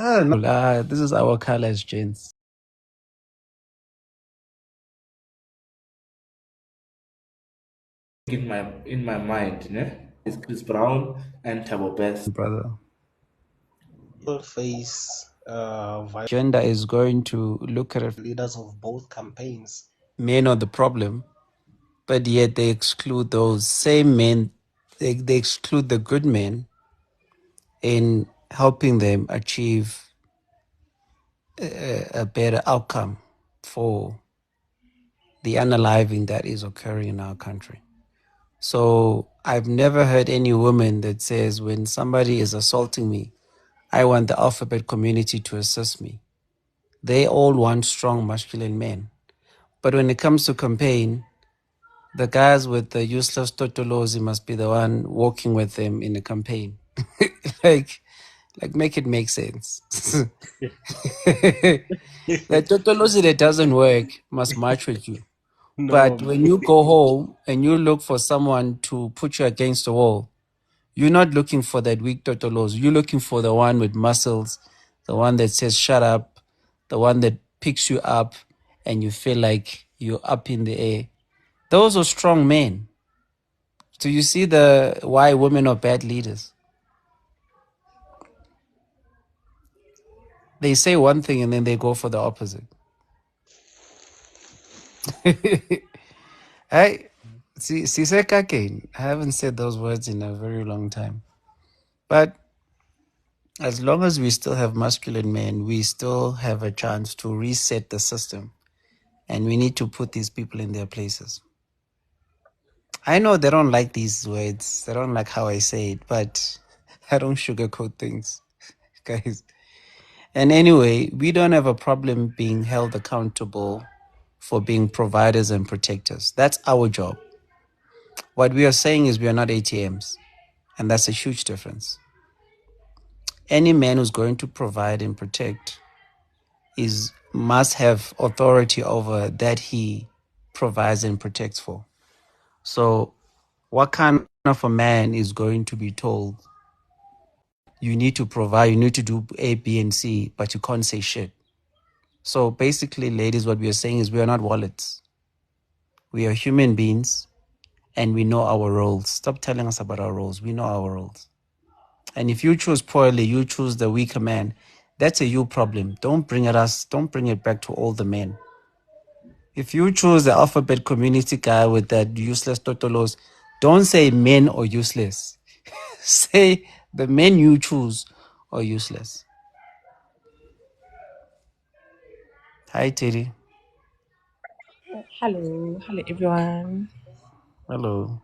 This is our color as gents. In my mind, it's Chris Brown and Tabo Best. Brother. Face Agenda is going to look at it. leaders of both campaigns. Men are the problem, but yet they exclude those same men. They exclude the good men in helping them achieve a better outcome for the unaliving that is occurring in our country. So I've never heard any woman that says when somebody is assaulting me, I want the alphabet community to assist me. They all want strong masculine men. But when it comes to campaign, the guys with the useless totolozi must be the one walking with them in the campaign. like make it make sense. The totolozi that doesn't work must match with you. No, But when you go home and you look for someone to put you against the wall, you're not looking for that weak totolozi. You're looking for the one with muscles, the one that says shut up, the one that picks you up and you feel like you're up in the air. Those are strong men. So you see why women are bad leaders. They say one thing and then they go for the opposite. I haven't said those words in a very long time. But as long as we still have masculine men, we still have a chance to reset the system. And we need to put these people in their places. I know they don't like these words. They don't like how I say it, but I don't sugarcoat things, guys. And anyway, we don't have a problem being held accountable for being providers and protectors. That's our job. What we are saying is we are not ATMs, and that's a huge difference. Any man who's going to provide and protect must have authority over that he provides and protects for. So what kind of a man is going to be told you need to provide, you need to do A, B, and C, but you can't say shit? So basically, ladies, what we are saying is we are not wallets. We are human beings and we know our roles. Stop telling us about our roles. We know our roles. And if you choose poorly, you choose the weaker man, that's a you problem. Don't bring it back to all the men. If you choose the alphabet community guy with that useless totolos, don't say men are useless. Say the men you choose are useless. Hi, Teddy. Hello everyone. Hello.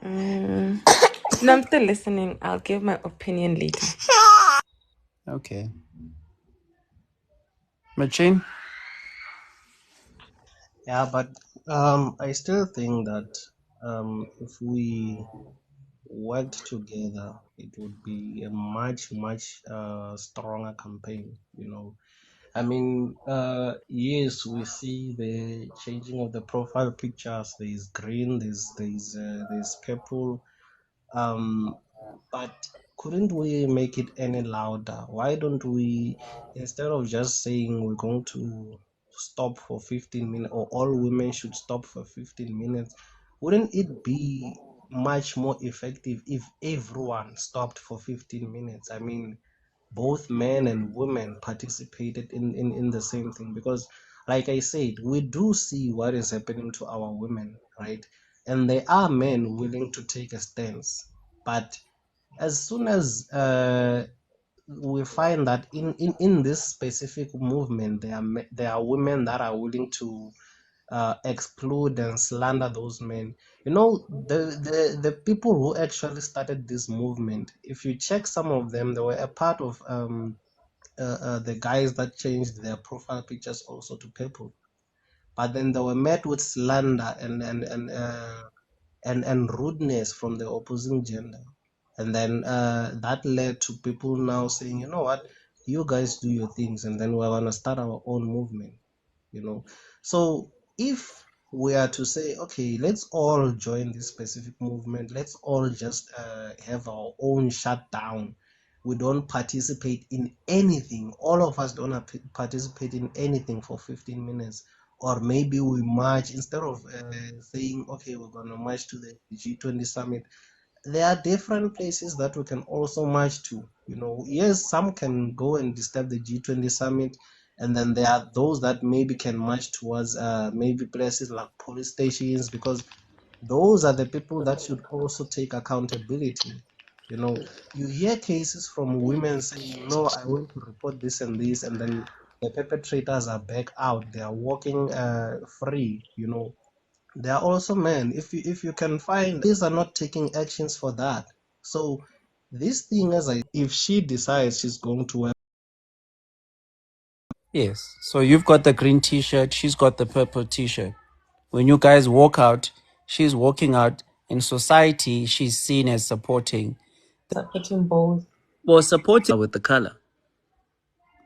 No, I'm still listening. I'll give my opinion later. Okay. Machine? Yeah, but I still think that if we worked together, it would be a much, much stronger campaign. I mean, yes, we see the changing of the profile pictures. There's green, there's purple. But couldn't we make it any louder? Why don't we, instead of just saying we're going to stop for 15 minutes or all women should stop for 15 minutes, wouldn't it be much more effective if everyone stopped for 15 minutes? I mean, both men and women participated in the same thing, because like I said, we do see what is happening to our women, right? And there are men willing to take a stance, but as soon as we find that in this specific movement there are women that are willing to exclude and slander those men. The people who actually started this movement, if you check some of them, they were a part of the guys that changed their profile pictures also to purple, but then they were met with slander and rudeness from the opposing gender. And then that led to people now saying, you know what, you guys do your things, and then we're going to start our own movement. So if we are to say, okay, let's all join this specific movement, let's all just have our own shutdown, we don't participate in anything. All of us don't participate in anything for 15 minutes. Or maybe we march instead of saying, okay, we're going to march to the G20 summit. There are different places that we can also march to. Yes, some can go and disturb the G20 summit, and then there are those that maybe can march towards maybe places like police stations, because those are the people that should also take accountability. You hear cases from women saying, no, I went to report this and this, and then the perpetrators are back out. They are walking free. There are also men, if you can find, these are not taking actions for that. So this thing, if she decides she's going to wear. Yes. So you've got the green T-shirt. She's got the purple T-shirt. When you guys walk out, she's walking out. In society, she's seen as supporting. Supporting both. Well, supporting with the color.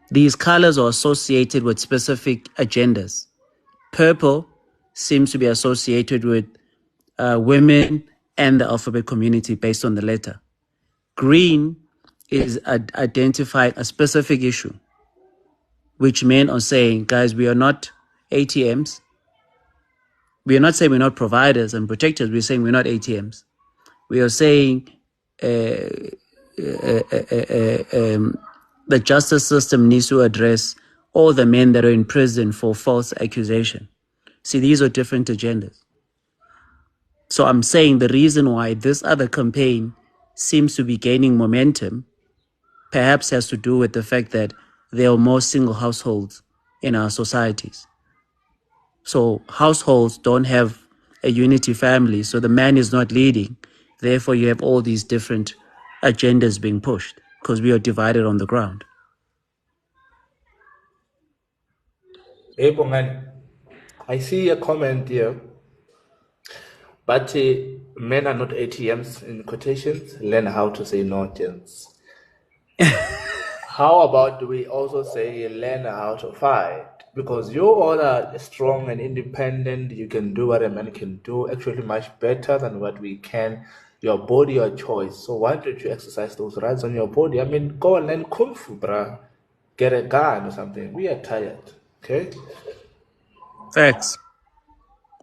These colors are associated with specific agendas. Purple seems to be associated with women and the alphabet community based on the letter. Green is identifying a specific issue, which men are saying, guys, we are not ATMs. We are not saying we're not providers and protectors. We're saying we're not ATMs. We are saying the justice system needs to address all the men that are in prison for false accusation. See, these are different agendas. So I'm saying the reason why this other campaign seems to be gaining momentum perhaps has to do with the fact that there are more single households in our societies. So households don't have a unity family, so the man is not leading. Therefore, you have all these different agendas being pushed because we are divided on the ground. Hey, Bongani, I see a comment here, but men are not ATMs in quotations. Learn how to say no, gents. How about we also say learn how to fight? Because you all are strong and independent. You can do what a man can do, actually much better than what we can. Your body, your choice. So why don't you exercise those rights on your body? I mean, go and learn kung fu, bruh. Get a gun or something. We are tired. Okay? Facts.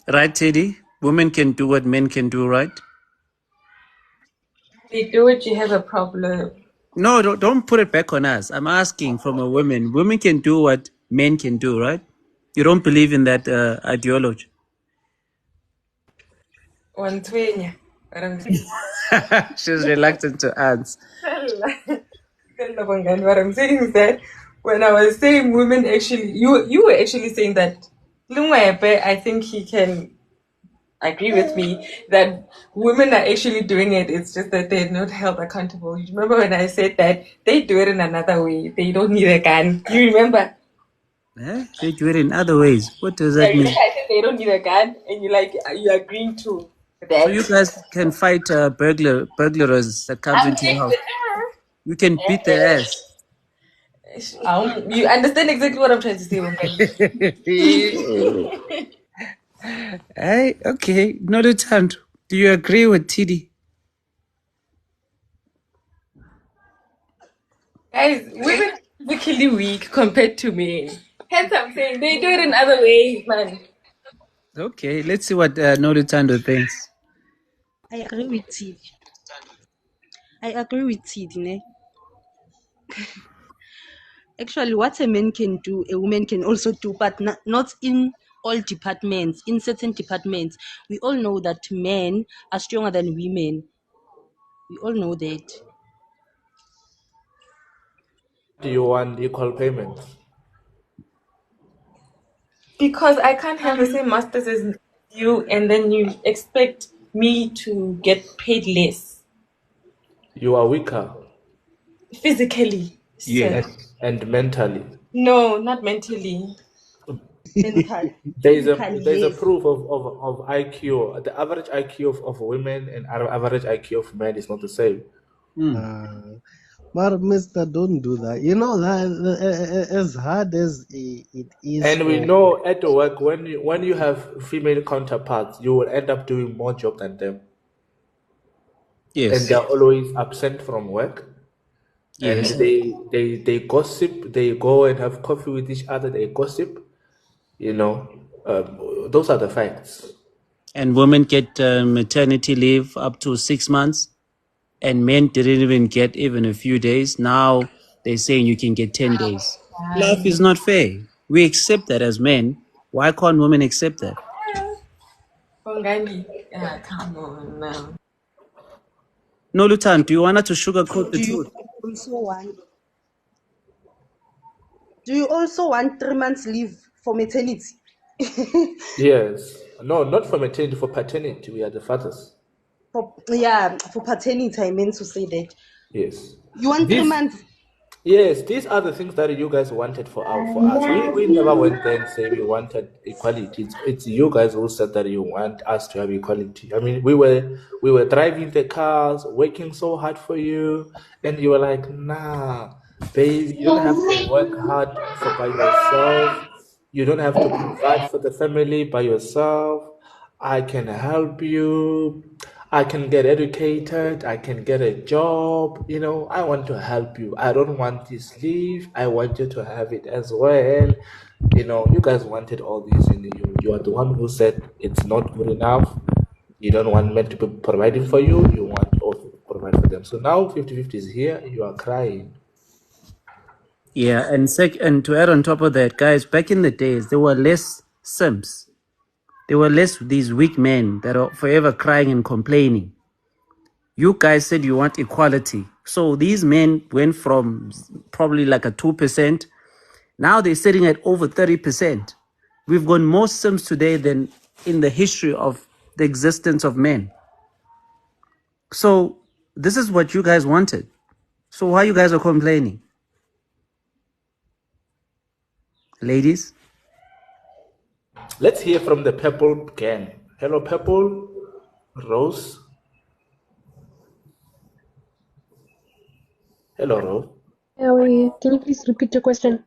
Right, Teddy? Women can do what men can do, right? They do it, you have a problem. No, don't put it back on us. I'm asking from a woman. Women can do what men can do, right? You don't believe in that ideology. One twin, what I'm saying. She's reluctant to answer. What I'm saying is that when I was saying women actually, you were actually saying that Lungwepe, I think he can agree with me that women are actually doing it. It's just that they're not held accountable. You remember when I said that they do it in another way? They don't need a gun. You remember? They do it in other ways. What does Yeah, that remember mean? I said they don't need a gun, and you agreeing to So that. you guys can fight burglars that comes I'm into your saying house. with her. You can beat their ass. You understand exactly what I'm trying to say, Bongani. Hey, okay. Not a time. Do you agree with TD? Guys, women are physically weak compared to men. Hence, I'm saying they do it in other ways, man. Okay, let's see what Nolitando thinks. I agree with Tid. I agree with Tid, ne? Actually, what a man can do, a woman can also do, but not in all departments. In certain departments, we all know that men are stronger than women. We all know that. Do you want equal payments? Because I can't have the same masters as you, and then you expect me to get paid less You are weaker physically, sir. and mentally. No, not mentally. Mentally, There's a yes. proof of IQ. The average IQ of women and average IQ of men is not the same. But Mister, don't do that. You know that as hard as it is And we for. know at the work when you have female counterparts, you will end up doing more job than them. And Yes. they're always absent from work. and Yes. they gossip. They go and have coffee with each other. They gossip. Those are the facts. And women get maternity leave up to 6 months, and men didn't even get even a few days. Now they're saying you can get 10 days. Life is not fair. We accept that as men. Why can't women accept that? Bongani, come on now. No, Lutan, do you want her to sugarcoat the Do you truth? also want? Do you also want 3 months leave for maternity? Yes. No, not for maternity, for paternity. We are the fathers. For paternity, I meant to say that. Yes. You want three This months? Yes, these are the things that you guys wanted for us. We never went there and say we wanted equality. It's you guys who said that you want us to have equality. I mean, we were driving the cars, working so hard for you, and you were like, nah, babe, you don't have to work hard for by yourself. You don't have to provide for the family by yourself. I can help you. I can get educated. I can get a job. I want to help you. I don't want this leave. I want you to have it as well. You guys wanted all these, and you are the one who said it's not good enough. You don't want men to be providing for you. You want also to provide for them. So now 50-50 is here. You are crying. Yeah, and to add on top of that, guys, back in the days, there were less simps. There were less these weak men that are forever crying and complaining. You guys said you want equality. So these men went from probably like a 2%. Now they're sitting at over 30%. We've got more Sims today than in the history of the existence of men. So this is what you guys wanted. So why you guys are complaining? Ladies? Let's hear from the Purple gang. Hello, Purple. Rose. Hello, Rose. How are you? Can you please repeat your question?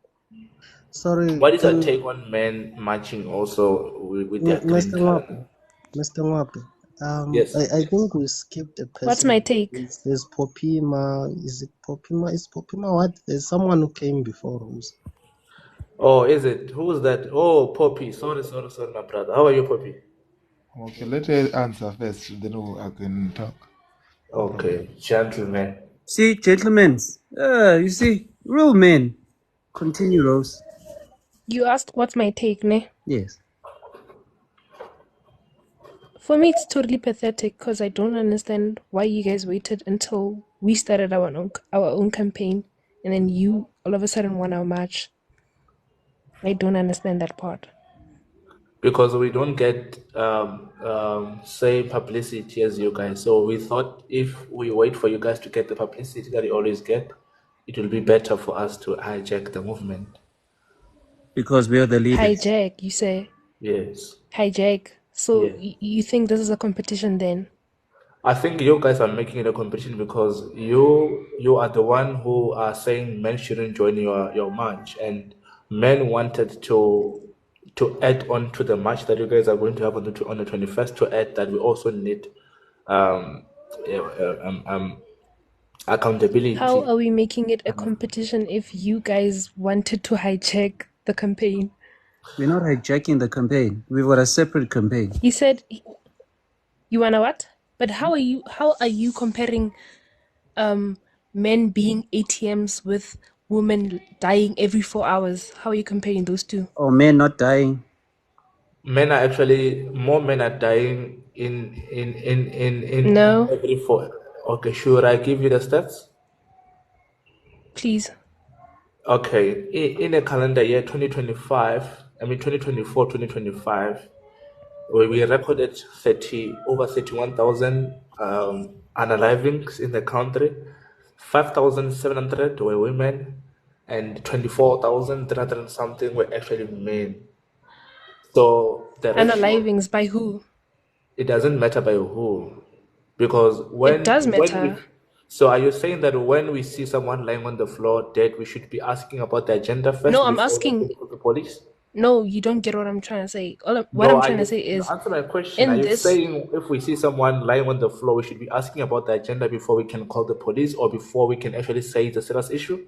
Sorry, What is your can take on men marching also with their green Mr. calendar? Ngwapi, Mr. Ngwapi, Yes. I think we skipped a What's my person. take? There's Popima. Is it Popima? Is Popima what? There's someone who came before Rose. Oh, is it? Who's that? Oh, Poppy. Sorry, my brother. How are you, Poppy? Okay, let her answer first, then I can talk. No problem. Okay, gentlemen. See, gentlemen. You see, real men. Continue, Rose. You asked what's my take, ne? Yes. For me, it's totally pathetic because I don't understand why you guys waited until we started our own campaign and then you all of a sudden won our match. I don't understand that part. Because we don't get same publicity as you guys. So we thought if we wait for you guys to get the publicity that you always get, it will be better for us to hijack the movement. Because we are the leaders. Hijack, you say? Yes. Hijack. So Yeah. you think this is a competition then? I think you guys are making it a competition because you are the one who are saying men shouldn't join your march, and men wanted to add on to the march that you guys are going to have on the 21st, to add that we also need um, accountability. How are we making it a competition if you guys wanted to hijack the campaign? We're not hijacking the campaign. We've got a separate campaign. He said you wanna what? But how are you comparing men being ATMs with women dying every 4 hours? How are you comparing those two? Oh, men not dying. More men are dying in No, every four. Okay, should I give you the stats? please. Okay, in a calendar year 2025, I mean 2024, 2025, we recorded over 31,000 unalivings in the country. 5,700 were women, and 24,300 and something were actually men. So the ratio, Unalivings by who? it doesn't matter by who, because It does when we, matter. so are you saying that when we see someone lying on the floor dead, we should be asking about their gender first No, I'm before we asking call the police? No, you don't get what I'm trying to say. What No, I'm trying to say is, answer my question. Are in you this, saying if we see someone lying on the floor, we should be asking about the agenda before we can call the police or before we can actually say it's a serious issue?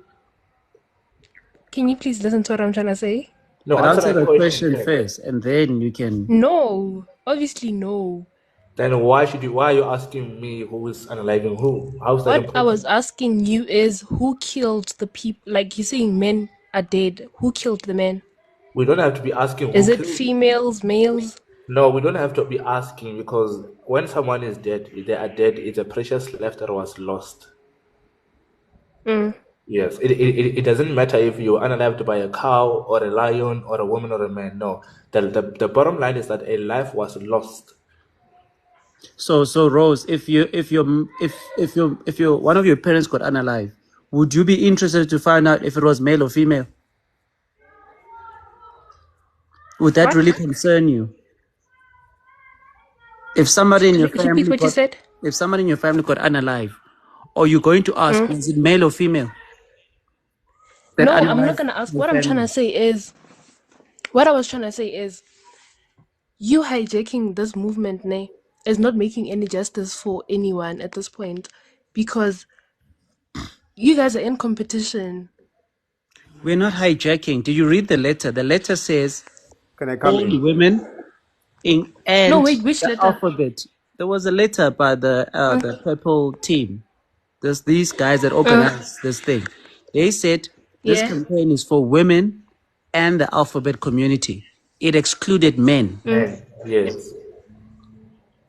can you please listen to what I'm trying to say? No, But answer answer my the question question first. first, and then you can. No, obviously no. Then why are you asking me who is unaliving who? How's that What I was important? asking you is, who killed the people? Like, you're saying men are dead. Who killed the men? We don't have to be asking Is who it killed. females, males? No, we don't have to be asking because when someone is dead, they are dead. It's a precious life that was lost. Mm. Yes, it doesn't matter if you're unalived by a cow or a lion or a woman or a man. No, the bottom line is that a life was lost. So Rose, if your one of your parents got unalive, would you be interested to find out if it was male or female? Would that really What? concern you? If somebody in your Repeat family what you got said. unalive, are you going to ask, Mm. is it male or female? That No, I'm not unalive gonna ask. your What I'm trying family. to say is, what I was trying to say is, you hijacking this movement, ne, is not making any justice for anyone at this point, because you guys are in competition. We're not hijacking. Did you read the letter? The letter says Can I come all in? women No, and wait, which the letter? alphabet. There was a letter by the purple team. There's these guys that organize this thing. They said this Yeah. campaign is for women and the alphabet community. It excluded men. Man, yes.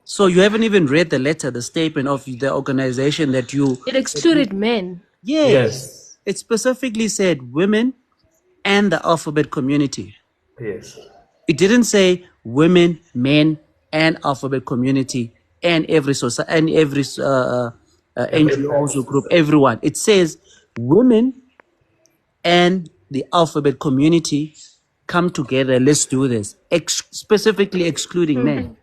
So you haven't even read the letter, the statement of the organization that you. It excluded men. Yes. Yes, it specifically said women and the alphabet community. Yes. It didn't say women, men, and alphabet community and every society and every Every NGO also person. group, everyone. It says women and the alphabet community come together. Let's do this. Specifically excluding men.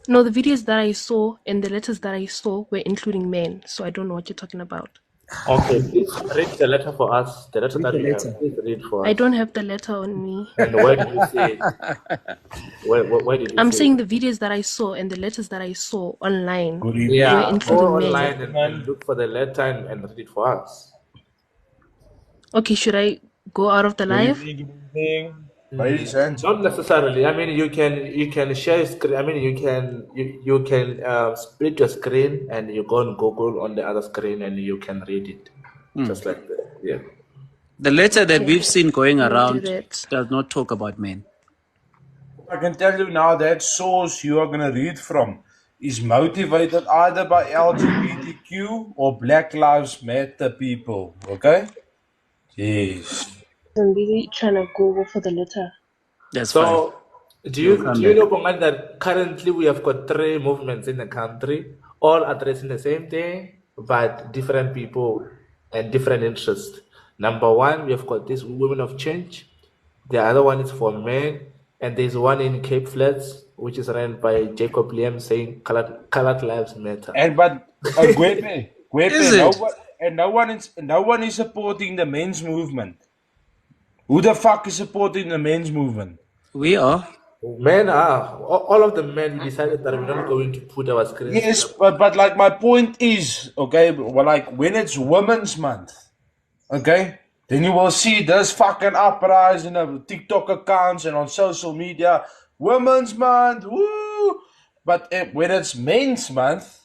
No, the videos that I saw and the letters that I saw were including men, so I don't know what you're talking about. Okay, please read the letter for us. The letter Read that the we have. letter. Please read for I us. don't have the letter on me. And where did you see it? Where did you I'm see it? saying the videos that I saw and the letters that I saw online Good were Yeah, evening, go including ladies and men. online and gentlemen. look for the letter and read it for us. Okay, should I go out of the Good live? evening, good evening, ladies and Not gentlemen. necessarily. I mean, you can share screen. I mean, you can split your screen and you go on Google on the other screen and you can read it, just like that. Yeah. The letter that Okay, we've seen going let me do around that. does not talk about men. I can tell you now that source you are going to read from is motivated either by LGBTQ or Black Lives Matter people. Okay? Yes. I'm really trying to go for the letter. That's fine. So, do You'll you come do you back. know, Bongan, that currently we have got three movements in the country, all addressing the same thing, but different people and different interests. Number one, we have got this Women of Change. The other one is for men, and there's one in Cape Flats, which is run by Jacob Liam, saying colored lives matter. And but Gwepe, Is Gwepe, it? no one is supporting the men's movement. Who the fuck is supporting the men's movement? We are. Men are all of the men. We decided that we're not going to put our screens. Yes, but like my point is, okay, well, like when it's Women's Month, okay, then you will see this fucking uprising of TikTok accounts and on social media, Women's Month, woo! But when it's Men's Month,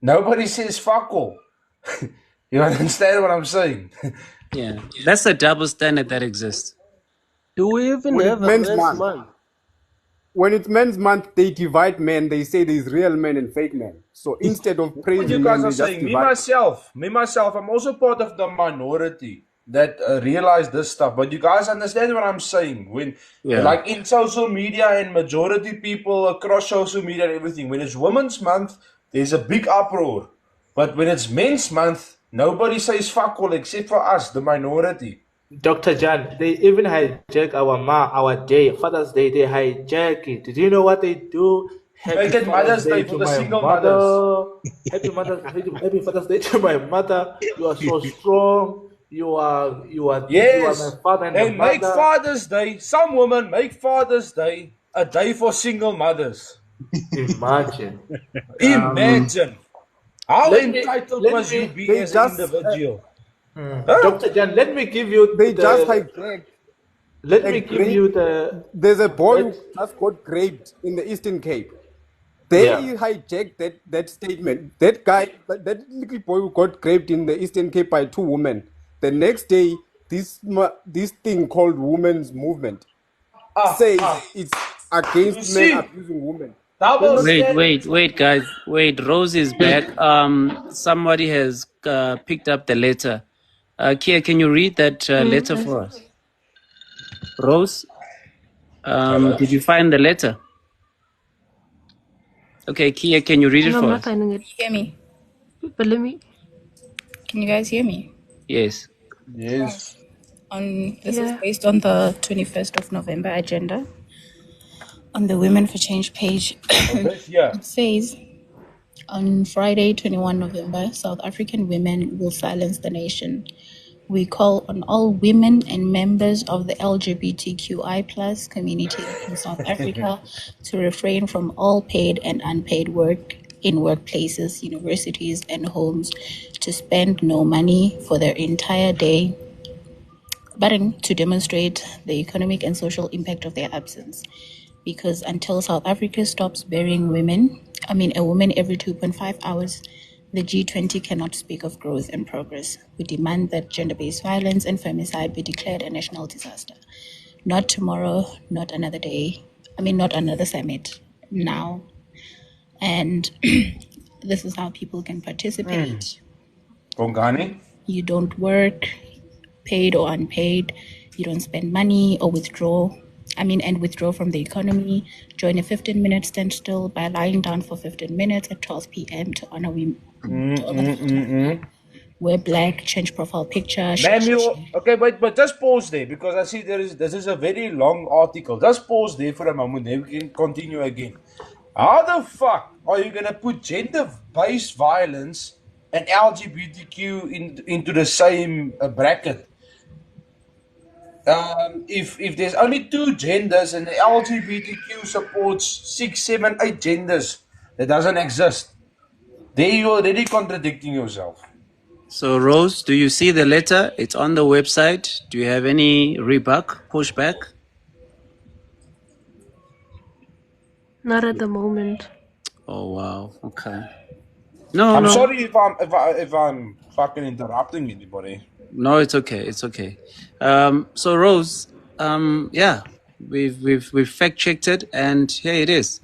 nobody says fuck all. You understand what I'm saying? Yeah. That's the double standard that exists. Do we even When have it's a men's men's month, month? when it's men's month, they divide men. They say there's real men and fake men. So instead of What you praising guys men, are they just saying, divide. me myself, I'm also part of the minority that realize this stuff. But you guys understand what I'm saying? When, Yeah. like in social media and majority people across social media and everything, when it's Women's Month, there's a big uproar. But when it's Men's Month, nobody says fuck all except for us, the minority. Dr. John, they even hijack our day, Father's Day. They hijack it. Did you know what they do? Happy Make it Father's Mother's Day Day for to the my single mothers. mother. Happy Father's Day to my mother. You are so strong. You are Yes. my father and And the make mother. Father's Day, some women make Father's Day a day for single mothers. Imagine. Imagine. How Let me entitled let must you me be They as an just individual? Huh? Dr. Jan, let me give you they just the hijacked let a me give grape. you the There's a boy let who just got raped in the Eastern Cape. They yeah. hijacked that statement. That guy, that little boy who got raped in the Eastern Cape by two women. The next day, this thing called women's movement says it's You against men see, abusing women. Then double what? standards. Wait, guys. Wait, Rose is back. Somebody has picked up the letter. Kia, can you read that letter Yes. for us? Rose, Hello? did you find the letter? Okay, Kia, can you read it No, I'm for not us? finding it. Hear me? But let me. Can you guys hear me? Yes. Yes. On this is Yeah. based on the 21st of November agenda on the Women for Change page. Oh, this year. It says on Friday, 21 November, South African women will silence the nation. We call on all women and members of the LGBTQI plus community in South Africa to refrain from all paid and unpaid work in workplaces, universities, and homes, to spend no money for their entire day, but to demonstrate the economic and social impact of their absence. Because until South Africa stops burying a woman every 2.5 hours, the G20 cannot speak of growth and progress. We demand that gender based violence and femicide be declared a national disaster. Not tomorrow, not another day, not another summit, now. And this is how people can participate. Bongani? You don't work, paid or unpaid. You don't spend money or withdraw from the economy. Join a 15-minute standstill by lying down for 15 minutes at 12 p.m. to honor wear black, change profile picture. Ma'am, you okay? But just pause there because I see this is a very long article. Just pause there for a moment. Then we can continue again. How the fuck are you gonna put gender-based violence and LGBTQ into the same bracket? If there's only two genders and the LGBTQ supports 6, 7, 8 genders that doesn't exist, there you're already contradicting yourself. So, Rose, do you see the letter? It's on the website. Do you have any pushback? Not at the moment. Oh, wow. Okay. No, I'm no. sorry if I'm fucking interrupting anybody. No, it's okay. It's okay. So Rose, yeah, we've fact checked it, and here it is.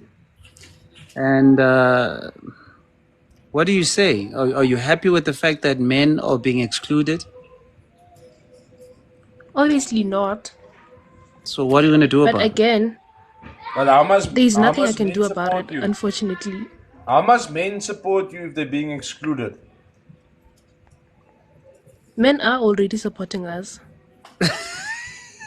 And what do you say? Are you happy with the fact that men are being excluded? Obviously not. So what are you going to do But about it? again, But there's how nothing I must can men do about support it, you? unfortunately. How must men support you if they're being excluded? Men are already supporting us.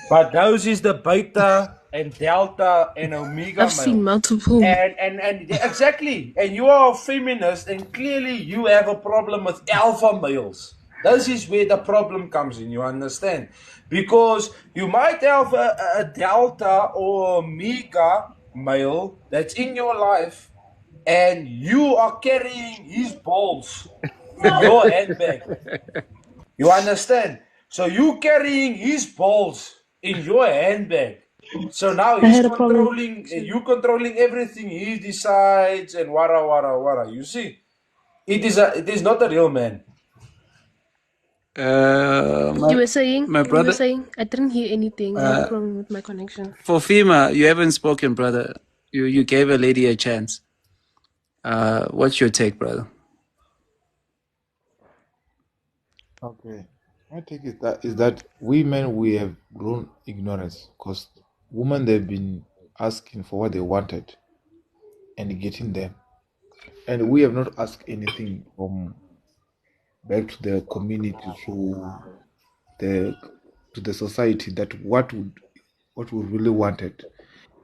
But those is the beta and delta and omega I've seen males. multiple. And exactly. And you are a feminist, and clearly you have a problem with alpha males. This is where the problem comes in, you understand? Because you might have a delta or omega male that's in your life, and you are carrying his balls in your handbag. You understand? So you carrying his balls in your handbag. So now I he's had a problem. controlling, Sorry. you controlling everything he decides and wara wara wara. You see, it is not a real man. You were saying? My You were brother, saying? I didn't hear anything. I had a problem with my connection. for FEMA, you haven't spoken, brother. You gave a lady a chance. What's your take, brother? Okay. My take is that we have grown ignorance because women they've been asking for what they wanted and getting them, and we have not asked anything from back to the community the to the society that what we really wanted.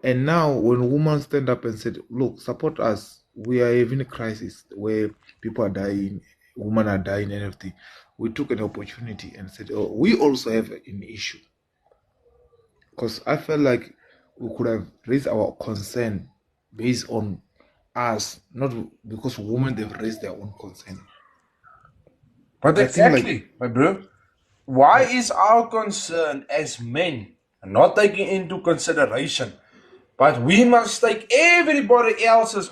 And now when women stand up and said, look, support us, we are having a crisis where people are dying, women are dying and everything. we took an opportunity and said, oh, we also have an issue. Because I felt like we could have raised our concern based on us, not because women they've raised their own concern. But I think exactly, my bro. Why is our concern as men not taking into consideration? But we must take everybody else's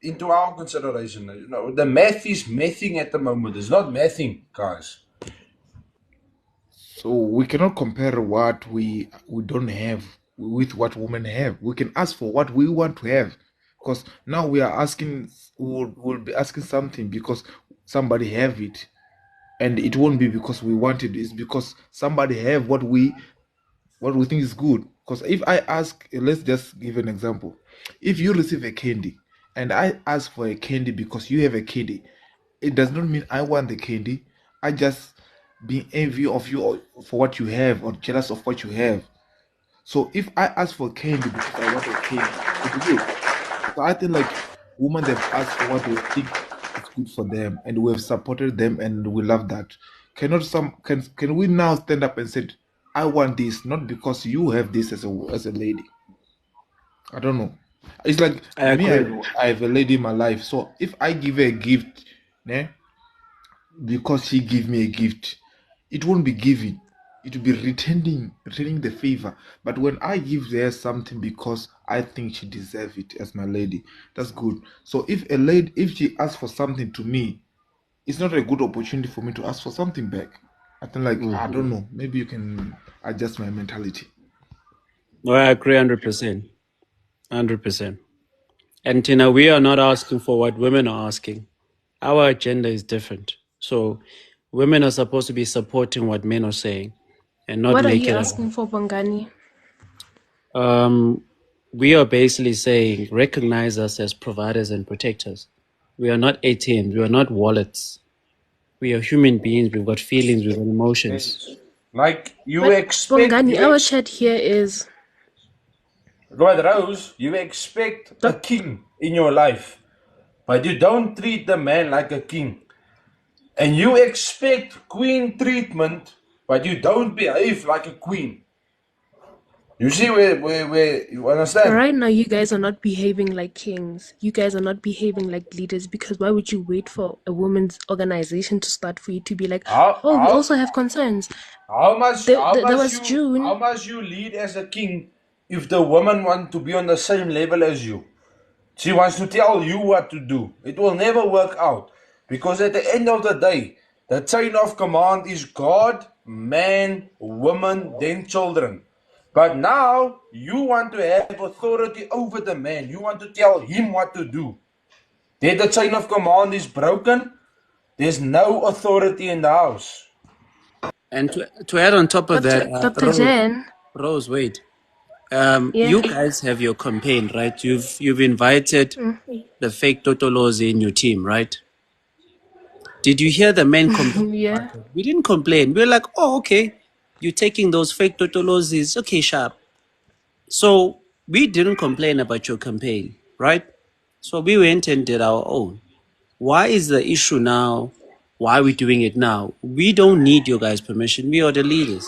into our consideration. You know, the math is mathing at the moment. It's not mathing, guys. so we cannot compare what we don't have with what women have. We can ask for what we want to have, because now we are asking, we'll be asking something because somebody have it, and it won't be because we want it. It's because somebody have what we think is good. Because if I ask, let's just give an example. If you receive a candy and I ask for a candy because you have a candy, it does not mean I want the candy. I just being envy of you for what you have, or jealous of what you have. So if I ask for candy because I want a candy, it will. So I think like women, they've asked for what they think is good for them, and we have supported them, and we love that. Cannot some can we now stand up and say, I want this, not because you have this as a lady? I don't know. It's like I me, agree. I have a lady in my life. So if I give her a gift, né, because she give me a gift, it won't be giving. It will be returning the favor. But when I give her something because I think she deserves it as my lady, that's good. So if a lady, if she asks for something to me, it's not a good opportunity for me to ask for something back. I think like I don't know. Maybe you can adjust my mentality. No, I agree 100%. 100%. And Tina, we are not asking for what women are asking. Our agenda is different. So women are supposed to be supporting what men are saying and not What are make you it. asking for, Bongani? We are basically saying recognize us as providers and protectors. We are not ATMs. We are not wallets. We are human beings. We've got feelings. We've got emotions. Yes. Like you But expect, Bongani, our chat here is right, Rose, you expect a doc- king in your life, but you don't treat the man like a king. And you expect queen treatment, but you don't behave like a queen. You see where you understand? right now. You guys are not behaving like kings. You guys are not behaving like leaders, because why would you wait for a women's organization to start for you to be like, How oh, we how also have concerns? how much how There much was you how June. much you lead as a king if the woman want to be on the same level as you? She wants to tell you what to do. It will never work out. Because at the end of the day, the chain of command is God, man, woman, then children. But now you want to have authority over the man. You want to tell him what to do. Then the chain of command is broken. There's no authority in the house. And to add on top of that, Dr. Jen. Rose, wait. Yeah. You guys have your campaign, right? You've invited the fake Totolos in your team, right? Did you hear the men complain Yeah. about it? We didn't complain. We were like, oh, okay. You're taking those fake Totolos is okay, sharp. So we didn't complain about your campaign, right? So we went and did our own. Why is the issue now? Why are we doing it now? We don't need your guys' permission. We are the leaders.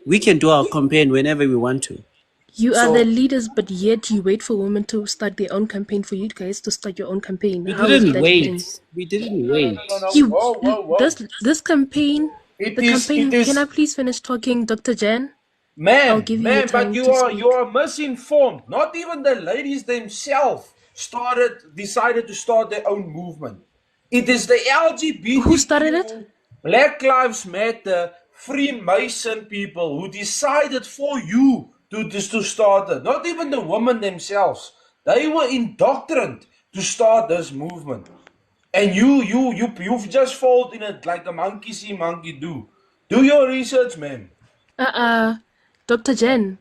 We can do our campaign whenever we want to. You are the So leaders, but yet you wait for women to start their own campaign for you guys to start your own campaign. we How is didn't that wait. leading? We didn't No, no, no, wait. no, no. You Whoa, whoa, whoa. this campaign, It the is, it campaign. Can I is. please finish talking, Dr. Jen? I'll Man, give you your man, but time to you speak. are misinformed. Not even the ladies themselves decided to start their own movement. It is the Who started it? LGBTQ, Black Lives Matter, Freemason people who decided for you to start it. Not even the women themselves. They were indoctrined to start this movement. And you've just fallen in it like a monkey see, monkey do. Do your research, man. Uh, Dr. Jen.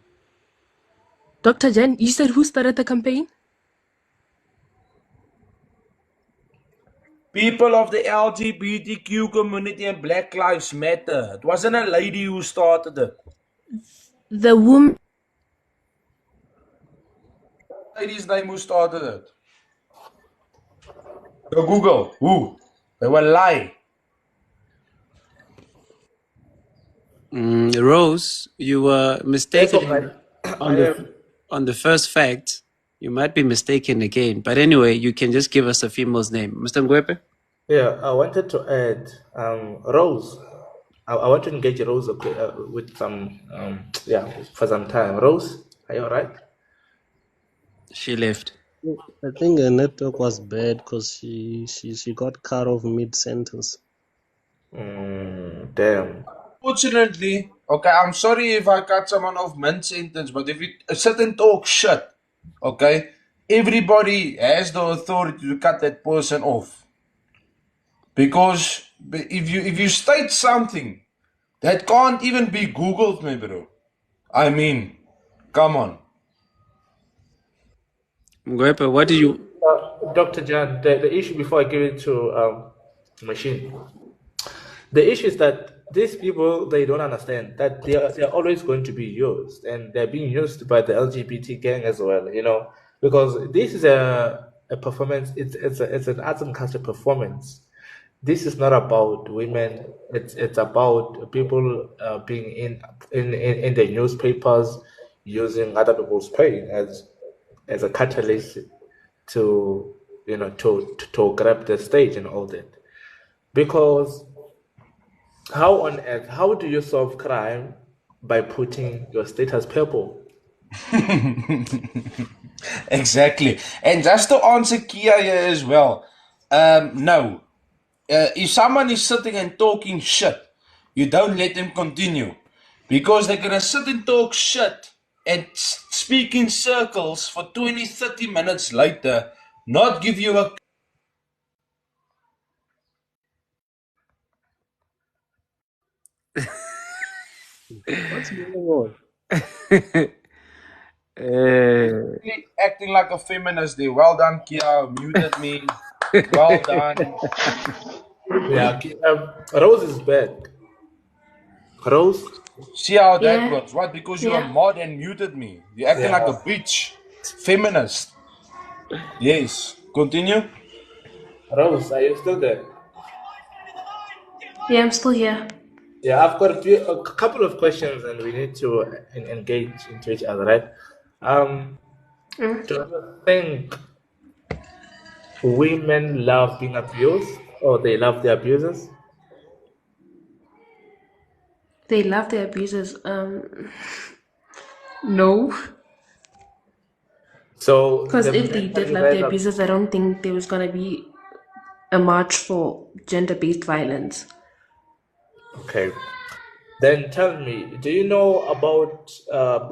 Dr. Jen, you said who started the campaign? People of the LGBTQ community and Black Lives Matter. It wasn't a lady who started it. The woman. Lady's name who started it. Go Google. Who? They were lie. Rose, you were Yes, mistaken on I am. on the first fact. You might be mistaken again. But anyway, you can just give us a female's name. Mr. Ngwepe? Yeah, I wanted to add Rose. I want to engage Rose with some for some time. Rose, are you alright? She left. I think her network was bad because she got cut off mid sentence. Damn. Fortunately, okay, I'm sorry if I cut someone off mid-sentence, but if you sit and talk shit, okay, everybody has the authority to cut that person off. Because if you state something that can't even be Googled, my bro, I mean, come on. Ngwepe, what do you... Dr. Jan, the issue before I give it to machine, the issue is that these people, they don't understand that they are always going to be used, and they're being used by the LGBT gang as well, because this is a performance, it's an arts and culture performance. This is not about women, it's about people being in the newspapers, using other people's pain as a catalyst to to grab the stage and all that. Because how on earth, how do you solve crime by putting your status purple? Exactly. And just to answer Kia here as well, no. If someone is sitting and talking shit, you don't let them continue. Because they're going to sit and talk shit and speak in circles for 20, 30 minutes later, not give you a... What's going on? acting like a feminist there. Well done, Kia. Muted me. Well done. Yeah, Rose is back. Rose? See how that Yeah. works. What? Because you are Yeah. mod and muted me. You're acting like a bitch. Feminist. Yes. Continue. Rose, are you still there? Yeah, I'm still here. Yeah, I've got a couple of questions, and we need to engage into each other, right? Do you think women love being abused, or they love the abusers? They love their abusers. No. So Because the if they men that did you love guys their are abusers, I don't think there was going to be a march for gender-based violence. okay. Then tell me, do you know about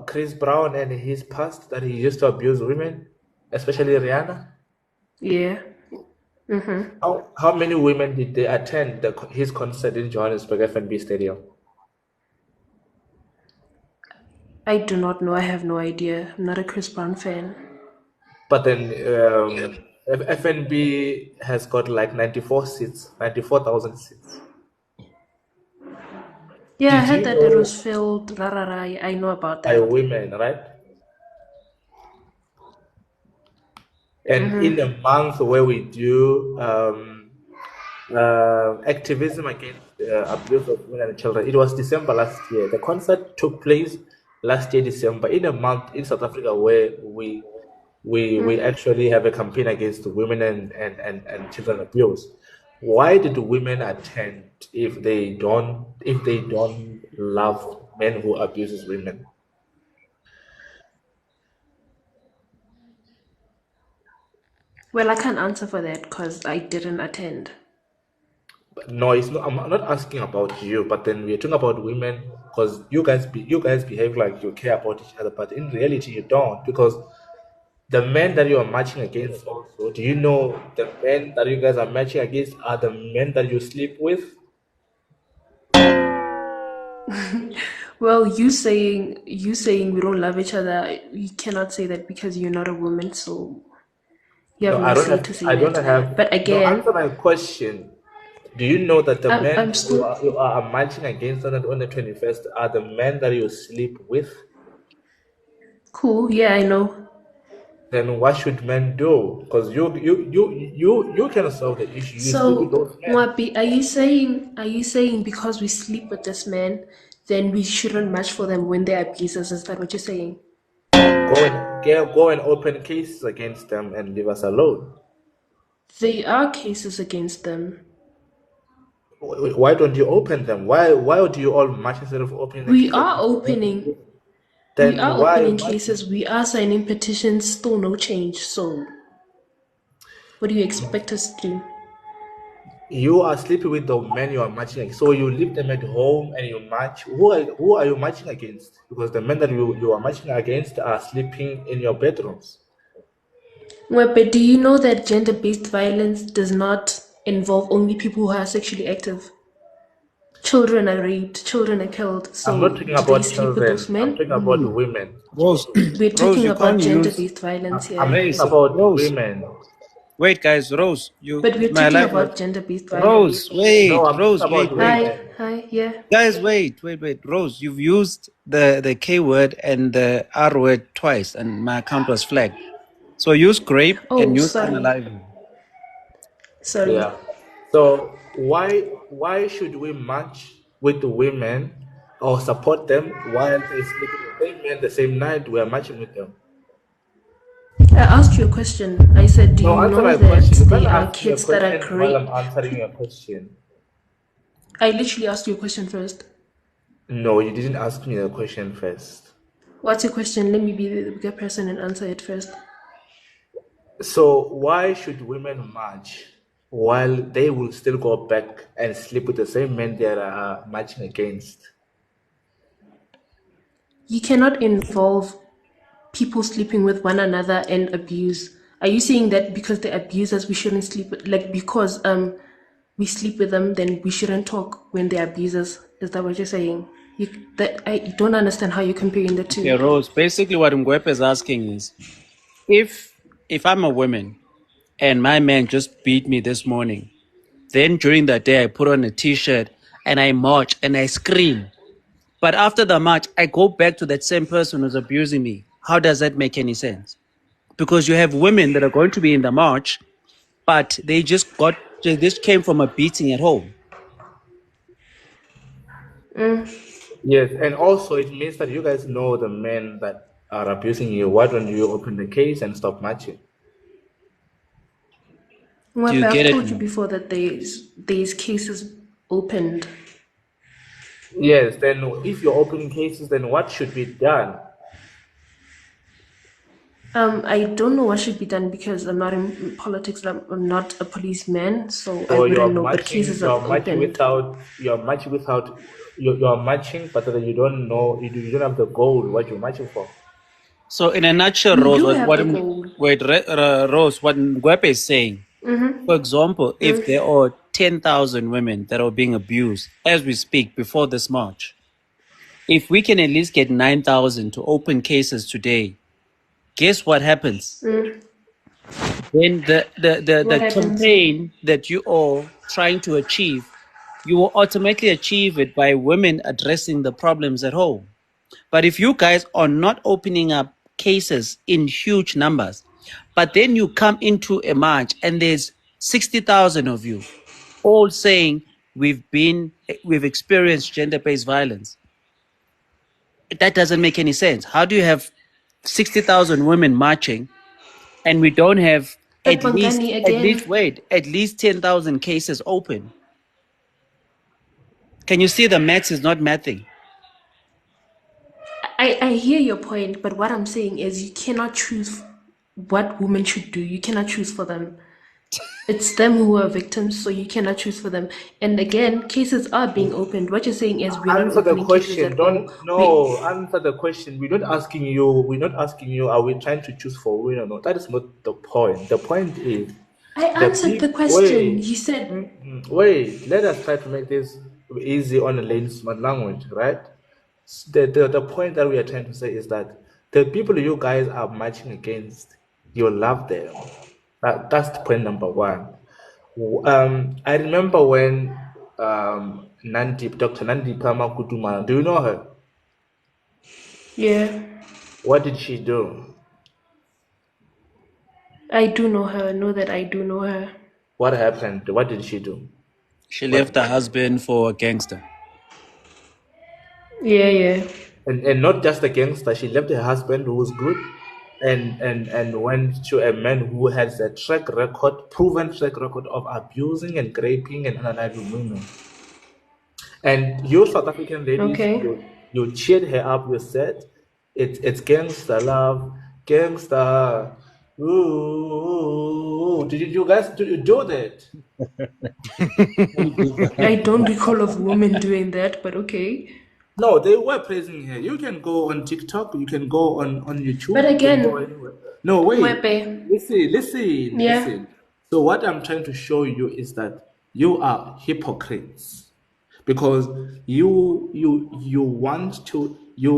Chris Brown and his past, that he used to abuse women, especially Rihanna? Yeah. How many women did they attend his concert in Johannesburg FNB Stadium? I do not know. I have no idea. I'm not a Chris Brown fan. But then FNB has got like 94 seats, 94,000 seats. Yeah, I Did heard you that it was know filled. Rarara. I know about by that. women, right? And in a month where we do activism against abuse of women and children, it was December last year. The concert took place last year, December, in a month in South Africa where we actually have a campaign against women and children abuse. Why did women attend if they don't love men who abuses women? Well, I can't answer for that because I didn't attend. No, it's not. I'm not asking about you, but then we're talking about women because you guys behave like you care about each other, but in reality you don't, because the men that you are matching against also, do you know the men that you guys are matching against are the men that you sleep with? Well, you saying we don't love each other, you cannot say that because you're not a woman, so you No, have no I don't say have. to say I don't that. have. But No, answer again, my question. Do you know that the men I'm that you still are, you are matching against on the 21st are the men that you sleep with? cool. Yeah, I know. Then what should men do? Because you can solve the issue. You sleep with So, those men. Mwapi, are you saying because we sleep with this man then we shouldn't match for them when they're abusers. Is that what you're saying? Go and open cases against them and leave us alone. There are cases against them. Why don't you open them? Why do you all match instead of opening the We case are against them? opening. We Then are why opening matching? cases. We are signing petitions. Still no change. So, what do you expect us to do? You are sleeping with the men you are matching against. So you leave them at home and you match. Who are you matching against? Because the men that you are matching against are sleeping in your bedrooms. Well, but do you know that gender-based violence does not involve only people who are sexually active? Children are raped, children are killed. I'm not So, talking do they about sleep with those children. I'm men? talking about women. Rose, We're Rose, talking you about can't use. gender-based violence I'm here. Hey, talking about Rose. women. Wait, guys, Rose, But we're my talking life. about gender-based violence. Rose, No, wait, I'm talking Rose, about wait. Hi, women. hi, yeah. Guys, wait. Rose, you've used the K word and the R word twice, and my account was flagged. So use grape and Oh, use sorry. unalive. Sorry. Yeah. So why should we match with the women or support them while they sleep with the same men the same night we are matching with them? I asked you a question. I said, do No, you answer know my that question. You can't there are ask me a kids that are question while I'm great? answering your question. I literally asked you a question first. No, you didn't ask me a question first. What's your question? Let me be the bigger person and answer it first. So why should women match while they will still go back and sleep with the same men they are matching against? You cannot involve people sleeping with one another and abuse. Are you saying that because they're abusers we shouldn't sleep with, like because we sleep with them then we shouldn't talk when they're abusers? Is that what you're saying? I don't understand how you're comparing the Okay, two. Rose. Basically, what Mgwepe is asking is, if I'm a woman and my man just beat me this morning, then during the day I put on a T-shirt and I march and I scream. But after the march, I go back to that same person who's abusing me. How does that make any sense? Because you have women that are going to be in the march, but they just came from a beating at home. Yes, and also it means that you guys know the men that are abusing you. Why don't you open the case and stop matching? Do Well, you get I've it told you now? before that there's cases opened. Yes, then if you're opening cases, then what should be done? I don't know what should be done because I'm not in politics. I'm not a policeman, so I So wouldn't know. But cases have opened. you're matching without, you're matching, but then you don't know, you don't have the goal, what you're matching for. So, in a nutshell, We Rose, do have the goal. Rose, what Ngwepe is saying, for example, if there are 10,000 women that are being abused as we speak before this march, if we can at least get 9,000 to open cases today, guess what happens? Then the What happens? campaign that you are trying to achieve, you will automatically achieve it by women addressing the problems at home. But if you guys are not opening up cases in huge numbers, but then you come into a march and there's 60,000 of you all saying we've experienced gender-based violence, that doesn't make any sense. How do you have 60,000 women marching and we don't have But Bongani, again, at least 10,000 cases open? Can you see the maths is not mathing? I hear your point, but what I'm saying is you cannot choose what women should do. You cannot choose for them. It's them who are victims, so you cannot choose for them. And again, cases are being opened. What you're saying is we're not Answer the opening cases question. at all. Don't no. Answer the question. We're not asking you. We're not asking you. Are we trying to choose for women or not? That is not the point. The point is I the answered the people. question. You said, Wait. Let us try to make this easy on a layman's language, right? The point that we are trying to say is that the people you guys are marching against, you love them. That's the point number one. I remember when Dr. Nandi Pama Kutuma, do you know her? yeah, What did she do? I do know her. Know that I do know her. What happened? What did she do? She What? left her husband for a gangster. Yeah. And not just a gangster. She left her husband who was good, and went to a man who has a proven track record of abusing and raping and unaliving women. And you South African ladies, Okay. you cheered her up. You said, it's gangster love, gangster. Ooh, did you guys do that? Don't do I that. don't recall of women doing that, but okay. No, they were praising her. You can go on TikTok, you can go on But YouTube, you can go again, anywhere. No, wait. Mwepe. Yeah. Listen. So what I'm trying to show you is that you are hypocrites because you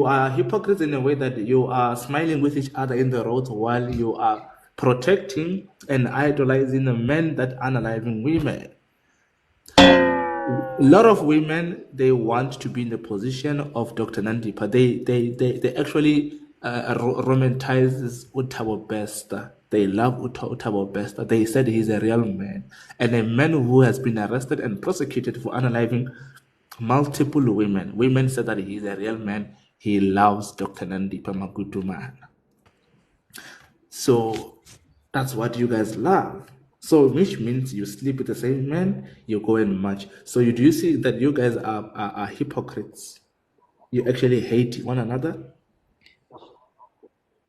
are hypocrites in a way that you are smiling with each other in the road while you are protecting and idolizing the men that are unaliving women. A lot of women, they want to be in the position of Dr. Nandipa. They actually romanticize Utabo Besta. They love Utabo Besta. They said he's a real man, and a man who has been arrested and prosecuted for unaliving multiple women. Women said that he's a real man. He loves Dr. Nandipa Magutu man. So that's what you guys love. So which means you sleep with the same man, you go and match. So do you see that you guys are hypocrites? You actually hate one another.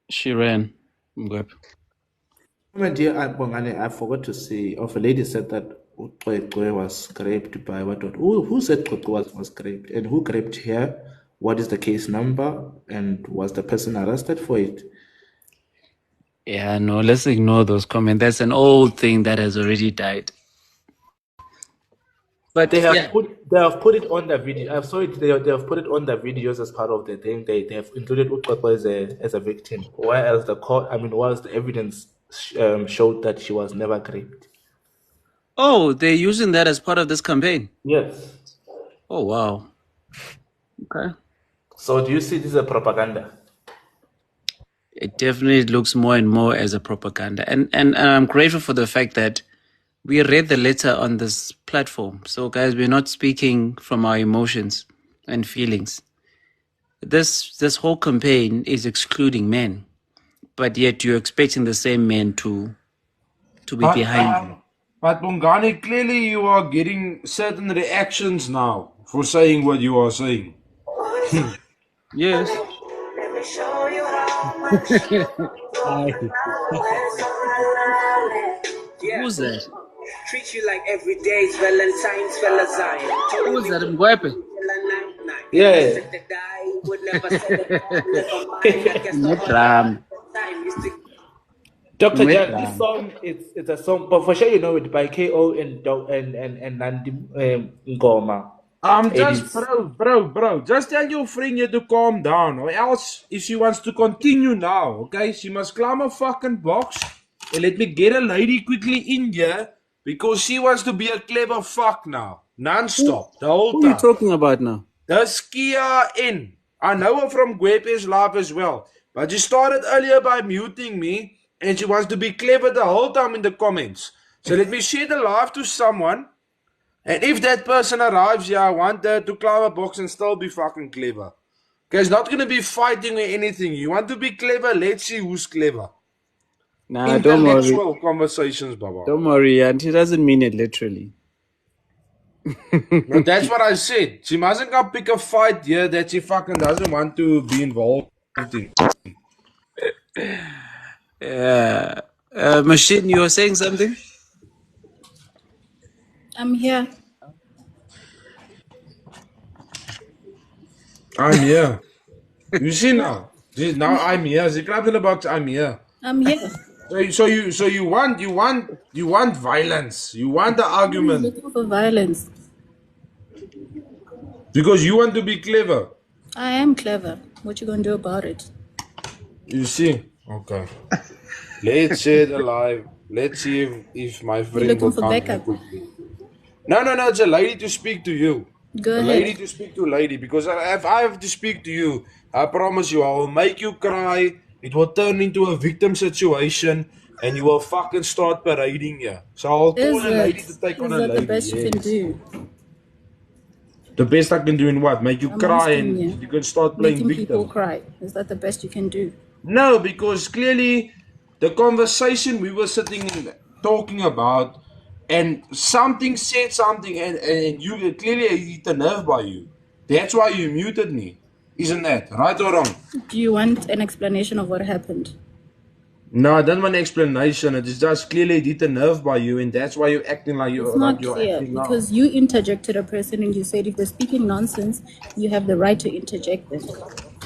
She ran. Ngwep. My dear Bongani, I forgot to say, of a lady said that Ucwecwe was scraped by what? Who said Ucwecwe was scraped? And who scraped her? What is the case number? And was the person arrested for it? Yeah, no, let's ignore those comments. That's an old thing that has already died. But They have yeah. put it on the video. I saw it. They have put it on the videos as part of the thing. They have included Ucwecwe as a victim. Whereas whilst the evidence showed that she was never raped. Oh, they're using that as part of this campaign. Yes. Oh wow. Okay. So do you see this as a propaganda? It definitely looks more and more as a propaganda. And I'm grateful for the fact that we read the letter on this platform. So guys, we're not speaking from our emotions and feelings. This whole campaign is excluding men, but yet you're expecting the same men to be behind you. But Bongani, clearly you are getting certain reactions now for saying what you are saying. Yes. Aye. Who's that? Treat you like every day is Valentine's, Valentine. Who's that? Mgwepe? Yeah. Medram. Dr. Jan, this Medram. song it's a song, but for sure you know it by KO and Nandi Ngoma. Just bro. Just tell your friend here to calm down, or else if she wants to continue now, okay, she must climb a fucking box and let me get a lady quickly in here because she wants to be a clever fuck now, non-stop the whole Who are you time. talking about now? The skier in. I know her from Gwepe's live as well, but she started earlier by muting me, and she wants to be clever the whole time in the comments. So let me share the live to someone. And if that person arrives here, I want her to climb a box and still be fucking clever. Okay, it's not going to be fighting or anything. You want to be clever? Let's see who's clever. Nah, don't worry. Intellectual conversations, Baba. Don't worry, and he doesn't mean it literally. No, that's what I said. She mustn't come pick a fight here that she fucking doesn't want to be involved in. Yeah. Machine, you were saying something? I'm here. I'm here. You see now? Now I'm here. She clapped in the box. I'm here. I'm here. So you want violence. You want the I'm argument looking for violence. because you want to be clever. I am clever. What you gonna do about it? You see? Okay. Let's share the live. Let's see if my You friend looking will for come backup? quickly. No. It's a lady to speak to you. Go A ahead. lady to speak to a lady. Because if I have to speak to you, I promise you, I will make you cry. It will turn into a victim situation, and you will fucking start parading here. So I'll call Is a lady it? to take on Is a that the lady. best you can Yes. do? The best I can do in what? Make you I'm cry asking and you. you can start playing Making people victim. cry. Is that the best you can do? No, because clearly the conversation we were sitting in talking about, and something said something, and you clearly hit a nerve by you. That's why you muted me. Isn't that right or wrong? Do you want an explanation of what happened? No, I don't want an explanation. It is just clearly hit a nerve by you, and that's why you're acting It's like not you're clear acting now. because you interjected a person and you said if they're speaking nonsense, you have the right to interject them.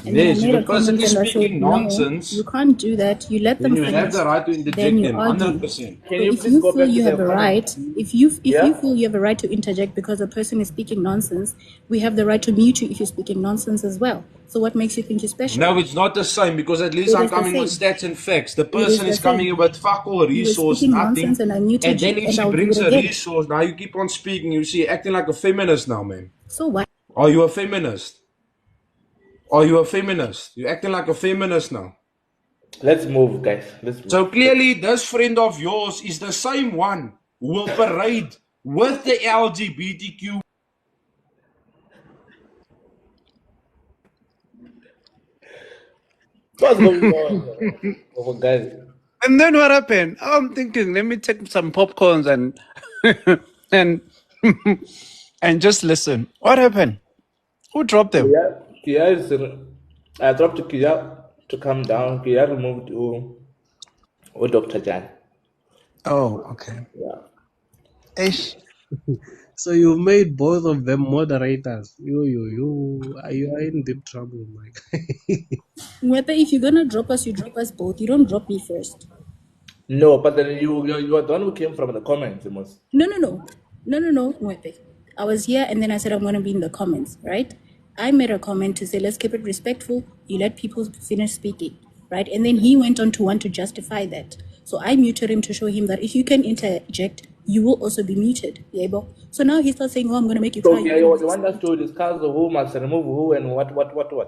And then I Yes, if made a a person comment is and I said, speaking no, you nonsense, can't do that. You let then them you have finish, the right to then interject you them, argue. 100%. Can So you if please you go feel back to you have the a comment? right, if you Yeah. feel you have a right to interject because a person is speaking nonsense, we have the right to mute you if you're speaking nonsense as well. So what makes you think you're special? No, it's not the same because at least It I'm is the coming with same. stats and facts. The It is person the is coming same. in with fuck all You were resource, speaking nothing. nonsense and I muted And then you, if and she I'll do it brings a again. resource, now you keep on speaking. You see, acting like a feminist now, man. So what? Are you a feminist? Are you a feminist? You're acting like a feminist now. Let's move, guys. Let's move. So clearly, this friend of yours is the same one who will parade with the LGBTQ. What's going on? Oh, guys. And then what happened? I'm thinking, let me take some popcorns and and and just listen. What happened? Who dropped them? Kia is. I dropped Kia to come down. Kia removed Dr. Jan. Oh, okay. Yeah. Ish. So you made both of them moderators. You are in deep trouble, Mike. Whether if you're gonna drop us, you drop us both. You don't drop me first. No, but then you are the one who came from the comments, Amos. No, Mwepe. I was here and then I said I'm gonna be in the comments, right? I made a comment to say let's keep it respectful. You let people finish speaking, right? And then he went on to want to justify that. So I muted him to show him that if you can interject, you will also be muted. Yeah, so now he starts saying, "Oh, I'm gonna make you So cry." Kia, you want us to discuss who must remove who and what?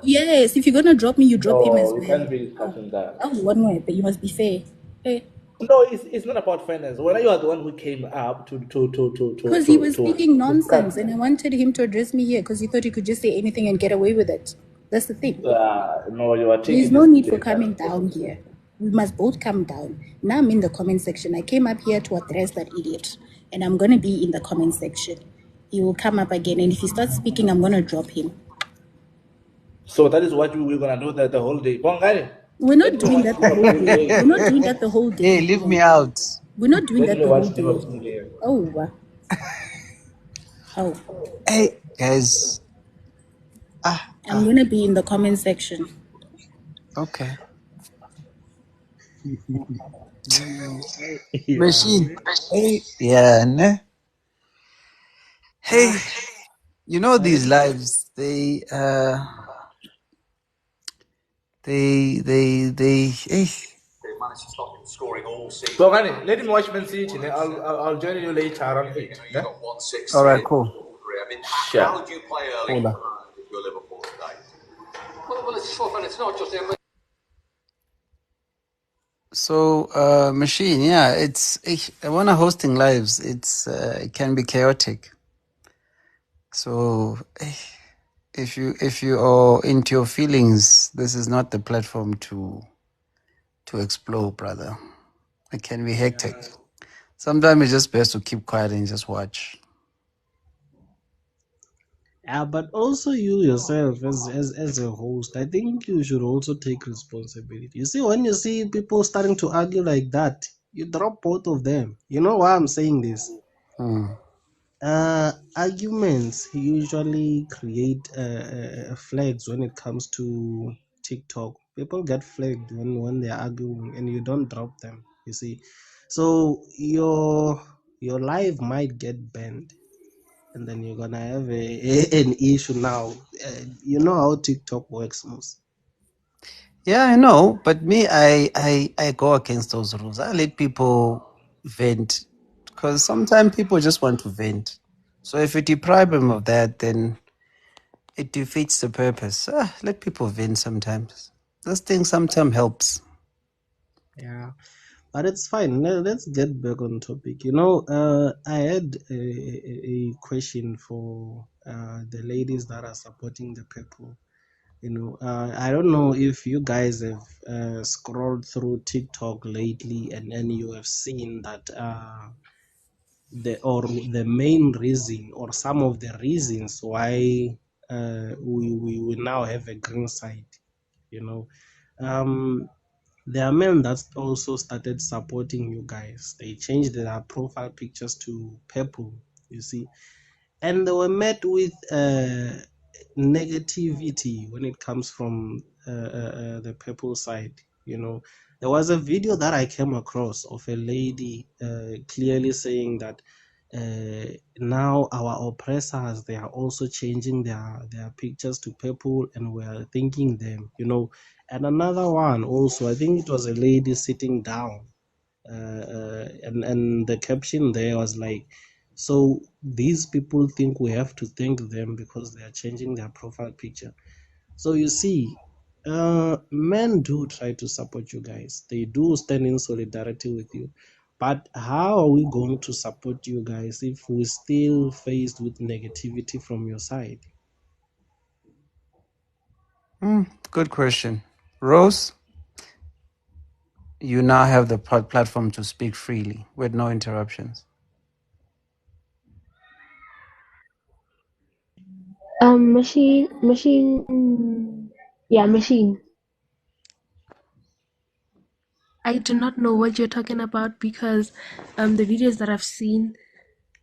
Yes, if you're gonna drop me, you drop him as No, we well. can't be discussing that. Oh, one way, but you must be fair. Hey. No, it's not about fairness. When you are the one who came up Because he was to speaking discuss. nonsense and I wanted him to address me here because he thought he could just say anything and get away with it. That's the thing. No, you are There's taking no this need for place as coming down possible. here. We must both come down. Now I'm in the comment section. I came up here to address that idiot. And I'm going to be in the comment section. He will come up again. And if he starts speaking, I'm going to drop him. So that is what we're gonna do the whole day. Bongani, We're let not me doing watch that the Game of whole Thrones day. We're game. not doing that the whole Hey, day. leave me out. We're not doing Let that me the whole watch Game day. of Thrones game. Oh, oh. Hey, guys. I'm going to be in the comment section. Okay. Yeah. Machine. Hey. Yeah, ne? Hey, you know these lives, hey. Bongani, let me watch Man City. Then I'll join you later around 8. Yeah? All right, cool. Sure. Hola. So, machine, yeah, when I'm hosting lives, it can be chaotic. So, if you are into your feelings, this is not the platform to explore, brother. It can be hectic. Sometimes it's just best to keep quiet and just watch. Yeah, but also you yourself as a host, I think you should also take responsibility. You see, when you see people starting to argue like that, you drop both of them. You know why I'm saying this? Arguments usually create flags when it comes to TikTok. People get flagged when they're arguing, and you don't drop them. You see, so your live might get banned, and then you're gonna have an issue now. You know how TikTok works, most. Yeah, I know, but me, I go against those rules. I let people vent because sometimes people just want to vent. So if you deprive them of that, then it defeats the purpose. Let people vent sometimes. This thing sometimes helps. Yeah, but it's fine. Let's get back on topic. I had a question for the ladies that are supporting the people. I don't know if you guys have scrolled through TikTok lately, and then you have seen that the main reason or some of the reasons why we now have a green side. Um, there are men that also started supporting you guys. They changed their profile pictures to purple, you see, and they were met with negativity when it comes from the purple side. There was a video that I came across of a lady clearly saying that now our oppressors, they are also changing their pictures to purple, and we are thanking them. And another one also, I think it was a lady sitting down, and the caption there was like, so these people think we have to thank them because they are changing their profile picture. So you see, men do try to support you guys. They do stand in solidarity with you. But how are we going to support you guys if we're still faced with negativity from your side? Good question. Rose, you now have the platform to speak freely with no interruptions. Machine. I do not know what you're talking about because the videos that I've seen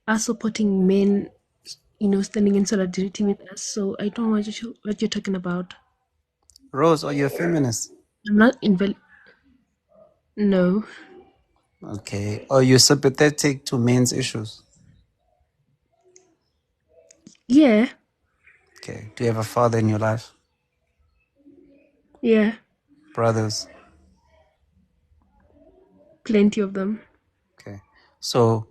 are supporting men, standing in solidarity with us. So I don't know what you're talking about. Rose, are you a feminist? I'm not No. Okay. Are you sympathetic to men's issues? Yeah. Okay. Do you have a father in your life? Yeah. Brothers? Plenty of them. Okay. So,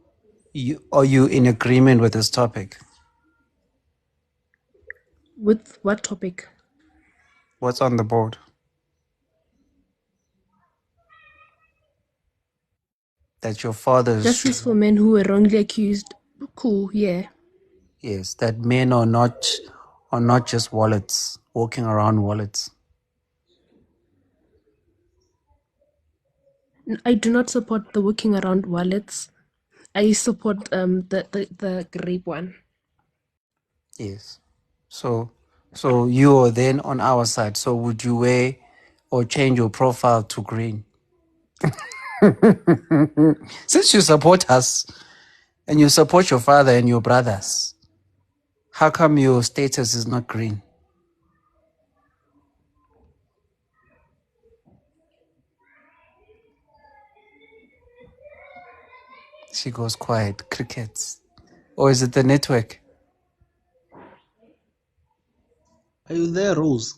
are you in agreement with this topic? With what topic? What's on the board? That your father is Justice for men who were wrongly accused. Cool, yeah. Yes, that men are not just wallets, walking around wallets. I do not support the walking around wallets. I support the grape one. Yes. So you are then on our side. So would you wear or change your profile to green? Since you support us and you support your father and your brothers, how come your status is not green? She goes quiet. Crickets. Or is it the network? Are you there, Rose?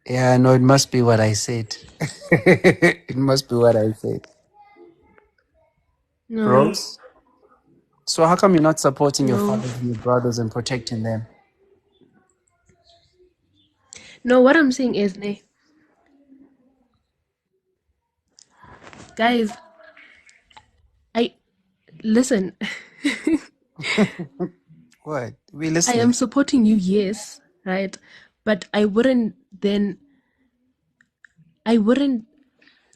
Yeah, no, it must be what I said. It must be what I said. No. Rose? So how come you're not supporting your No. fathers and your brothers and protecting them? No, what I'm saying is, guys, listen. What? We I listening. am supporting you, yes, right? But I wouldn't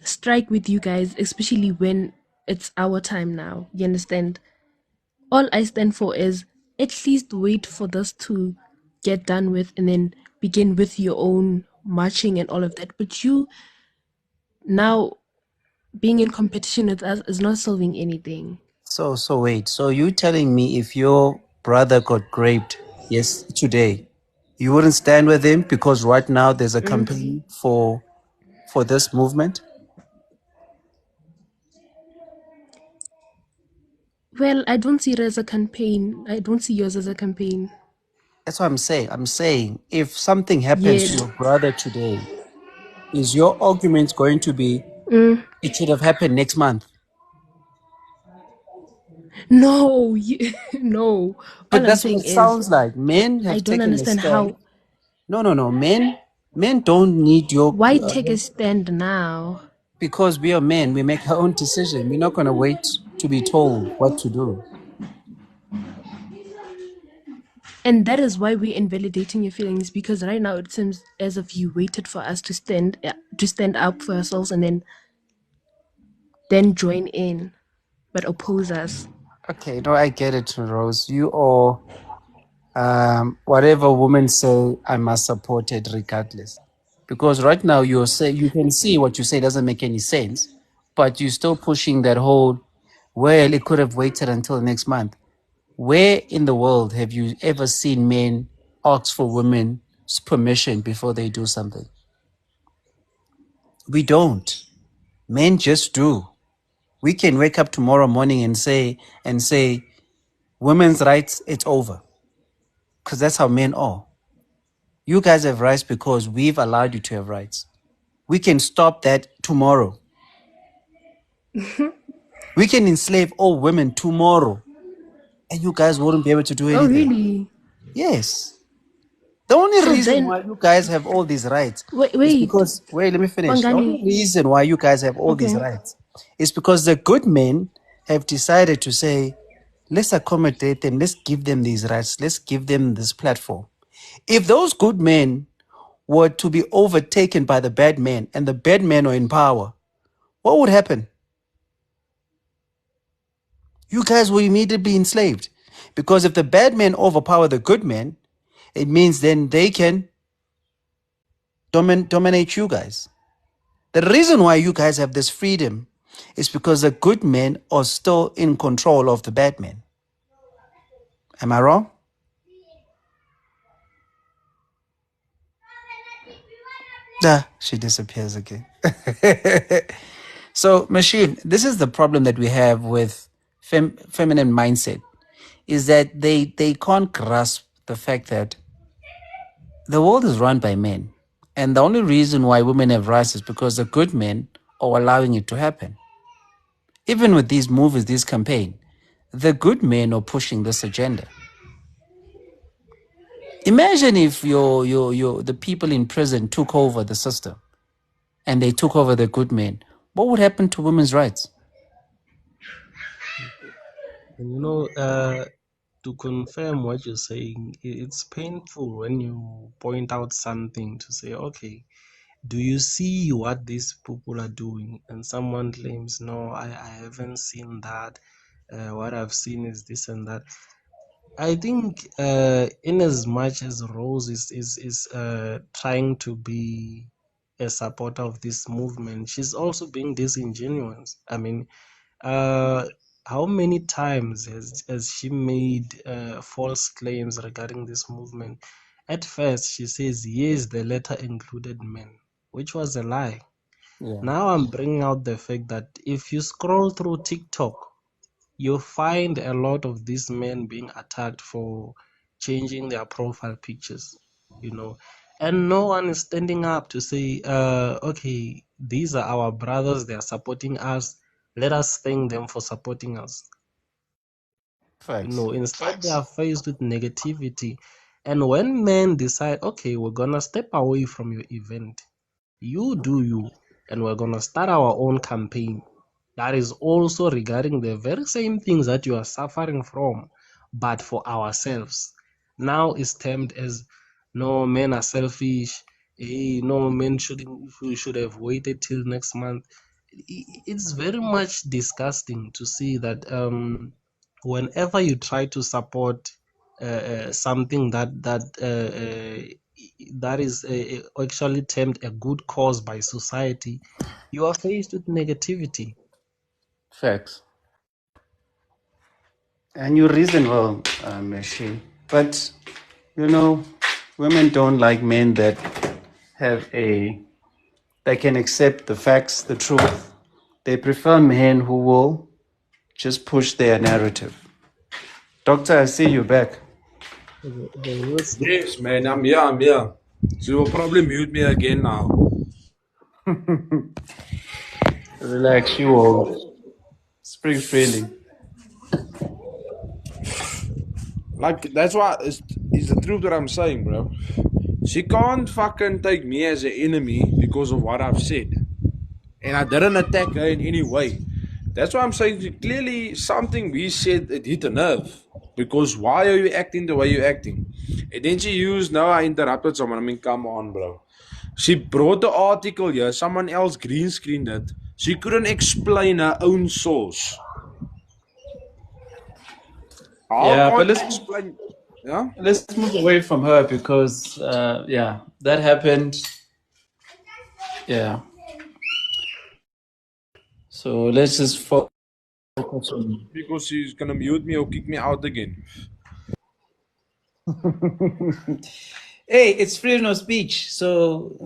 strike with you guys, especially when it's our time now. You understand? All I stand for is at least wait for this to get done with and then begin with your own marching and all of that. But you now being in competition with us is not solving anything. So wait. So you telling me if your brother got raped, yes, today, you wouldn't stand with him because right now there's a campaign for this movement? Well, I don't see it as a campaign. I don't see yours as a campaign. That's what I'm saying. I'm saying if something happens to Yet. your brother today, is your argument going to be it should have happened next month? No, no. But All I'm that's what saying it is, sounds like. Men I have don't taken a understand stand. how. No. Men don't need your. Why take a stand now? Because we are men, we make our own decision. We're not going to wait to be told what to do. And that is why we're invalidating your feelings, because right now it seems as if you waited for us to stand up for ourselves and then join in, but oppose us. Okay, no, I get it, Rose. You all, whatever women say, I must support it regardless. Because right now you can see what you say doesn't make any sense, but you're still pushing that whole, well, it could have waited until next month. Where in the world have you ever seen men ask for women's permission before they do something? We don't. Men just do. We can wake up tomorrow morning and say, women's rights, it's over. Because that's how men are. You guys have rights because we've allowed you to have rights. We can stop that tomorrow. We can enslave all women tomorrow. And you guys wouldn't be able to do Oh, anything. really? Yes. The only So reason then, why you guys have all these rights is wait, because, wait, let me finish. The only Bongani. reason why you guys have all these Okay. rights is because the good men have decided to say, let's accommodate them, let's give them these rights, let's give them this platform. If those good men were to be overtaken by the bad men and the bad men are in power, what would happen? You guys will immediately be enslaved. Because if the bad men overpower the good men, it means then they can dominate you guys. The reason why you guys have this freedom is because the good men are still in control of the bad men. Am I wrong? She disappears again. So, Machine, this is the problem that we have with feminine mindset, is that they can't grasp the fact that the world is run by men. And the only reason why women have rights is because the good men are allowing it to happen. Even with these movies, this campaign, the good men are pushing this agenda. Imagine if the people in prison took over the system and they took over the good men. What would happen to women's rights? And to confirm what you're saying, it's painful when you point out something to say, okay, do you see what these people are doing? And someone claims, no, I haven't seen that. What I've seen is this and that. I think, in as much as Rose is trying to be a supporter of this movement, she's also being disingenuous. I mean, uh, how many times has she made false claims regarding this movement? At first, she says, yes, the letter included men, which was a lie. Yeah. Now I'm bringing out the fact that if you scroll through TikTok, you'll find a lot of these men being attacked for changing their profile pictures, and no one is standing up to say, okay, these are our brothers, they are supporting us, let us thank them for supporting us. Facts. Instead they are faced with negativity. And when men decide, okay, we're gonna step away from your event, you do you, and we're gonna start our own campaign that is also regarding the very same things that you are suffering from, but for ourselves. Now it's termed as, no, men are selfish. Hey, no, men should have waited till next month. It's very much disgusting to see that whenever you try to support something that is actually termed a good cause by society, you are faced with negativity. Facts. And you reason well, Machine. But, women don't like men that that can accept the facts, the truth. They prefer men who will just push their narrative. Doctor, I see you back. The worst. Yes, man, I'm here. So you'll probably mute me again now. Relax, you won't. Speak freely. Like, that's why it's the truth that I'm saying, bro. She can't fucking take me as an enemy because of what I've said. and I didn't attack her in any way. That's why I'm saying clearly something we said it hit a nerve. Because why are you acting the way you're acting? And then she used, no, I interrupted someone. I mean, come on, bro. She brought the article here, someone else green screened it. She couldn't explain her own source. How Yeah, but can't you explain? Yeah? let's move away from her because yeah, that happened. Yeah. So let's just focus on. Because she's gonna mute me or kick me out again. Hey, it's freedom of speech, so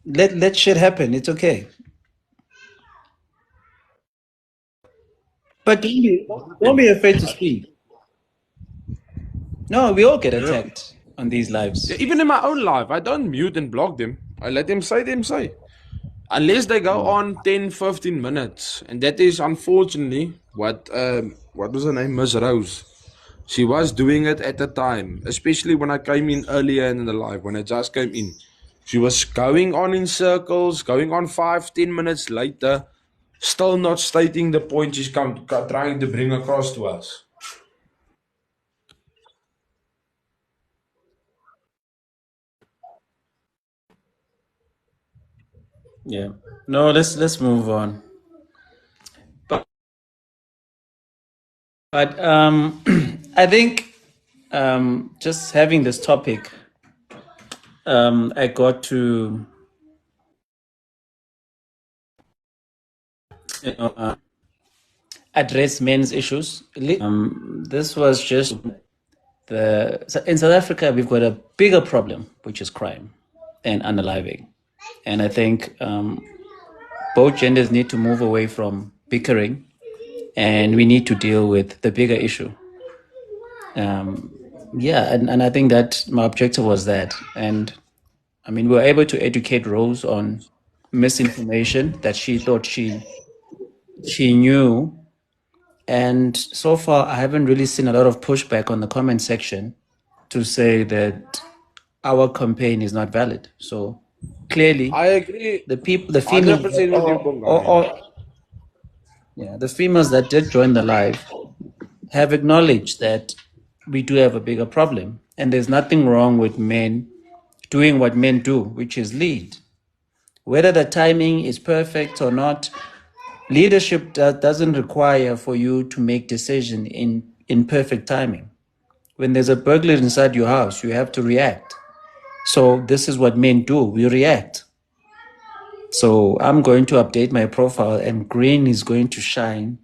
let shit happen. It's okay. But don't be afraid to speak. No, we all get Yeah. attacked on these Yeah, lives. even in my own life, I don't mute and block them. I let them say. Unless they go on 10, 15 minutes. And that is unfortunately what was her name? Miss Rose. She was doing it at the time, especially when I came in earlier in the live, when I just came in. She was going on in circles, going on 5, 10 minutes later, still not stating the point she's trying to bring across to us. Yeah. No, let's move on. But I think just having this topic, I got to address men's issues. This was just in South Africa we've got a bigger problem, which is crime and unaliving, and I think both genders need to move away from bickering, and we need to deal with the bigger issue. Yeah, and I think that my objective was that, and I mean we were able to educate Rose on misinformation that she thought she knew. And so far, I haven't really seen a lot of pushback on the comment section to say that our campaign is not valid. So clearly, I agree the people, the females, 100% with you, Bongani. yeah, the females that did join the live have acknowledged that we do have a bigger problem, and there's nothing wrong with men doing what men do, which is lead. Whether the timing is perfect or not, leadership doesn't require for you to make decision in perfect timing. When there's a burglar inside your house, you have to react. So this is what men do. We react. So I'm going to update my profile and green is going to shine.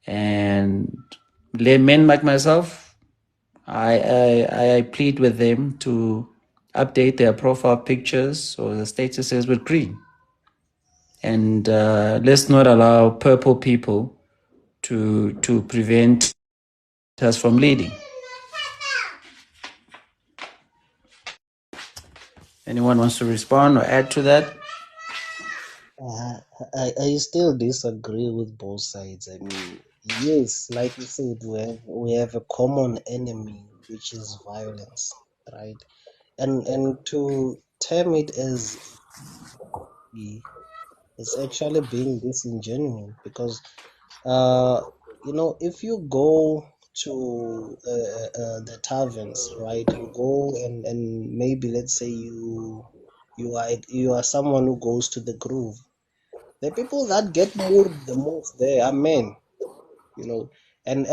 And men like myself, I plead with them to update their profile pictures or the statuses with green. And let's not allow purple people to prevent us from leading. Anyone wants to respond or add to that? I still disagree with both sides. I mean, yes, like you said, we have a common enemy, which is violence, right? And to term it as it's actually being disingenuous because if you go to the taverns, right? You go and maybe let's say you are someone who goes to the groove. The people that get moved the most there are men, you know, and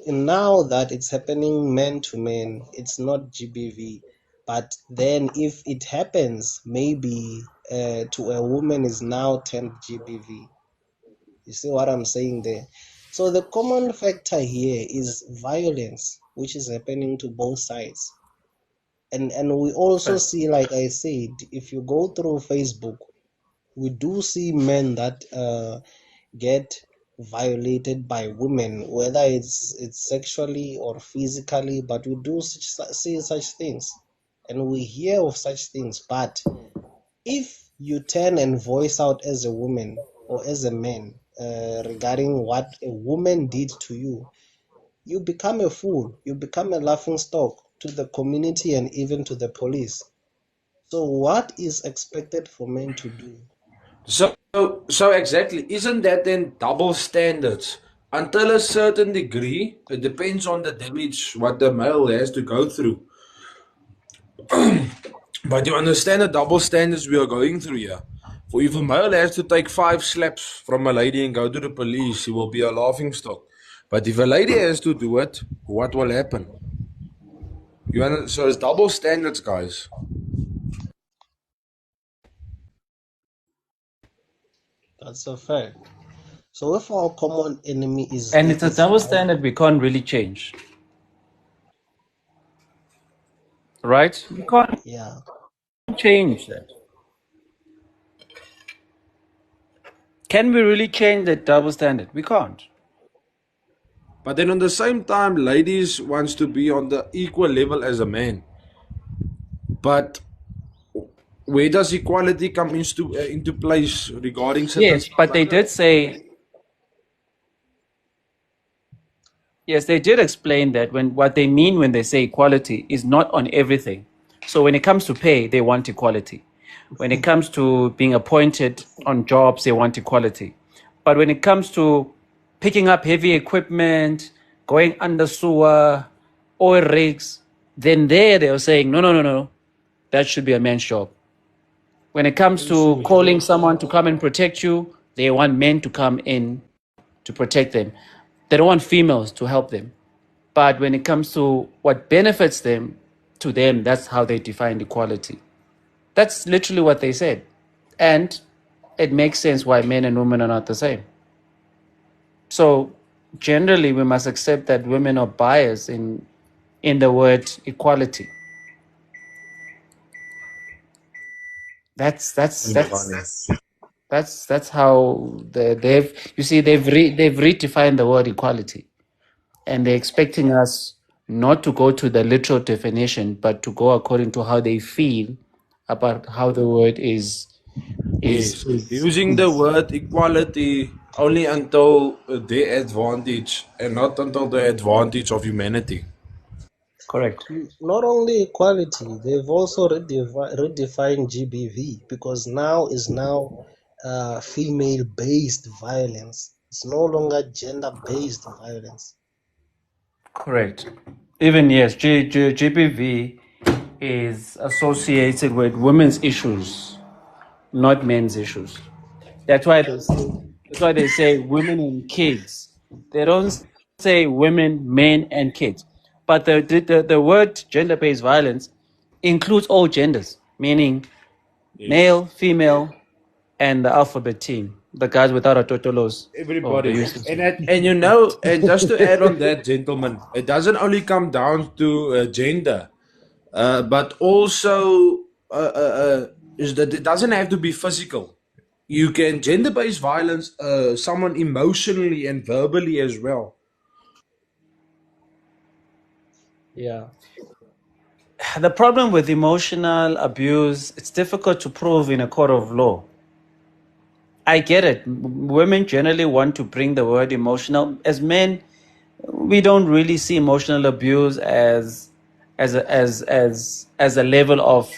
now that it's happening man to man, it's not GBV. But then if it happens, maybe to a woman is now turned GBV. You see what I'm saying there? So the common factor here is violence, which is happening to both sides. And we also see, like I said, if you go through Facebook, we do see men that get violated by women, whether it's sexually or physically, but we do see such things, and we hear of such things. But if you turn and voice out as a woman or as a man regarding what a woman did to you, you become a fool. You become a laughing stock to the community and even to the police. So what is expected for men to do? So So exactly, isn't that then double standards? Until a certain degree, it depends on the damage what the male has to go through. But you understand the double standards we are going through here. For if a male has to take 5 slaps from a lady and go to the police, he will be a laughing stock. But if a lady has to do it, what will happen? So it's double standards, guys. That's a fact. So if our common enemy And it's a is double standard we can't really change, right? We can't yeah, change that. Can we really change that double standard? We can't. But then on the same time, ladies wants to be on the equal level as a man. But where does equality come into place regarding certain Yes, stuff but like they that? did say, yes, they did explain that when what they mean when they say equality is not on everything. So when it comes to pay, they want equality. When it comes to being appointed on jobs, they want equality. But when it comes to picking up heavy equipment, going under sewer, oil rigs, then there they are saying, no, no, no, no, that should be a man's job. When it comes to calling someone to come and protect you, they want men to come in to protect them. They don't want females to help them. But when it comes to what benefits them, to them, that's how they define equality. That's literally what they said. And it makes sense why men and women are not the same. So generally, we must accept that women are biased in the word equality. That's that's that's that's how they've redefined the word equality, and they're expecting us not to go to the literal definition, but to go according to how they feel about how the word is Yes, is using the is word equality only until their advantage and not until the advantage of humanity. correct. not only equality, they've also redefined GBV because now is now female-based violence. It's no longer gender-based violence. Correct. Even yes, GBV is associated with women's issues, not men's issues. That's why they say women and kids. They don't say women, men, and kids. But the word gender based violence includes all genders, meaning Yes. male, female, and the alphabet team, the guys without a totolos. Oh, they Everybody. used to say. And just to add on that, gentlemen, it doesn't only come down to gender, but also is that it doesn't have to be physical. You can gender-based violence someone emotionally and verbally as well. Yeah. The problem with emotional abuse, it's difficult to prove in a court of law. I get it. Women generally want to bring the word emotional. As men, we don't really see emotional abuse as a level of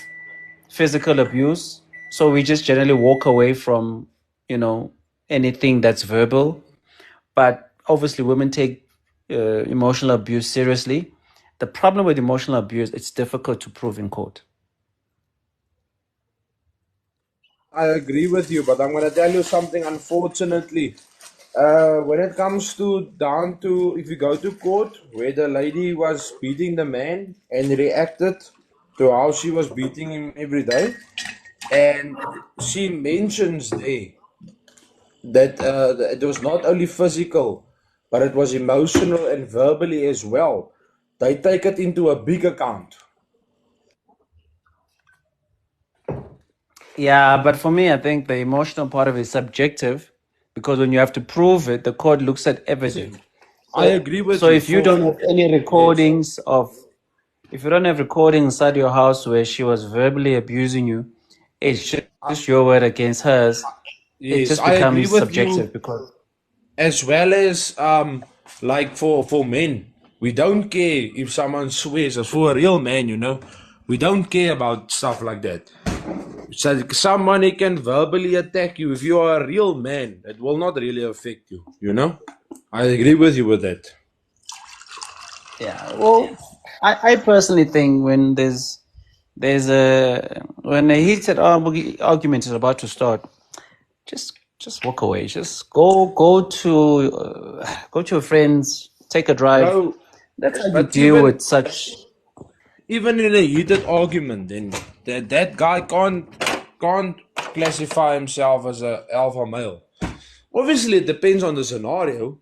physical abuse. So we just generally walk away from, anything that's verbal. But obviously, women take emotional abuse seriously. The problem with emotional abuse, it's difficult to prove in court. I agree with you, but I'm going to tell you something. Unfortunately, when it comes to down to if you go to court where the lady was beating the man and reacted to how she was beating him every day, and she mentions there that it was not only physical, but it was emotional and verbally as well. They take it into a big account. Yeah, but for me, I think the emotional part of it is subjective because when you have to prove it, the court looks at everything. I So, agree with so you. if you don't have any Yes, recordings of, if you don't have recordings inside your house where she was verbally abusing you, it's just your word against hers. It yes, just I agree becomes with you. subjective because As well as like for men, we don't care if someone swears. As for a real man, we don't care about stuff like that. So somebody can verbally attack you. If you are a real man, it will not really affect you. You know, I agree with you with that. Yeah. Well, I personally think when when a heated argument is about to start, just walk away. Just go to your friends, take a drive. Bro, That's how you but deal with such. even in a heated argument, then that guy can't classify himself as a alpha male. Obviously, it depends on the scenario,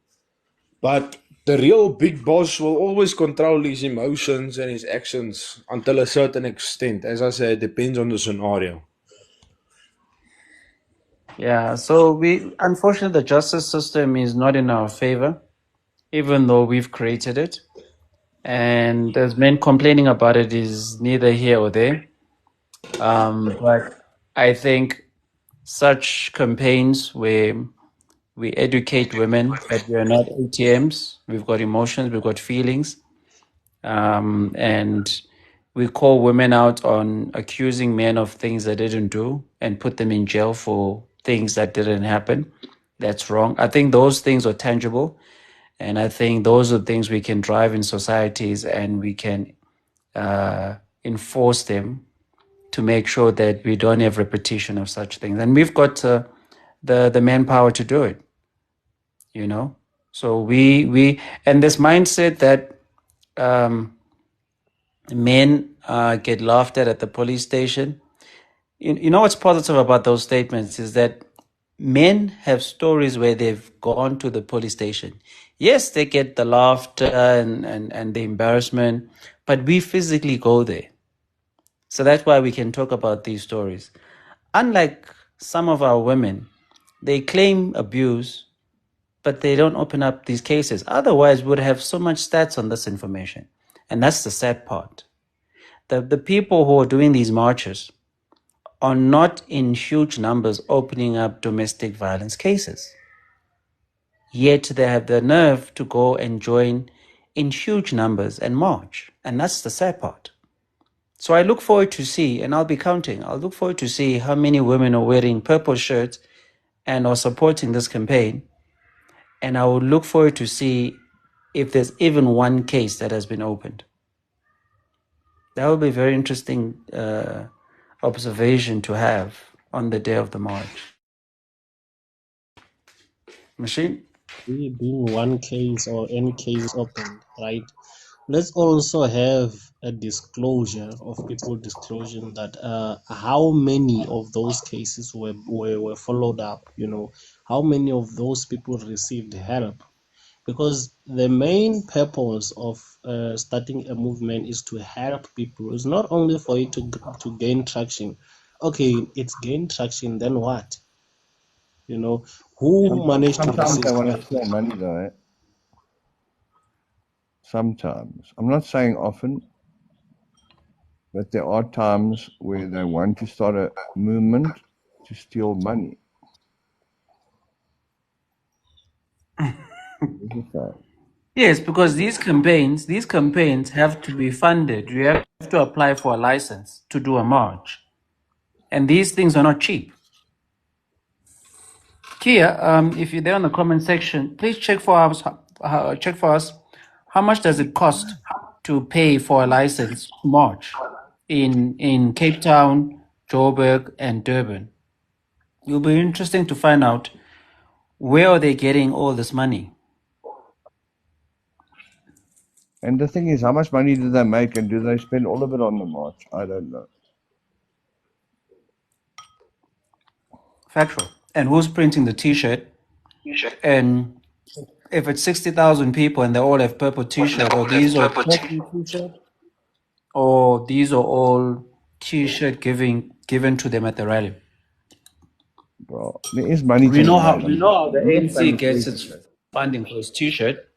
but the real big boss will always control his emotions and his actions until a certain extent. As I said, it depends on the scenario. Yeah. So unfortunately, the justice system is not in our favor, even though we've created it. And there's men complaining about it is neither here or there. But I think such campaigns where we educate women that we are not ATMs, we've got emotions, we've got feelings, and we call women out on accusing men of things they didn't do and put them in jail for things that didn't happen. That's wrong. I think those things are tangible. And I think those are things we can drive in societies and we can enforce them to make sure that we don't have repetition of such things. And we've got the manpower to do it, you know. So we and this mindset that men get laughed at the police station. You know what's positive about those statements is that men have stories where they've gone to the police station. Yes, they get the laughter and the embarrassment, but we physically go there. So that's why we can talk about these stories. Unlike some of our women, they claim abuse, but they don't open up these cases. Otherwise, we would have so much stats on this information. And that's the sad part. The people who are doing these marches are not in huge numbers opening up domestic violence cases. Yet they have the nerve to go and join in huge numbers and march. And that's the sad part. So I look forward to see, and I'll be counting, I'll look forward to see how many women are wearing purple shirts and are supporting this campaign. And I will look forward to see if there's even one case that has been opened. That will be a very interesting observation to have on the day of the march. Machine? We being one case or any case opened, right? Let's also have a disclosure of people disclosing that how many of those cases were followed up, how many of those people received help, because the main purpose of starting a movement is to help people. It's not only for it to gain traction. Okay, it's gained traction, then what? Who managed to Sometimes receive they want to help? steal money, though. Eh? Sometimes. I'm not saying often, but there are times where they want to start a movement to steal money. Yes, because these campaigns have to be funded. You have to apply for a license to do a march. And these things are not cheap. Kia, if you're there in the comment section, please check for us. How much does it cost to pay for a license to march in Cape Town, Joburg, and Durban? It'll be interesting to find out where are they getting all this money. And the thing is, how much money do they make, and do they spend all of it on the march? I don't know. Factual. And who's printing the T-shirt? And if it's 60,000 people and they all have purple T-shirt, or these are purple T-shirt, or these are all T-shirt given to them at the rally. Bro, there is money to We be know how made. the I'm not saying ANC it's gets easy, its funding for its T-shirt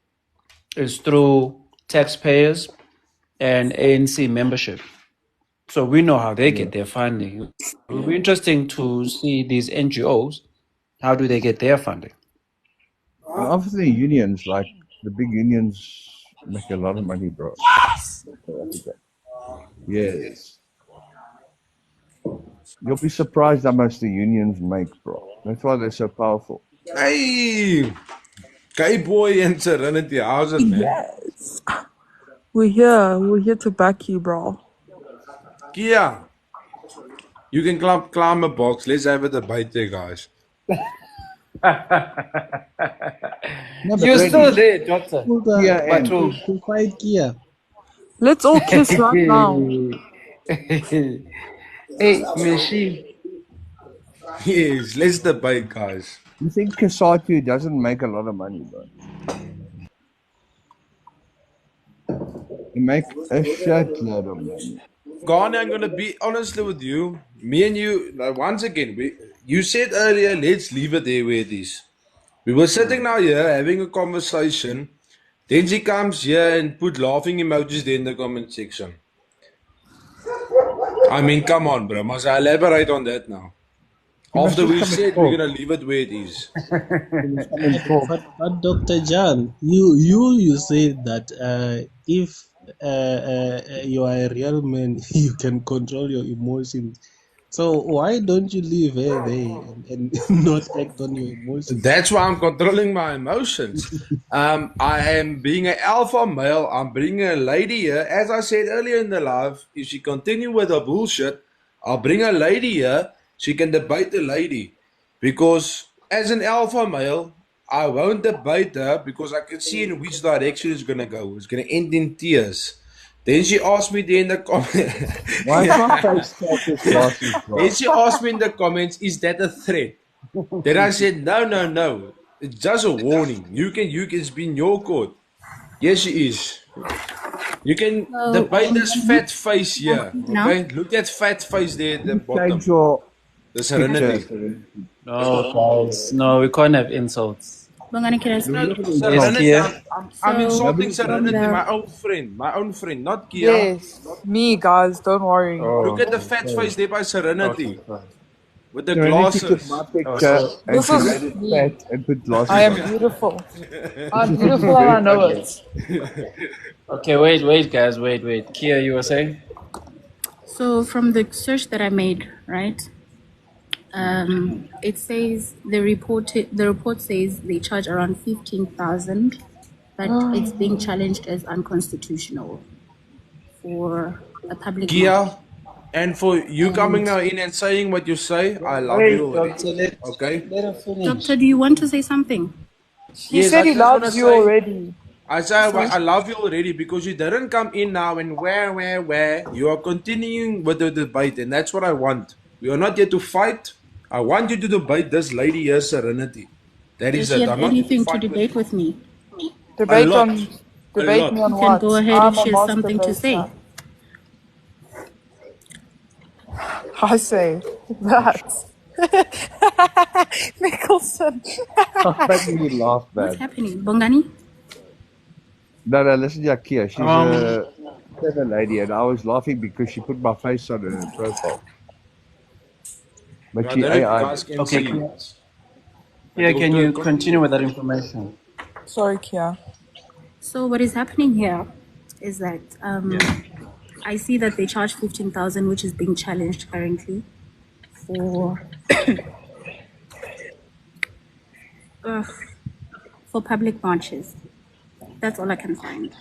is through taxpayers and ANC membership. So we know how they get their funding. It will be interesting to see these NGOs. How do they get their funding? and obviously unions, like the big unions, make a lot of money, bro. South Africa. Yes. You'll be surprised how much the unions make, bro. That's why they're so powerful. Hey, gay boy and Serenity, how's it, man? Yes. We're here to back you, bro. Kia, you can climb a box. Let's have a debate there, guys. No, but You're really, still there, doctor. Kia But and To fight Kia. Let's all kiss right now. Hey, Mishi. Yes, let's debate, guys. you think Kasatu doesn't make a lot of money, bro? He make a shitload of money. Garni, I'm gonna be honestly with you. Me and you, once again, you said earlier, let's leave it there where it is. We were sitting now here having a conversation. Then she comes here and put laughing emojis there in the comment section. I mean, come on, bro. Must I elaborate on that now? You must After just we come and said talk. we're gonna leave it where it is. You must come and talk. But Dr. John, you said that if you are a real man, you can control your emotions. So why don't you leave her there and not act on your emotions? That's why I'm controlling my emotions. I am being an alpha male. I'm bringing a lady here. As I said earlier in the live, if she continue with her bullshit, I'll bring a lady here. She can debate the lady. Because as an alpha male, I won't debate her because I can see in which direction it's going to go. It's going to end in tears. Then she asked me there in the comments. Why is my face status glasses, bro? Then she asked me in the comments, is that a threat? Then I said, no. It's just a warning. You can, it's been your court. Yes, she is. You can debate this fat face here. Okay? Look at fat face there at the bottom. Change your The Serenity. picture. No, guys. No, we can't have insults. Bongani, can I speak? Serenity, Kia. I'm insulting Nobody- Serenity, my own friend, not Kia. Yes. Me, guys, don't worry. Look at the fat face there by Serenity. With the Serenity took glasses. my picture and This she is made it me. fat and put glasses I am on. beautiful. I'm beautiful and I know it. Okay, wait, guys, wait. Kia, you were saying? So from the search that I made, right? It says the report says they charge around 15,000, but it's being challenged as unconstitutional for a public Kia, market. and for you coming now in and saying what you say, I love you already. Okay? Let her finish. Doctor, do you want to say something? He Yes, said I he just wanna loves you say- already. I say I love you already because you didn't come in now and where. You are continuing with the debate, and that's what I want. We are not here to fight. I want you to debate this lady here, Serenity. That Does is she it. have I'm not here to anything to fight debate with me? Debate lot. me on You can what? go ahead I'm if a she has something to say. masturbator. I say that. Nicholson. Stop making me laugh, What's bad. happening? Bongani? No, listen to Kia. She's a clever lady, and I was laughing because she put my face on her profile. But I she don't know if you AI. guys can Okay, see. Kia, can you continue with that information? Sorry, Kia. So what is happening here is that I see that they charge 15,000, which is being challenged currently for for public marches. That's all I can find.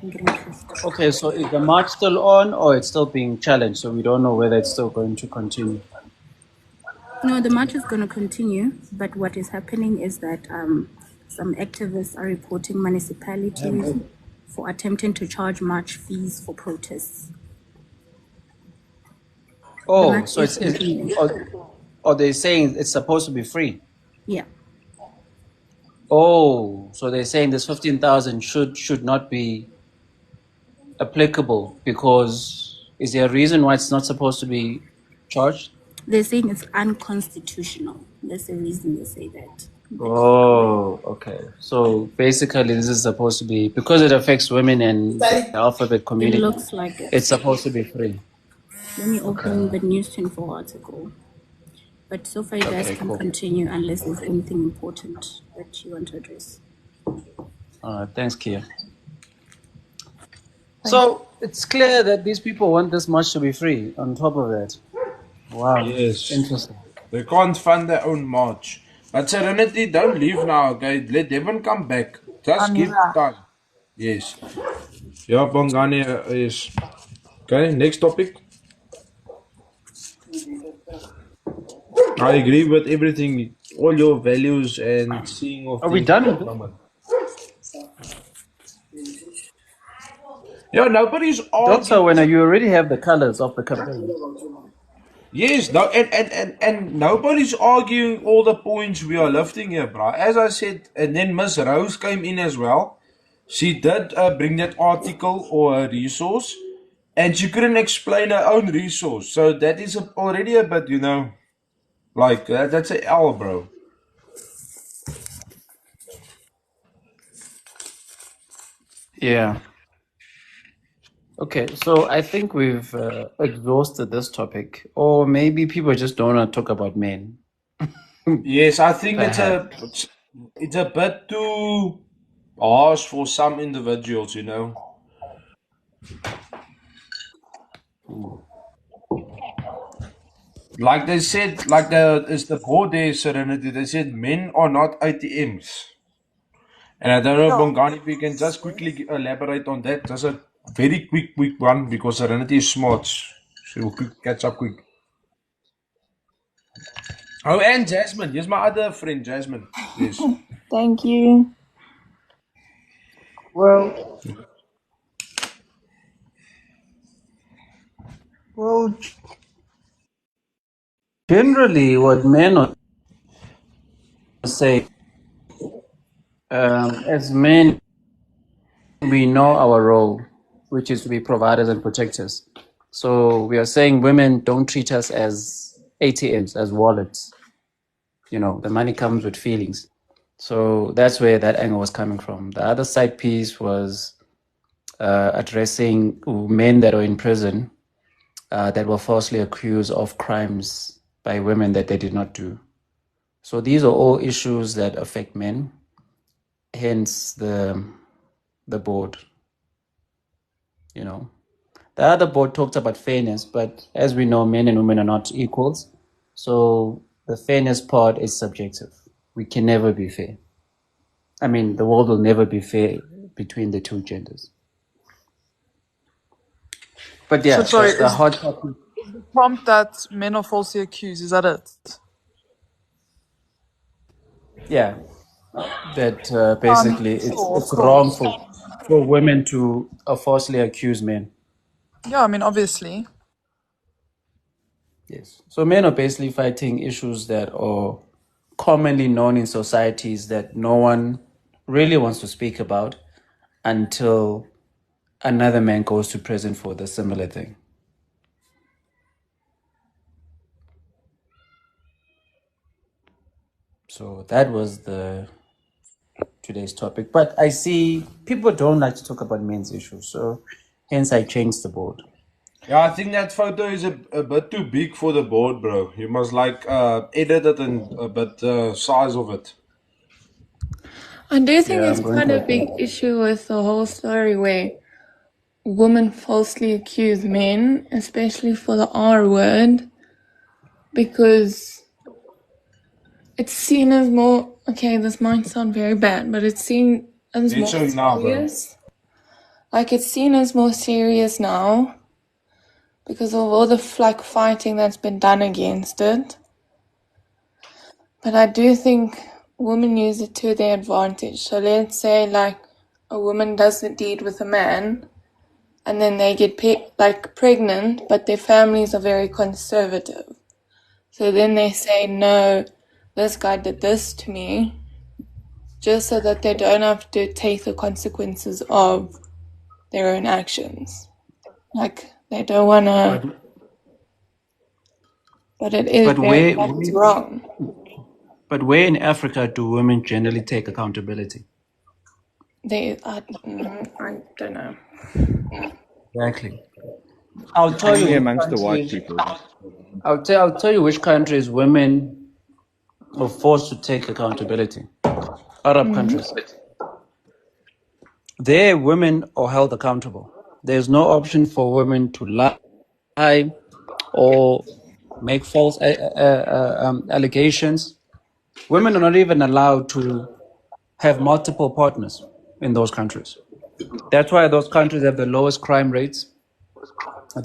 I'm getting pissed. Okay, so is the march still on or it's still being challenged? So we don't know whether it's still going to continue. No, the march is going to continue, but what is happening is that some activists are reporting municipalities for attempting to charge march fees for protests. Oh, march so is it's continuing. or they're saying it's supposed to be free. Yeah. Oh, so they're saying this 15,000 should not be applicable because is there a reason why it's not supposed to be charged? They're saying it's unconstitutional. That's the reason they say that. Oh, okay. So basically, this is supposed to be because it affects women and the alphabet It community. looks like it. It's supposed to be free. Let me open the News 24 article. But so far, you guys Okay, can cool. continue unless there's anything important that you want to address. Thanks, Kia. So it's clear that these people want this much to be free. On top of that, Wow. Yes. Interesting. They can't fund their own march. But Serenity, don't leave now, okay? Let Devon come back. Just give time. Yes. Yeah, Bongani is. Okay, next topic. I agree with everything, all your values and seeing of Are we things done in with this? common. Yeah, nobody's Doctor, arguing. when you already have the colors of the campaign. Yes, no, and nobody's arguing all the points we are lifting here, bro. As I said, and then Miss Rose came in as well. She did bring that article or a resource, and she couldn't explain her own resource. So that is already a bit, like that's a L, bro. Yeah. Okay, so I think we've exhausted this topic, or maybe people just don't want to talk about men. Yes, I think Perhaps. it's a bit too harsh for some individuals. Like they said, like the board there, Serenity. They said men are not ATMs. And I don't know, Bongani, if you can just quickly elaborate on that. Just a very quick one because Serenity is smart. She will catch up quick. Oh, and Jasmine. Here's my other friend, Jasmine. Yes. Thank you. Well, well, generally, what men are saying, as men, we know our role, which is to be providers and protectors. So we are saying women don't treat us as ATMs, as wallets. The money comes with feelings. So that's where that angle was coming from. The other side piece was addressing men that are in prison that were falsely accused of crimes by women that they did not do. So these are all issues that affect men, hence the board. The other board talked about fairness, but as we know, men and women are not equals. So the fairness part is subjective. We can never be fair. I mean, the world will never be fair between the two genders. But So yeah, sorry, the is hot topic. the prompt that men are falsely accused? Is that it? Yeah, that basically Sure, of it's wrong course. for women to falsely accuse men. Yeah, I mean, obviously. Yes. So men are basically fighting issues that are commonly known in societies that no one really wants to speak about until another man goes to prison for the similar thing. So that was today's topic. But I see people don't like to talk about men's issues, so hence I changed the board. Yeah, I think that photo is a bit too big for the board, bro. You must edit it and a bit size of it. I do think Yeah, it's I'm going quite to a big adjust. issue with the whole story where women falsely accuse men, especially for the R word, because it's seen as more, okay, this might sound very bad, but it's seen as Let's more show you now, bro. serious. Like, it's seen as more serious now because of all the fighting that's been done against it. But I do think women use it to their advantage. So let's say, like, a woman does the deed with a man, and then they get pregnant, but their families are very conservative. So then they say, no, this guy did this to me, just so that they don't have to take the consequences of their own actions. Like, they don't want to, but it is But where, that is wrong. but where in Africa do women generally take accountability? I don't know. Exactly. I'll tell you Only which amongst the white countries. people. I'll tell you which countries women are forced to take accountability. Arab countries. There, women are held accountable. There's no option for women to lie or make false allegations. Women are not even allowed to have multiple partners in those countries. That's why those countries have the lowest crime rates.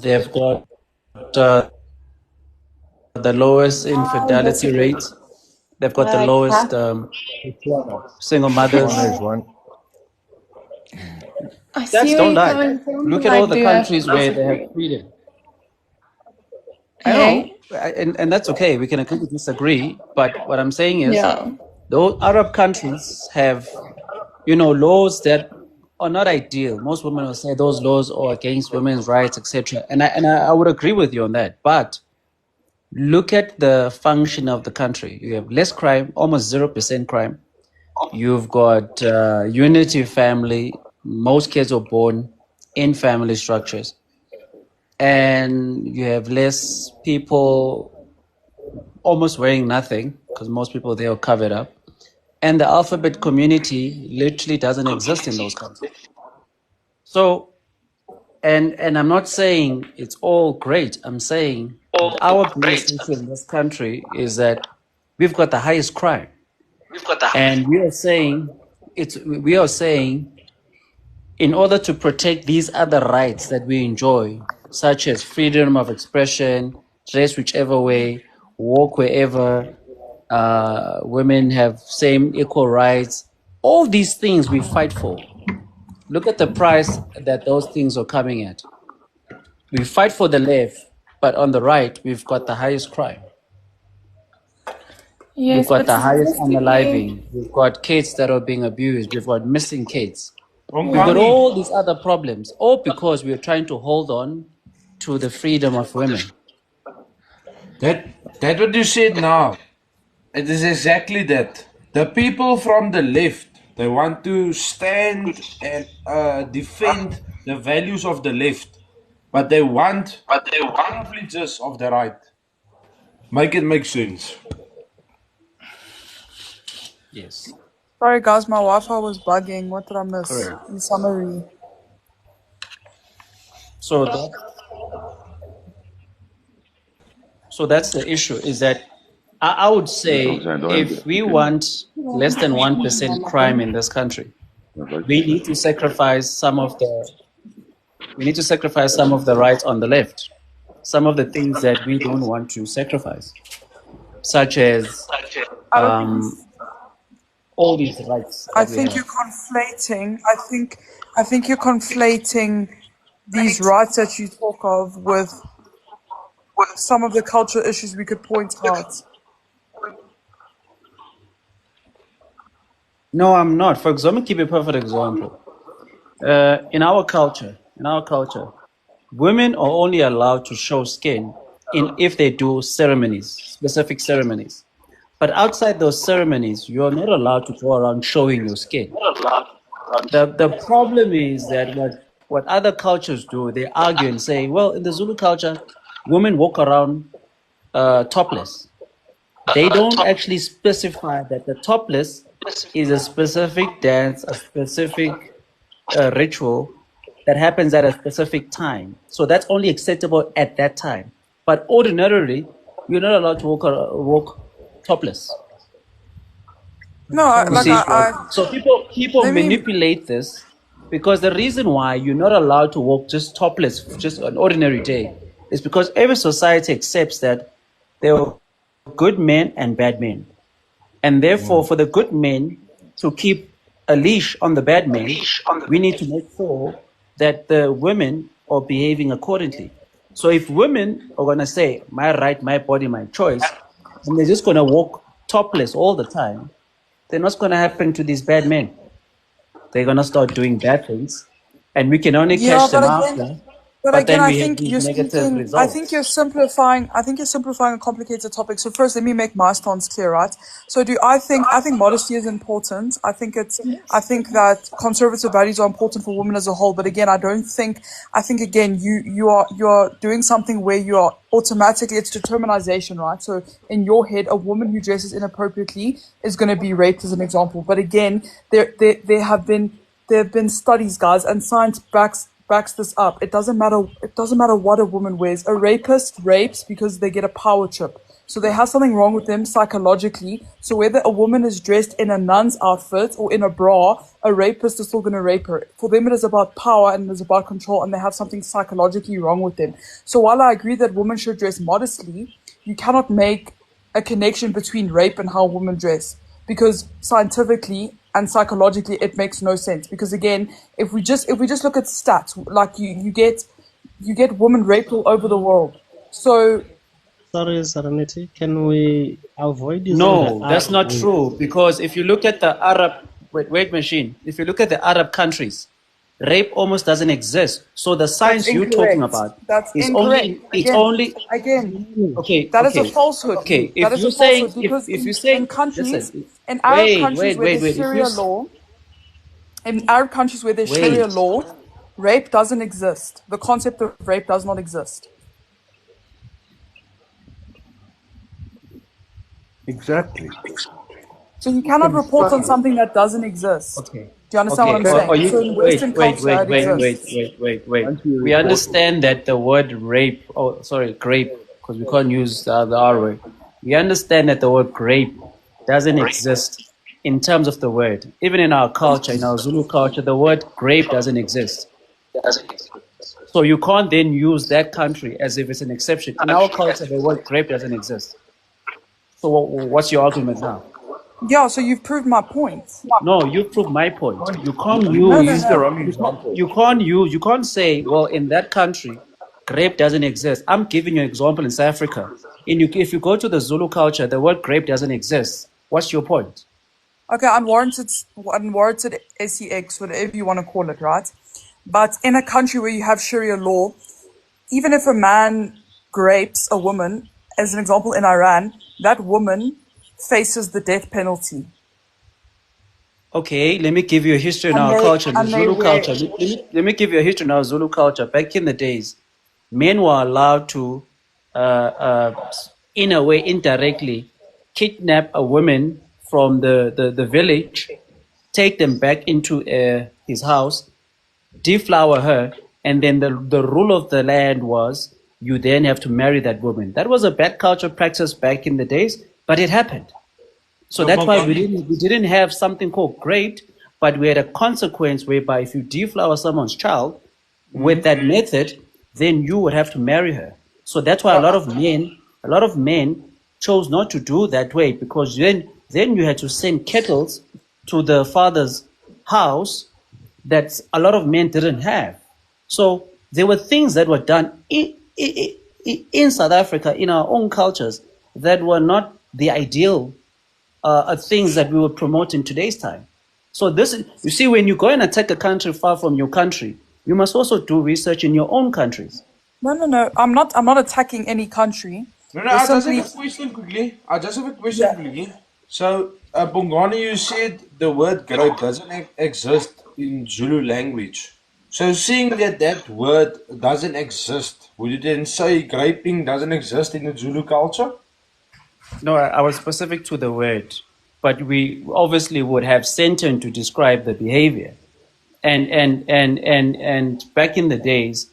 They've got the lowest I infidelity disagree. rates. They've got the Like, lowest single mothers. Botswana is one. I see That's where don't you're lie. coming from, Look but at I all the do have countries to where they have disagree. freedom. I Hey? know, and that's okay. We can agree to disagree. But what I'm saying is, Yeah. those Arab countries have, laws that are not ideal. Most women will say those laws are against women's rights, etc. And I would agree with you on that. But look at the function of the country. You have less crime, almost 0% crime. You've got unity family. Most kids are born in family structures, and you have less people almost wearing nothing because most people there are covered up. And the alphabet community literally doesn't exist in those countries. So, and I'm not saying it's all great. I'm saying our biggest issue in this country is that we've got the highest crime, and we are saying in order to protect these other rights that we enjoy, such as freedom of expression, dress whichever way, walk wherever, women have same equal rights, all these things we fight for. Look at the price that those things are coming at. We fight for the left, but on the right, we've got the highest crime. We've Yes, got but the highest statistically, unaliving. We've got kids that are being abused. We've got missing kids. We've got yeah. Bongani, all these other problems, all because we're trying to hold on to the freedom of women. that what you said now, it is exactly that. The people from the left, they want to stand and defend the values of the left, but they want the privileges of the right. Make it make sense. Yes, Sorry guys, my Wi-Fi was bugging. What did I miss? correct. In summary. So that's the issue. Is that I would say if we want less than 1% crime in this country, we need to sacrifice some of the rights on the left, some of the things that we don't want to sacrifice, such as I don't think all these rights I that we think have. you're conflating. I think you're conflating these rights that you talk of with some of the cultural issues we could point out. No, I'm not. For example, give you a perfect example. In our culture, women are only allowed to show skin if they do ceremonies, specific ceremonies. But outside those ceremonies, you're not allowed to go around showing your skin. The problem is that what other cultures do, they argue and say, well, in the Zulu culture, women walk around topless. They don't actually specify that the topless is a specific dance, a specific ritual that happens at a specific time. So that's only acceptable at that time. But ordinarily, you're not allowed to walk topless. No, You see, so people let me. manipulate this because the reason why you're not allowed to walk just topless, just an ordinary day, is because every society accepts that there are good men and bad men, and therefore, for the good men to keep a leash on the bad men, we need to make sure that the women are behaving accordingly. So if women are going to say, my right, my body, my choice, and they're just going to walk topless all the time, then what's going to happen to these bad men? They're going to start doing bad things, and we can only Yeah, catch them after, but but again, then I we have think these you're negative speaking. I think you're results. simplifying. I think you're simplifying a complicated topic. So first, let me make my stance clear, right? So do I think? I think modesty is important. I think it's. I think that conservative values are important for women as a whole. But again, I don't think. I think again, you are doing something where you are automatically. It's determinization, right? So in your head, a woman who dresses inappropriately is going to be raped, as an example. But again, there have been studies, guys, and science backs this up. It doesn't matter. It doesn't matter what a woman wears. A rapist rapes because they get a power trip. So they have something wrong with them psychologically. So whether a woman is dressed in a nun's outfit or in a bra, a rapist is still going to rape her. For them, it is about power and it is about control, and they have something psychologically wrong with them. So while I agree that women should dress modestly, you cannot make a connection between rape and how women dress, because scientifically and psychologically it makes no sense. Because again, if we just look at stats, like you get women raped all over the world. So Sorry, Serenity. Can we avoid using the No, that's Arab not word? true. Because if you look at the Arab wait machine, if you look at the Arab countries, rape almost doesn't exist. So the that's science you're talking incorrect. about That's is incorrect. only it's only okay, That is a okay, falsehood. okay. That If is a you're saying falsehood, because if you're in saying countries, listen, in Arab countries wait, where wait, there's wait. If you Sharia law, in Arab countries where there's Sharia wait, law, rape doesn't exist. The concept of rape does not exist. Exactly. So you cannot report on Exactly. something that doesn't exist. okay. Do you understand what Okay, I'm Okay. or saying? So you in wait, Western wait, culture, wait, it wait, Once, wait, exists. wait, wait, wait. once you We report, understand that the word rape, oh, sorry, grape, because we can't use the R word. We understand that the word grape doesn't exist in terms of the word. Even in our culture, in our Zulu culture, the word grape doesn't exist. So you can't then use that country as if it's an exception. In our culture, the word grape doesn't exist. So what's your argument now? Yeah, so you've proved my point. No, you prove my point. You can't No, you no, use, used the no. wrong example. you can't say, well, in that country, grape doesn't exist. I'm giving you an example in South Africa. If you go to the Zulu culture, the word grape doesn't exist. What's your point? Okay, unwarranted sex, whatever you want to call it, right? But in a country where you have Sharia law, even if a man grapes a woman, as an example in Iran, that woman faces the death penalty. Okay, let me give you a history in And our they culture, the and they Zulu wear culture. Let me give you a history in our Zulu culture. Back in the days, men were allowed to, in a way, indirectly, kidnap a woman from the village, take them back into his house, deflower her, and then the rule of the land was you then have to marry that woman. That was a bad culture practice back in the days, but it happened. So So that's why Bongani, we didn't have something called grape, but we had a consequence whereby if you deflower someone's child with that method, then you would have to marry her. So that's why a lot of men chose not to do that way, because then you had to send kettles to the father's house that a lot of men didn't have. So there were things that were done in South Africa, in our own cultures, that were not the ideal things that we would promote in today's time. So this is, you see, when you go and attack a country far from your country, you must also do research in your own countries. no. I'm not attacking any country. no, We're I just have simply a question quickly. So, Bongani, you said the word grape doesn't exist in Zulu language. So, seeing that that word doesn't exist, would you then say graping doesn't exist in the Zulu culture? No, I was specific to the word, but we obviously would have sentence to describe the behavior. And back in the days,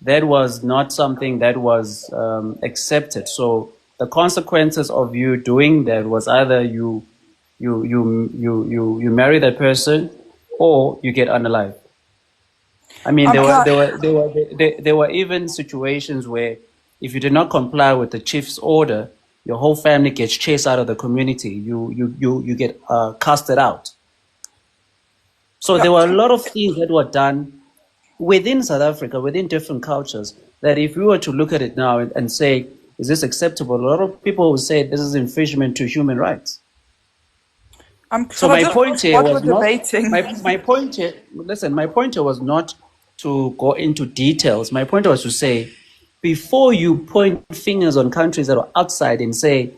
that was not something that was accepted. So the consequences of you doing that was either you marry that person or you get unalive. I mean, okay. there were even situations where if you did not comply with the chief's order, your whole family gets chased out of the community. You get casted out. So Yeah. there were a lot of things that were done within South Africa, within different cultures, that if we were to look at it now and say, is this acceptable? A lot of people would say this is infringement to human rights. So Can I my just point ask here what was we're not debating? my point here. Listen, my point here was not to go into details. My point was to say, before you point fingers on countries that are outside and say,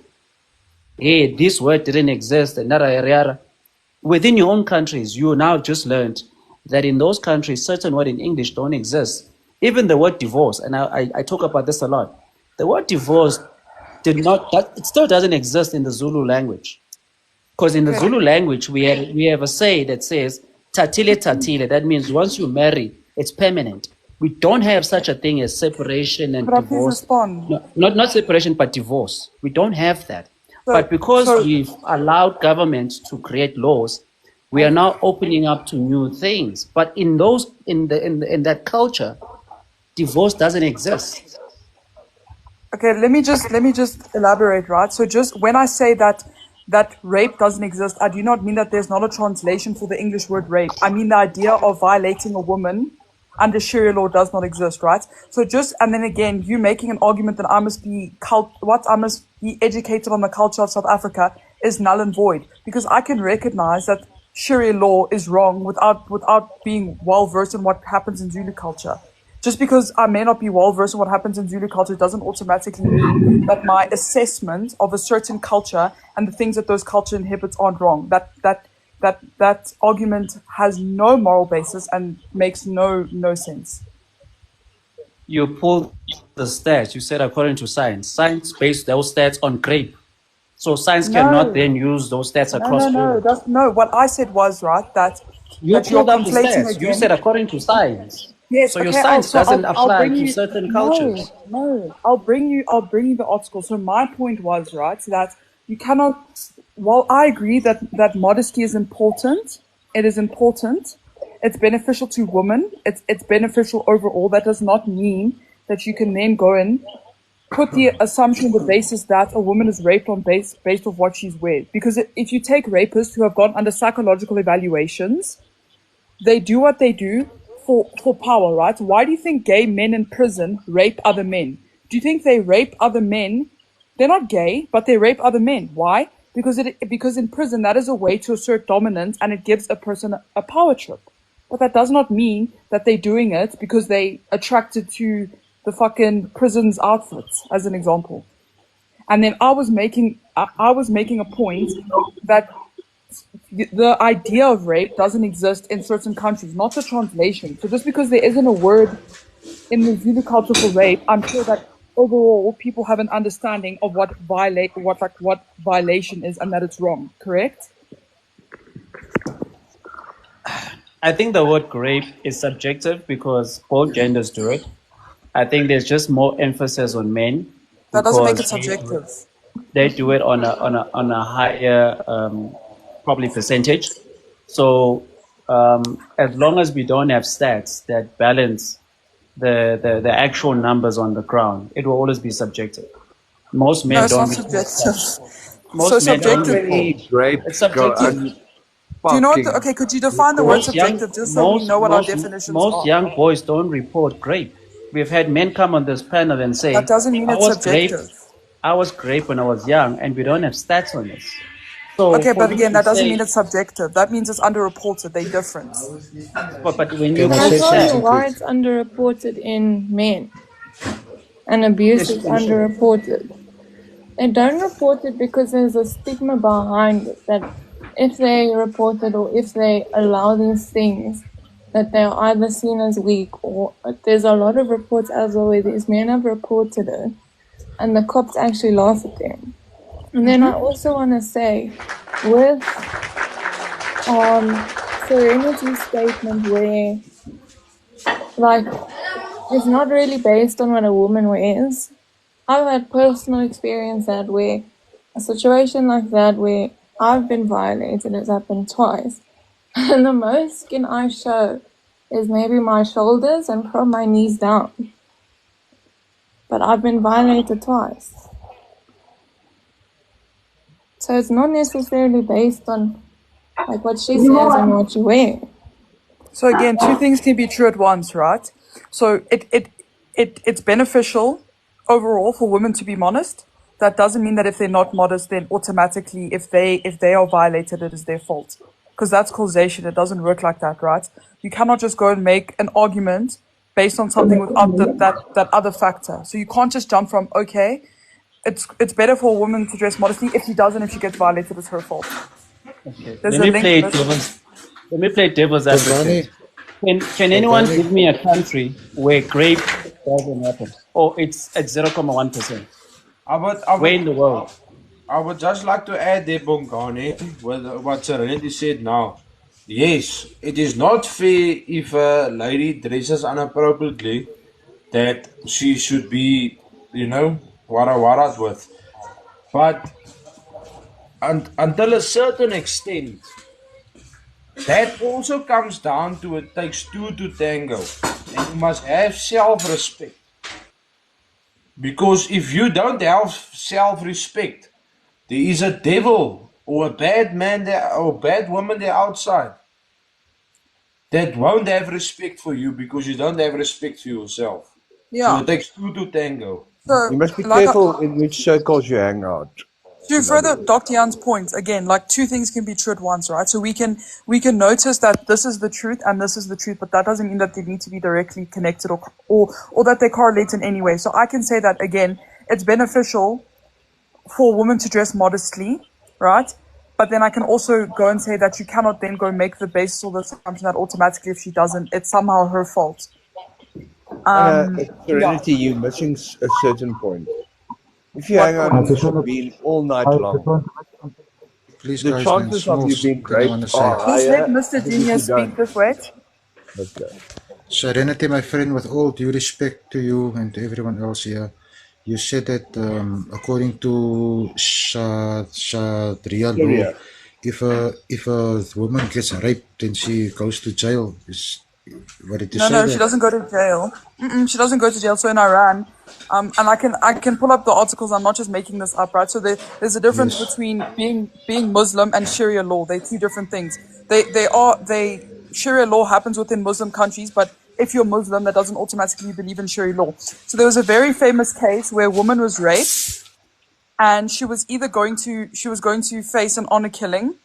"Hey, this word didn't exist," and yada, within your own countries, you now just learned that in those countries, certain words in English don't exist. Even the word divorce, and I talk about this a lot. The word divorce it still doesn't exist in the Zulu language. Because in the Okay. Zulu language, we have a say that says tatile tatile. That means once you marry, it's permanent. We don't have such a thing as separation and Could I please divorce. respond? No, not separation, but divorce. We don't have that. So, But because so we've allowed government to create laws, we are now opening up to new things. But in that culture, divorce doesn't exist. okay, let me just elaborate, right? So just when I say that rape doesn't exist, I do not mean that there's not a translation for the English word rape. I mean the idea of violating a woman under Sharia law does not exist, right? So just, and then again, you making an argument that I must be educated on the culture of South Africa is null and void, because I can recognize that Sharia law is wrong without being well versed in what happens in Zulu culture. Just because I may not be well versed in what happens in Zulu culture doesn't automatically mean that my assessment of a certain culture and the things that those culture inhibits aren't wrong. That argument has no moral basis and makes no sense. You pulled the stats. You said according to science. Science based those stats on grape. So science cannot No, then use those stats across no. all. No. What I said was right that You you're pulled up the conflating stats. You said again. according to science. Yes, So your okay. science doesn't I'll apply bring to you. certain No, cultures. no. I'll bring you the article. So my point was right that you cannot. While I agree that modesty is important, it is important. It's beneficial to women. It's beneficial overall. That does not mean that you can then go and put the assumption, the basis that a woman is raped on based off what she's wearing. Because if you take rapists who have gone under psychological evaluations, they do what they do for power, right? Why do you think gay men in prison rape other men? Do you think they rape other men? They're not gay, but they rape other men. Why? Because in prison that is a way to assert dominance and it gives a person a power trip. But that does not mean that they're doing it because they attracted to the fucking prison's outfits, as an example. And then I was making a point that the idea of rape doesn't exist in certain countries, not the translation. So just because there isn't a word in the Zulu culture for rape, I'm sure that overall people have an understanding of what violation is and that it's wrong. Correct? I think the word grape is subjective because both genders do it. I think there's just more emphasis on men That doesn't make it because subjective. they do it on a higher probably percentage. So as long as we don't have stats that balance the actual numbers on the ground, it will always be subjective. Most No, men it's not don't report subjective. such. So Most men How don't subjective. report. many grapes It's go subjective. Do you know what? unfucking Okay, could you define the word Most young, subjective just so we know what our definitions most are? young boys don't report grape. We've had men come on this panel and That say, doesn't mean "I it's was grape, subjective. I was grape when I was young," and we don't have stats on this. So Okay, for but you again, to that doesn't mean say, it's subjective. That means it's underreported. They're different. but when you Can I Can I say put tell you something stats, why quick? it's underreported in men and abuse yes, is you can share. underreported? They don't report it because there's a stigma behind it that if they report it or if they allow these things, that they're either seen as weak or there's a lot of reports as well where these men have reported it and the cops actually laugh at them. And then I also want to say with Serenity's statement where like it's not really based on what a woman wears. I've had personal experience that where a situation like that where I've been violated has happened twice. And the most skin I show is maybe my shoulders and from my knees down. But I've been violated twice. So it's not necessarily based on like what she says and what you wear. So again, two things can be true at once, right? So it's beneficial overall for women to be modest. That doesn't mean that if they're not modest, then automatically if they are violated, it is their fault. Because that's causation. It doesn't work like that, right? You cannot just go and make an argument based on something without that other factor. So you can't just jump from, okay, it's better for a woman to dress modestly. If she doesn't, if she gets violated, it's her fault. Okay. There's a link. Let me play devil's advocate. Can anyone Bongani, give me a country where grape doesn't happen? Or it's at 0.1%? Where in the world? I would just like to add there, Bongani, with what Serenity said now. Yes, it is not fair if a lady dresses inappropriately that she should be, wara with. But until a certain extent, that also comes down to it takes two to tango. And you must have self respect. Because if you don't have self respect, there is a devil or a bad man there or a bad woman there outside that won't have respect for you because you don't have respect for yourself. So Yeah. it takes two to tango. So, You must be like, careful in which circles you hang out. to In other further words, Dr. Jan's point, again, like two things can be true at once, right? So we can notice that this is the truth and this is the truth, but that doesn't mean that they need to be directly connected or that they correlate in any way. So I can say that again, it's beneficial for a woman to dress modestly, right? But then I can also go and say that you cannot then go make the basis or the assumption that automatically if she doesn't, it's somehow her fault. Yeah. Serenity, you're missing a certain point. If you What hang out point? in a shebeen all night long, Please, the guys, man, chances of you Smalls, being didn't want raped to say. are Let's let higher Mr. than if you Genius speak don't. this way. Okay. Serenity, my friend, with all due respect to you and to everyone else here, you said that according to Sharia law, Syria. if a woman gets raped, then she goes to jail. What did you No, say no, she that? doesn't go to jail. She doesn't go to jail. So in Iran, and I can pull up the articles. I'm not just making this up, right? So there's a difference Yes. between being Muslim and Sharia law. They're two different things. They Sharia law happens within Muslim countries, but if you're Muslim, that doesn't automatically believe in Sharia law. So there was a very famous case where a woman was raped, and she was going to face an honor killing,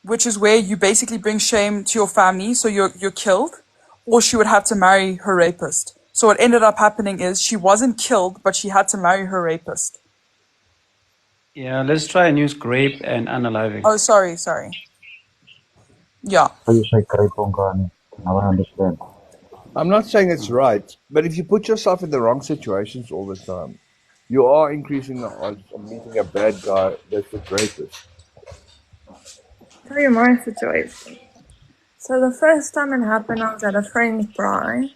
which is where you basically bring shame to your family, so you're killed, or she would have to marry her rapist. So what ended up happening is she wasn't killed, but she had to marry her rapist. Yeah, let's try and use grape and unaliving. Oh, sorry. Yeah. How you say great Bongani? I don't understand. I'm not saying it's right, but if you put yourself in the wrong situations all the time, you are increasing the odds of meeting a bad guy that's a rapist. Tell you my situation. So the first time it happened, I was at a friend's bride.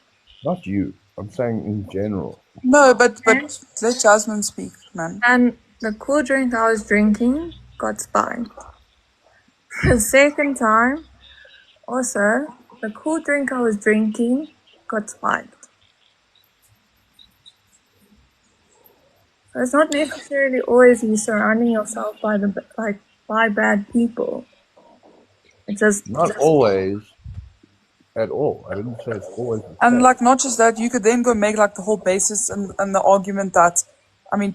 Not you. I'm saying in general. No, but Okay. let Jasmine speak, man. And the cool drink I was drinking got spiked. The second time, also, the cool drink I was drinking got spiked. So it's not necessarily always you surrounding yourself by bad people. It's just Not always at all. I didn't say it's always the And case. like not just that, you could then go make like the whole basis and the argument that, I mean,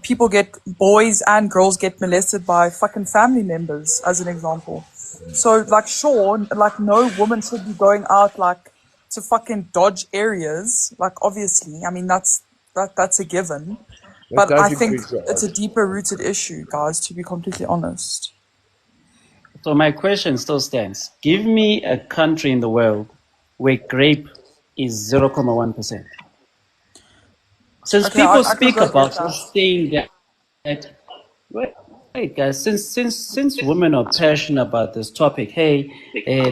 boys and girls get molested by fucking family members, as an example. So like, sure, like no woman should be going out like to fucking dodge areas. Like obviously, I mean that's a given. That But I does think increase your it's a odds. deeper rooted issue, guys. To be completely honest. So my question still stands. Give me a country in the world where grape is 0.1%. Since Okay, people I could speak go get about that. this thing that wait guys, since women are passionate about this topic, hey,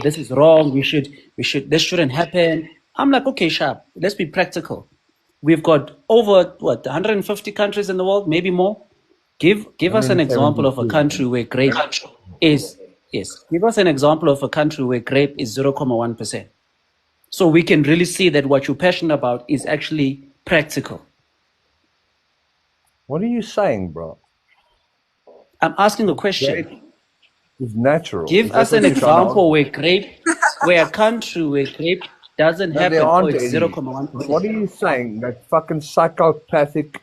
this is wrong, this shouldn't happen. I'm like, okay, sharp, let's be practical. We've got over 150 countries in the world, maybe more. Give us an example of a 172, I country think. where grape is yes. Give us an example of a country where grape is 0.1%. So we can really see that what you're passionate about is actually practical. What are you saying, bro? I'm asking a question. Grape is natural. Give Is that us an what you're trying to example argue? where a country where grape doesn't No, there happen or aren't it's any. 0.1%. What are you saying? That fucking psychopathic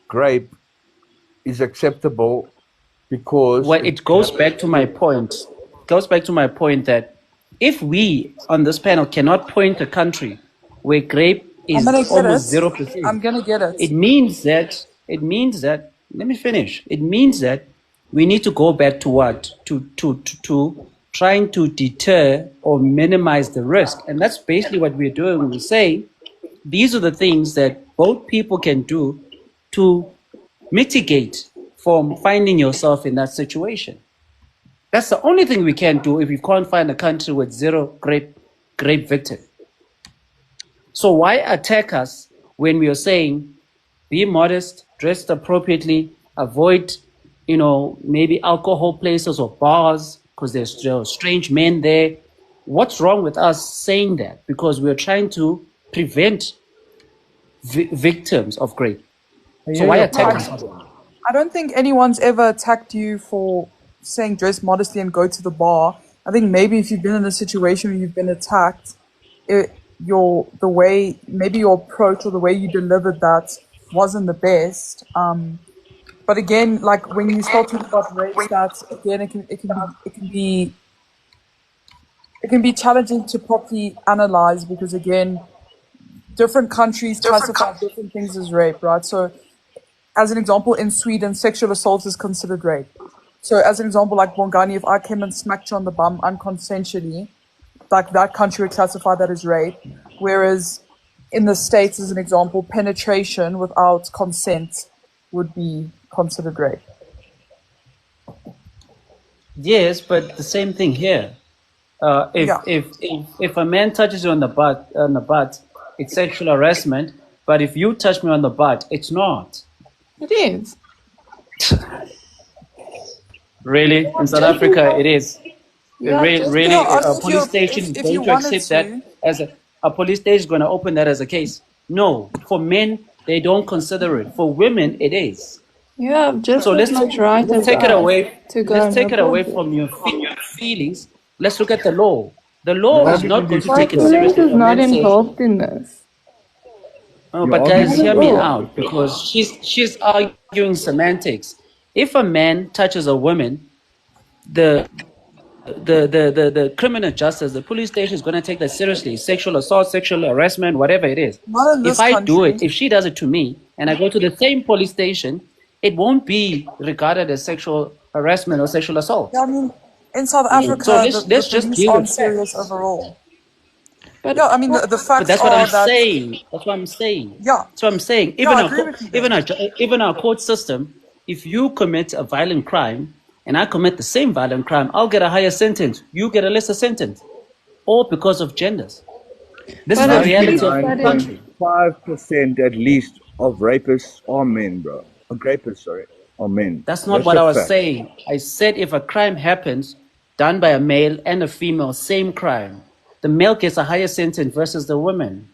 grape is acceptable because Well, it it goes happens back to my to... point. It goes back to my point that if we on this panel cannot point a country where grape I'm is gonna get almost it. 0%, I'm gonna get it. it means that let me finish. It means that we need to go back to what? To trying to deter or minimize the risk. And that's basically what we're doing. We say these are the things that both people can do to mitigate from finding yourself in that situation. That's the only thing we can do if we can't find a country with zero rape victim. So why attack us when we are saying be modest, dressed appropriately, avoid, maybe alcohol places or bars because there's strange men there. What's wrong with us saying that? Because we're trying to prevent victims of rape. I So hear why your attack point. us? I don't think anyone's ever attacked you for saying dress modestly and go to the bar. I think maybe if you've been in a situation where you've been attacked, the way, maybe your approach or the way you delivered that wasn't the best. But again, like when you start talking about rape stats, again, it can be challenging to properly analyze because again, different countries classify different things as rape, right? So, as an example, in Sweden, sexual assault is considered rape. So, as an example, like Bongani, if I came and smacked you on the bum unconsensually, like that country would classify that as rape. Whereas in the States, as an example, penetration without consent would be considered rape. Yes, but the same thing here. If a man touches you on the butt, it's sexual harassment. But if you touch me on the butt, it's not. It is. Really, in South Africa, it is. Really, a police station is if you going to wanted accept that to, as a police station is going to open that as a case. No, for men they don't consider it. For women, it is. You have just So as much right let's as take it I away. to go Let's and take it away report it. from your feelings. Let's look at the law. The law You're is not arguing going to these My take it people. feelings seriously if is a not man says, involved in this. "Oh, You're but arguing guys, Not these at hear me people. all. out," because she's arguing semantics. If a man touches a woman, the criminal justice, the police station is going to take that seriously. Sexual assault, sexual harassment, whatever it is. not in If this I do it, country. if she does it to me, and I go to the same police station, it won't be regarded as sexual harassment or sexual assault. Yeah, I mean, in South So Africa, the let's just police deal aren't with serious facts. overall. But Yeah, I mean, the But facts that's what I'm are that, saying. That's what I'm saying. yeah, That's what I'm saying. yeah, I agree with you there. Even our court system, if you commit a violent crime and I commit the same violent crime, I'll get a higher sentence. You get a lesser sentence, all because of genders. This is but the it reality of seems the that it 99.5% at least of rapists are men, bro. Rapists, sorry, are men. That's not That's what a I was fact. saying. I said if a crime happens done by a male and a female, same crime, the male gets a higher sentence versus the woman.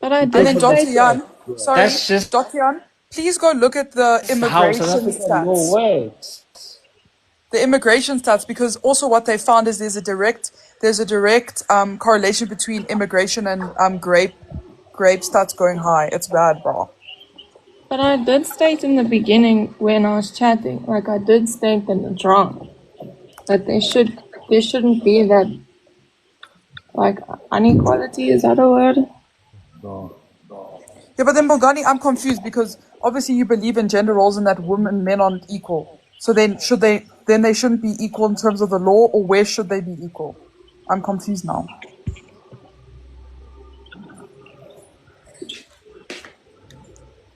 but I And did then Dr. state Yan, sorry, That's just Dr. Yan, please go look at the how South immigration African law stats. works. The immigration stats, because also what they found is there's a direct correlation between immigration and grape stats going high. It's bad, bro. but I did state in the beginning when I was chatting, like I did state that it's wrong. That there shouldn't be that like inequality, is that a word? No. Yeah, but then Bongani, I'm confused because obviously you believe in gender roles and that women and men aren't equal. So then they shouldn't be equal in terms of the law, or where should they be equal? I'm confused now.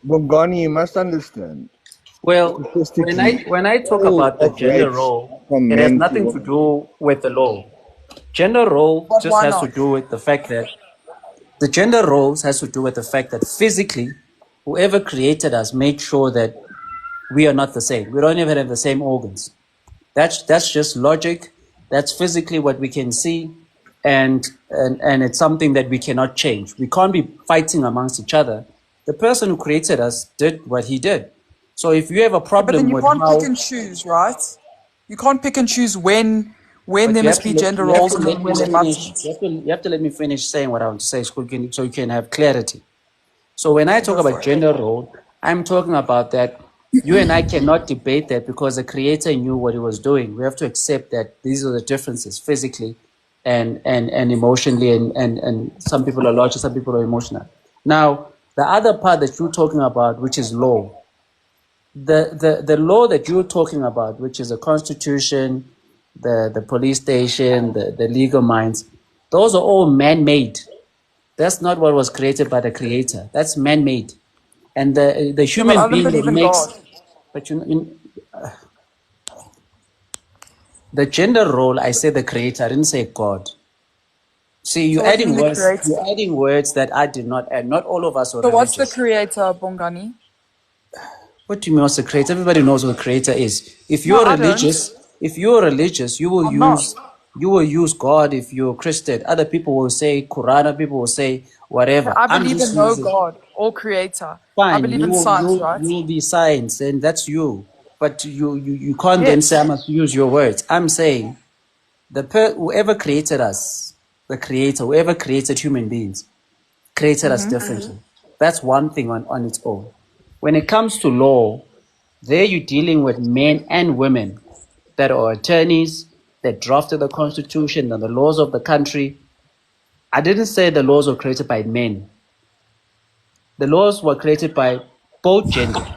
Bongani, you must understand. Well, Statistically, when I talk all about the of gender rapes role, from it has men to nothing to women. do with the law. Gender role But just why has to not? do with the fact that the gender roles has to do with the fact that physically, whoever created us made sure that we are not the same. We don't even have the same organs. That's just logic. That's physically what we can see, and it's something that we cannot change. We can't be fighting amongst each other. The person who created us did what he did. So if you have a Yeah, but then problem you with can't pick how, and choose, right? You can't pick and choose when but there must be gender you have roles to and let then me when there finish. mustn't. You have to let me finish saying what I want to say, so you can have clarity. So when I Okay, talk go for about it. gender role, I'm talking about that you and I cannot debate that because the creator knew what he was doing. We have to accept that these are the differences physically and emotionally, and some people are logical, some people are emotional. Now, the other part that you're talking about, which is law, the law that you're talking about, which is the constitution, the police station, the legal minds, those are all man-made. That's not what was created by the creator. That's man-made. And the Yeah, but human I don't being that believe in makes, God. but The gender role, I say the creator, I didn't say God. See, So you're what do you adding mean the words. creator? You're adding words that I did not add. Not all of us are So what's the religious. creator, Bongani? What do you mean what's the creator? Everybody knows what the creator is. If No, you're I don't. religious, you I'm not. will use God. If you're Christian, other people will say Quran, other people will say Okay, whatever. I I'm believe just in no using God or creator. I fine. believe in science, right? You will be science, and that's you. But you can't then say I Yes. must use your words. I'm saying whoever created us, the creator, whoever created human beings, created us differently. That's one thing on its own. When it comes to law, there you're dealing with men and women that are attorneys, that drafted the constitution and the laws of the country. I didn't say the laws were created by men. The laws were created by both genders,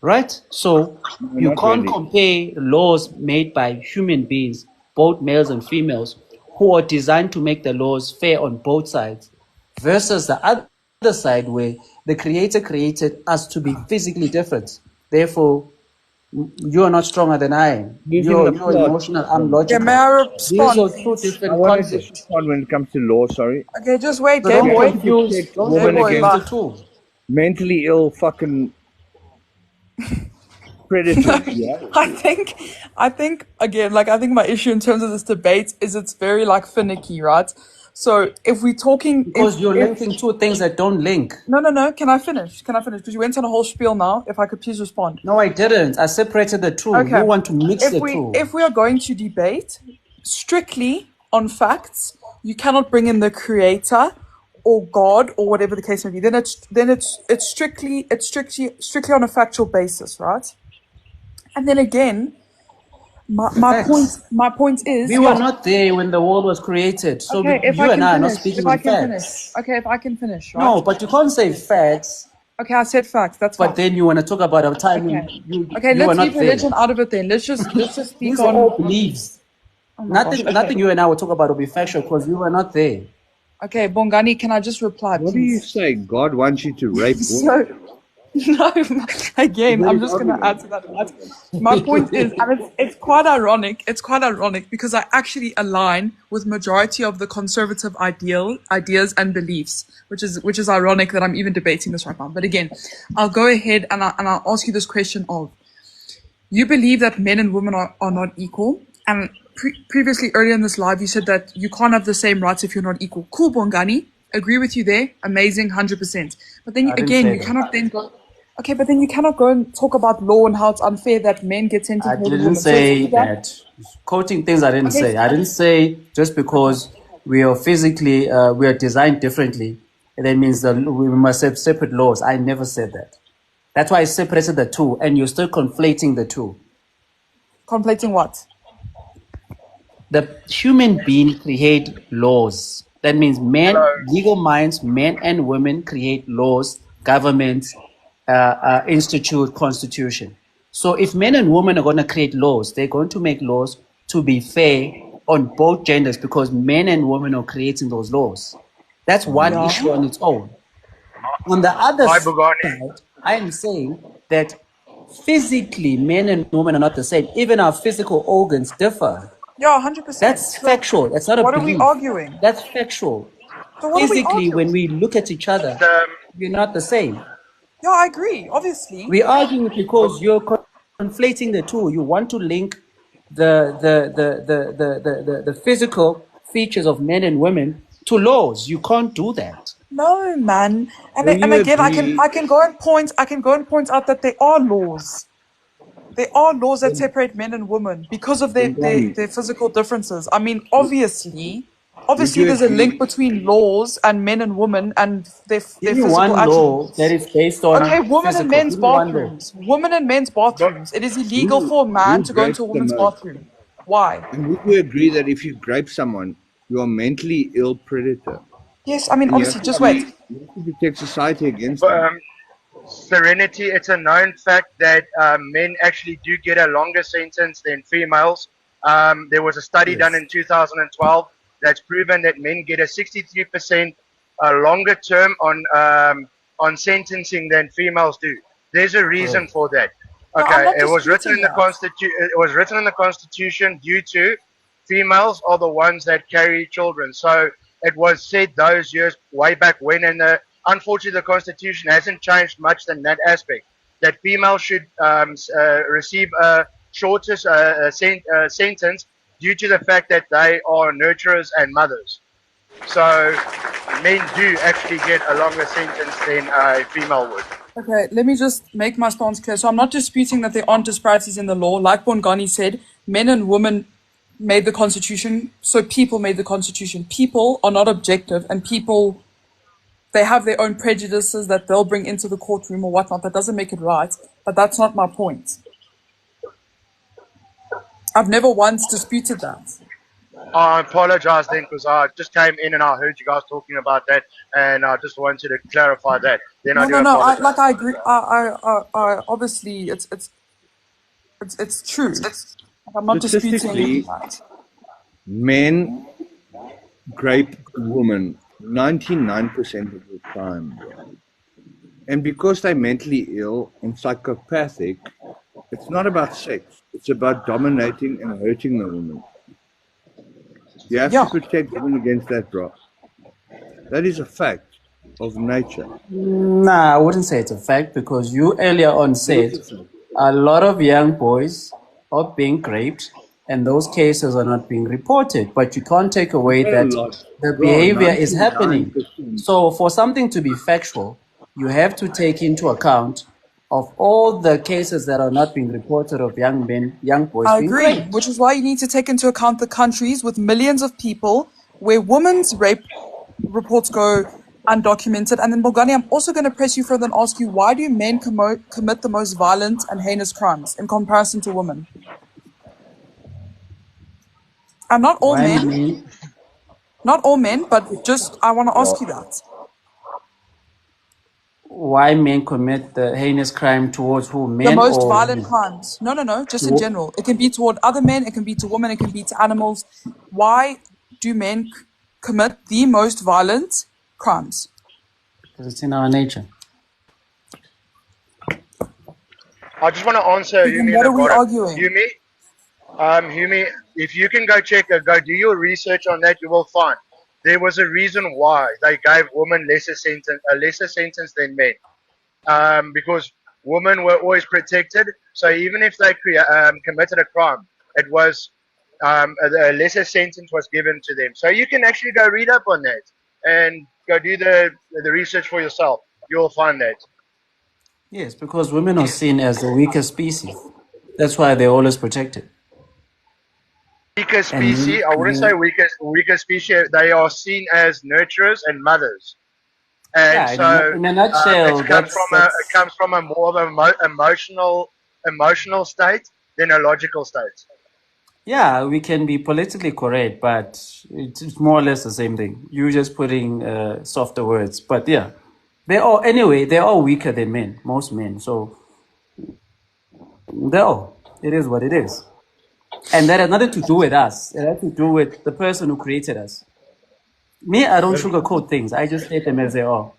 right? So No, you not can't really. compare laws made by human beings, both males and females, who are designed to make the laws fair on both sides, versus the other side where the creator created us to be physically different. Therefore, you are not stronger than I am. Using the You're plot. emotional. I'm Okay, may logical. I These respond, are two please? I different want to just concepts. respond when it comes to law, sorry. Okay, just wait, So gay don't You have boy. to confuse. protect Don't Gay women boy, confuse against the bye. two. mentally ill fucking No, predators, yeah? I think again, like I think my issue in terms of this debate is it's very like finicky, right? So if we're talking, Because you're if linking two things that don't link. no, can I finish? Can I finish? Because you went on a whole spiel now. If I could please respond. No, I didn't. I separated the two. You Okay. want to mix If the we two. if we are going to debate strictly on facts, you cannot bring in the creator or God or whatever the case may be. Then it's strictly on a factual basis, right? And then again, my point Facts. my point is We were yeah. not there when the world was created. So Okay, if I you and can I are not finish, speaking if I on can finish. facts. Okay, if I can finish, right? No, but you can't say facts, Okay, I said facts. That's but fine. then you want to talk about a time Okay. when Okay, you were let's leave not there. religion out of it then. Let's just speak These are all on. beliefs. Oh my gosh. Okay. Nothing you and I will talk about will be factual because we were not there. Okay, Bongani, can I just reply, What do you please? say? God wants you to rape women? So, no, again, What I'm is just going to argument? add to that. Right? My point is, and it's quite ironic. It's quite ironic because I actually align with majority of the conservative ideas and beliefs, which is ironic that I'm even debating this right now. But again, I'll go ahead and I'll ask you this question of: you believe that men and women are not equal, and previously earlier in this live, you said that you can't have the same rights if you're not equal. Cool, Bongani. Agree with you there. Amazing, 100%. But then I didn't again, say you that. cannot then go. Okay, but then you cannot go and talk about law and how it's unfair that men get I sentenced more than didn't women. So it's say either that. that. Quoting things I didn't Okay, say. I didn't say just because we are physically, we are designed differently, that means that we must have separate laws. I never said that. That's why I separated the two, and you're still conflating the two. conflating what? The human being create laws. That means legal minds, men and women create laws, governments, institute, constitution. So if men and women are going to create laws, they're going to make laws to be fair on both genders because men and women are creating those laws. That's one Yeah. issue on its own. On the other Hi, Bugani. side, I am saying that physically men and women are not the same. Even our physical organs differ. Yeah, 100%. That's So factual. That's not a what are we belief. arguing? That's factual. So what are we Physically, when arguing? we look at each other, we're not the same. Yeah, I agree, obviously. We're arguing because you're conflating the two. You want to link the physical features of men and women to laws. You can't do that. No, man. And Don't and you again, agree? I can go and point out that there are laws. There are laws that separate men and women because of Bongani, their physical differences. I mean, would obviously, you there's a link agree? between laws and men and women and Give their me physical one law that attributes. is based Okay, on women and physical. men's Give me one law. bathrooms. Women and men's bathrooms. It is illegal Who for a man who to go into grapes a the woman's most? bathroom. Why? And would you agree that if you grape someone, you are a mentally ill predator, Yes, I mean, and obviously, just wait. you have to protect society against But, them? Serenity, it's a known fact that men actually do get a longer sentence than females. There was a study done Yes. in 2012 that's proven that men get a 63% longer term on sentencing than females do. There's a reason Correct. for that. No, I'm Okay, not it was written disputing in the that. It was written in the Constitution due to females are the ones that carry children. So it was said those years way back when, and unfortunately, the Constitution hasn't changed much in that aspect. That females should receive a shortest sentence due to the fact that they are nurturers and mothers. So men do actually get a longer sentence than a female would. Okay, let me just make my stance clear. So I'm not disputing that there aren't disparities in the law. Like Bongani said, men and women made the constitution, so people made the constitution. People are not objective, and people, they have their own prejudices that they'll bring into the courtroom or whatnot. That doesn't make it right, but that's not my point. I've never once disputed that. I apologize then because I just came in and I heard you guys talking about that, and I just wanted to clarify that. Then I No, do no, no. apologize. I agree. I obviously, it's true. I'm not disputing Statistically, that. men grape women 99% of the time, bro. And because they're mentally ill and psychopathic, it's not about sex. It's about dominating and hurting the woman. You have to protect women against that, bro. That is a fact of nature. Nah, I wouldn't say it's a fact because you earlier on It said is a fact. a lot of young boys are being raped and those cases are not being reported. But you can't take away Not a that lot. the Bro, behavior is happening. 99%. So for something to be factual, you have to take into account of all the cases that are not being reported of young men, young boys I being agree, raped. which is why you need to take into account the countries with millions of people where women's rape reports go undocumented. And then, Bongani, I'm also going to press you further and ask you, why do men commit the most violent and heinous crimes in comparison to women? And not all Why men, men? but just, I want to ask Bro, you that. Why men commit the heinous crime towards who? The Men most or violent women? crimes. No, just in general. It can be toward other men, it can be to women, it can be to animals. Why do men commit the most violent crimes? Because it's in our nature. I just want to answer So then Humi in what the are we bottom. arguing? Humi, if you can go check, go do your research on that, you will find there was a reason why they gave women a lesser sentence than men. Because women were always protected. So even if they committed a crime, it was a lesser sentence was given to them. So you can actually go read up on that and go do the research for yourself. You'll find that. Yes, because women are seen as the weaker species. That's why they're always protected. Weaker And species, I wouldn't say weaker species. They are seen as nurturers and mothers. And yeah, so in a nutshell, it comes from a more of an emotional state than a logical state. yeah, we can be politically correct, but it's more or less the same thing. You're just putting softer words, but yeah, they're all weaker than men, most men. So it is what it is, and that has nothing to do with us. It has to do with the person who created us. Me, I don't sugarcoat things. I just state them as they are.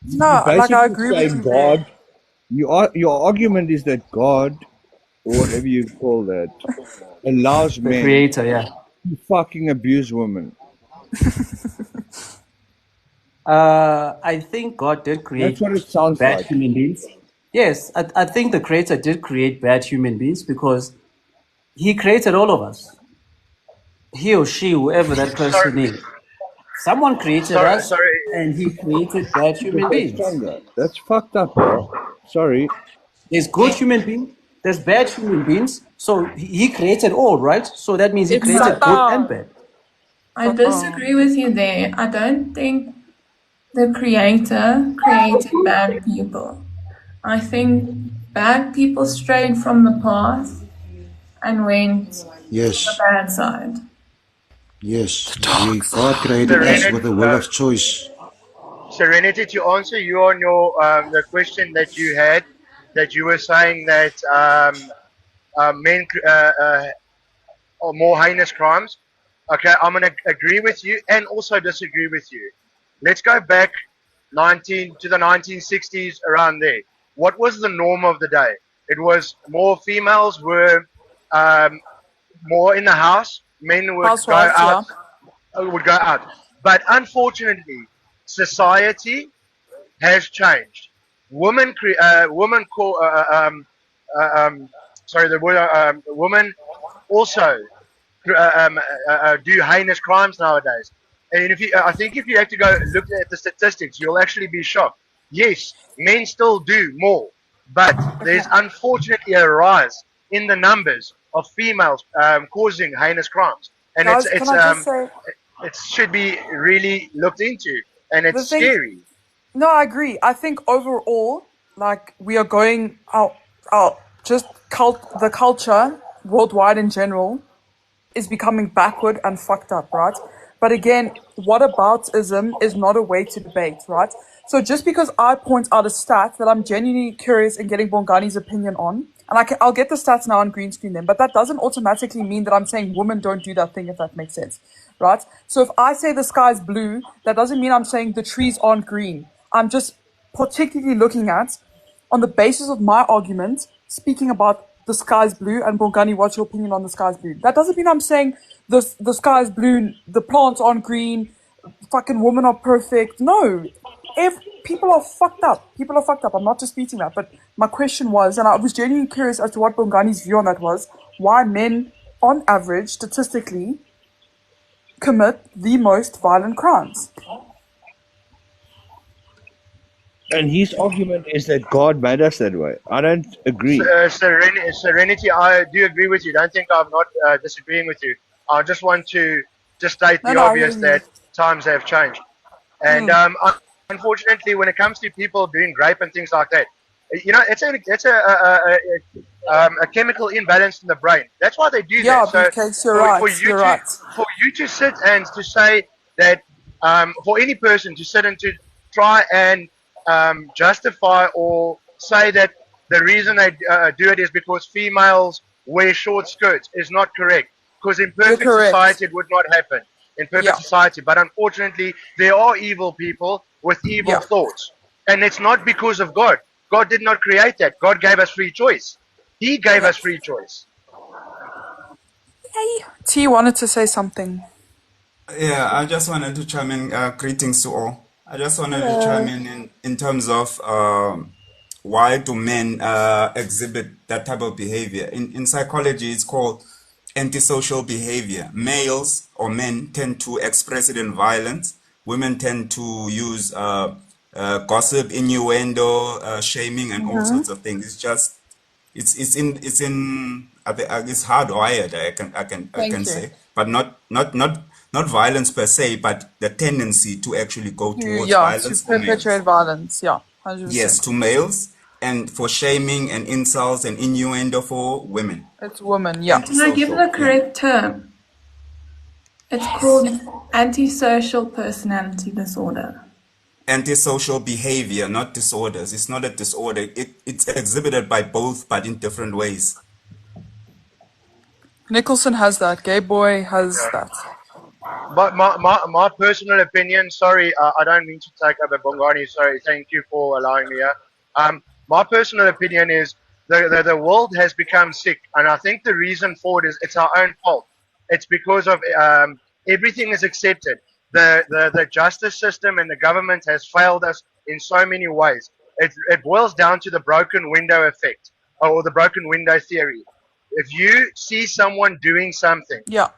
you No, like I basically agree say with you there. God. Your argument is that God, or whatever you call that, allows The men creator, yeah. to fucking abuse women. I think God did That's create what it sounds bad like. human beings. Yes, I think the Creator did create bad human beings because He created all of us. He or she, whoever that Sorry, person is. Someone created us sorry. and He created bad But human that's beings. stronger. That's fucked up, bro. Sorry. There's good human beings, there's bad human beings. So He created all, right? So that means He It's created good and bad. I disagree with you there. I don't think the creator created bad people. I think bad people strayed from the path and went to the Yes, bad side. yes. God created us Serenity, with a will of choice. Serenity, to answer you on your the question that you had, that you were saying that men are more heinous crimes. Okay, I'm gonna agree with you and also disagree with you. Let's go back 19 to the 1960s, around there. What was the norm of the day? It was more females were um, more in the house. Men would go Housewives, out, yeah. would go out. But unfortunately, society has changed. Women call, sorry, the word, women also do heinous crimes nowadays. And if you, I think if you have to go look at the statistics, you'll actually be shocked. Yes, men still do more, but there's unfortunately a rise in the numbers of females causing heinous crimes, and Guys, can I just say it should be really looked into, and the it's thing? scary. No, I agree. I think overall, like we are going out. Just the culture worldwide in general is becoming backward and fucked up, right? But again, whataboutism is not a way to debate, right? So just because I point out a stat that I'm genuinely curious in getting Bongani's opinion on, and I'll get the stats now on green screen then, but that doesn't automatically mean that I'm saying women don't do that thing, if that makes sense, right? So if I say the sky's blue, that doesn't mean I'm saying the trees aren't green. I'm just particularly looking at, on the basis of my argument, speaking about the sky's blue, and Bongani, what's your opinion on the sky's blue? That doesn't mean I'm saying the sky's blue, the plants aren't green, fucking women are perfect. No. People are fucked up. People are fucked up. I'm not disputing that. But my question was, and I was genuinely curious as to what Bongani's view on that was, why men, on average, statistically, commit the most violent crimes. And his argument is that God made us that way. I don't agree. Serenity, I do agree with you. Don't think I'm not disagreeing with you. I just want to just state the No, I hear obvious you. that times have changed. And unfortunately, when it comes to people doing grape and things like that, you know, it's a chemical imbalance in the brain. That's why they do Yeah, that. So because you're right. You're right. for you to sit and to say that for any person to sit and to try and justify or say that the reason they do it is because females wear short skirts is not correct. Because in You're perfect correct. society, it would not happen. In perfect Yeah. society, but unfortunately, there are evil people with evil Yeah. thoughts, and it's not because of God. God did not create that. God gave us free choice. He gave Yeah. us free choice. Hey, T wanted to say something. Yeah, I just wanted to chime in. Greetings to all. I just wanted to chime Hello. in terms of why do men exhibit that type of behavior. In psychology, it's called antisocial behavior. Males or men tend to express it in violence. Women tend to use gossip, innuendo, shaming, and all Mm-hmm. sorts of things. It's hardwired. I Thank can you. say, but not violence per se, but the tendency to actually go towards To violence for perpetuate males. violence. Yeah, Yes, 100%. to males, and for shaming and insults and innuendo for women. It's women. Yeah. Can I give Antisocial, the yeah. correct term? It's called antisocial personality disorder. Antisocial behavior, not disorders. It's not a disorder. It's exhibited by both, but in different ways. Nicholson has that. Gay boy has Yeah. that. But my personal opinion, sorry, I don't mean to take over Bongani, sorry, thank you for allowing me here. My personal opinion is the world has become sick, and I think the reason for it is it's our own fault. It's because of everything is accepted. The justice system and the government has failed us in so many ways. It boils down to the broken window effect or the broken window theory. If you see someone doing something, Yeah.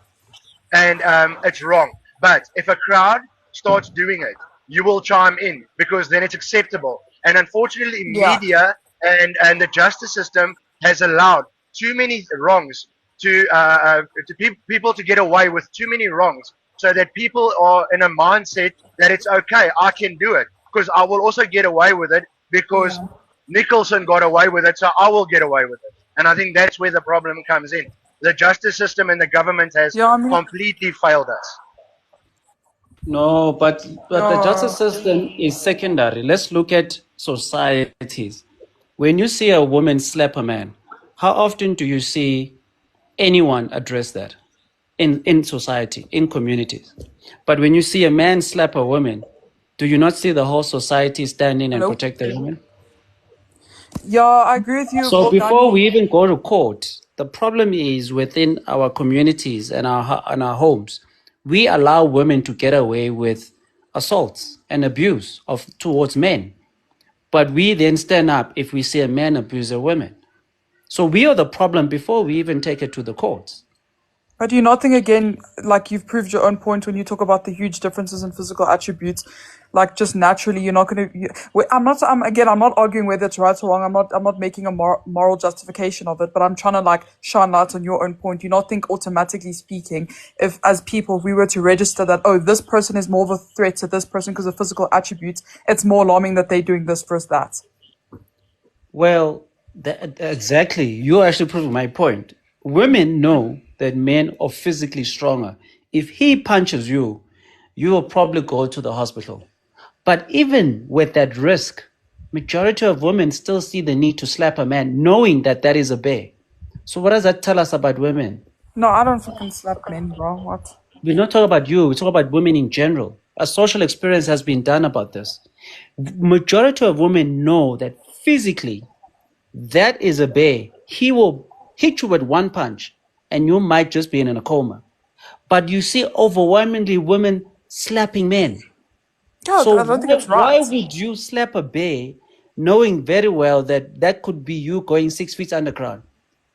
and it's wrong. But if a crowd starts doing it, you will chime in because then it's acceptable. And unfortunately, Yeah. media and the justice system has allowed too many wrongs to people to get away with too many wrongs, so that people are in a mindset that it's okay, I can do it because I will also get away with it because Yeah. Nicholson got away with it, so I will get away with it. And I think that's where the problem comes in. The justice system and the government has Yeah, I mean, completely failed us. No, but the yeah. justice system is secondary. Let's look at societies. When you see a woman slap a man, how often do you see anyone address that in society, in communities? But when you see a man slap a woman, do you not see the whole society stand in and Hello? protect the woman? Yeah, I agree with you, So before Bongani. we even go to court, the problem is within our communities and our homes. We allow women to get away with assaults and abuse of towards men, but we then stand up if we see a man abuse a woman. So we are the problem before we even take it to the courts. But do you not think, again, like you've proved your own point when you talk about the huge differences in physical attributes, like just naturally you're not going to. I'm not arguing whether it's right or wrong. I'm not making a moral justification of it, but I'm trying to like shine light on your own point. Do you not think, automatically speaking, if as people we were to register that, oh, this person is more of a threat to this person because of physical attributes, it's more alarming that they're doing this versus that? Well, exactly. You're actually proving my point. Women know that men are physically stronger. If he punches you, you will probably go to the hospital. But even with that risk, majority of women still see the need to slap a man knowing that that is a bear. So what does that tell us about women? No, I don't fucking slap men, bro. What? We're not talking about you, we talk about women in general. A social experience has been done about this. Majority of women know that physically that is a bear. He will hit you with one punch and you might just be in a coma. But you see overwhelmingly women slapping men. Yeah, So I don't think it's why right. would you slap a bear knowing very well that that could be you going 6 feet underground?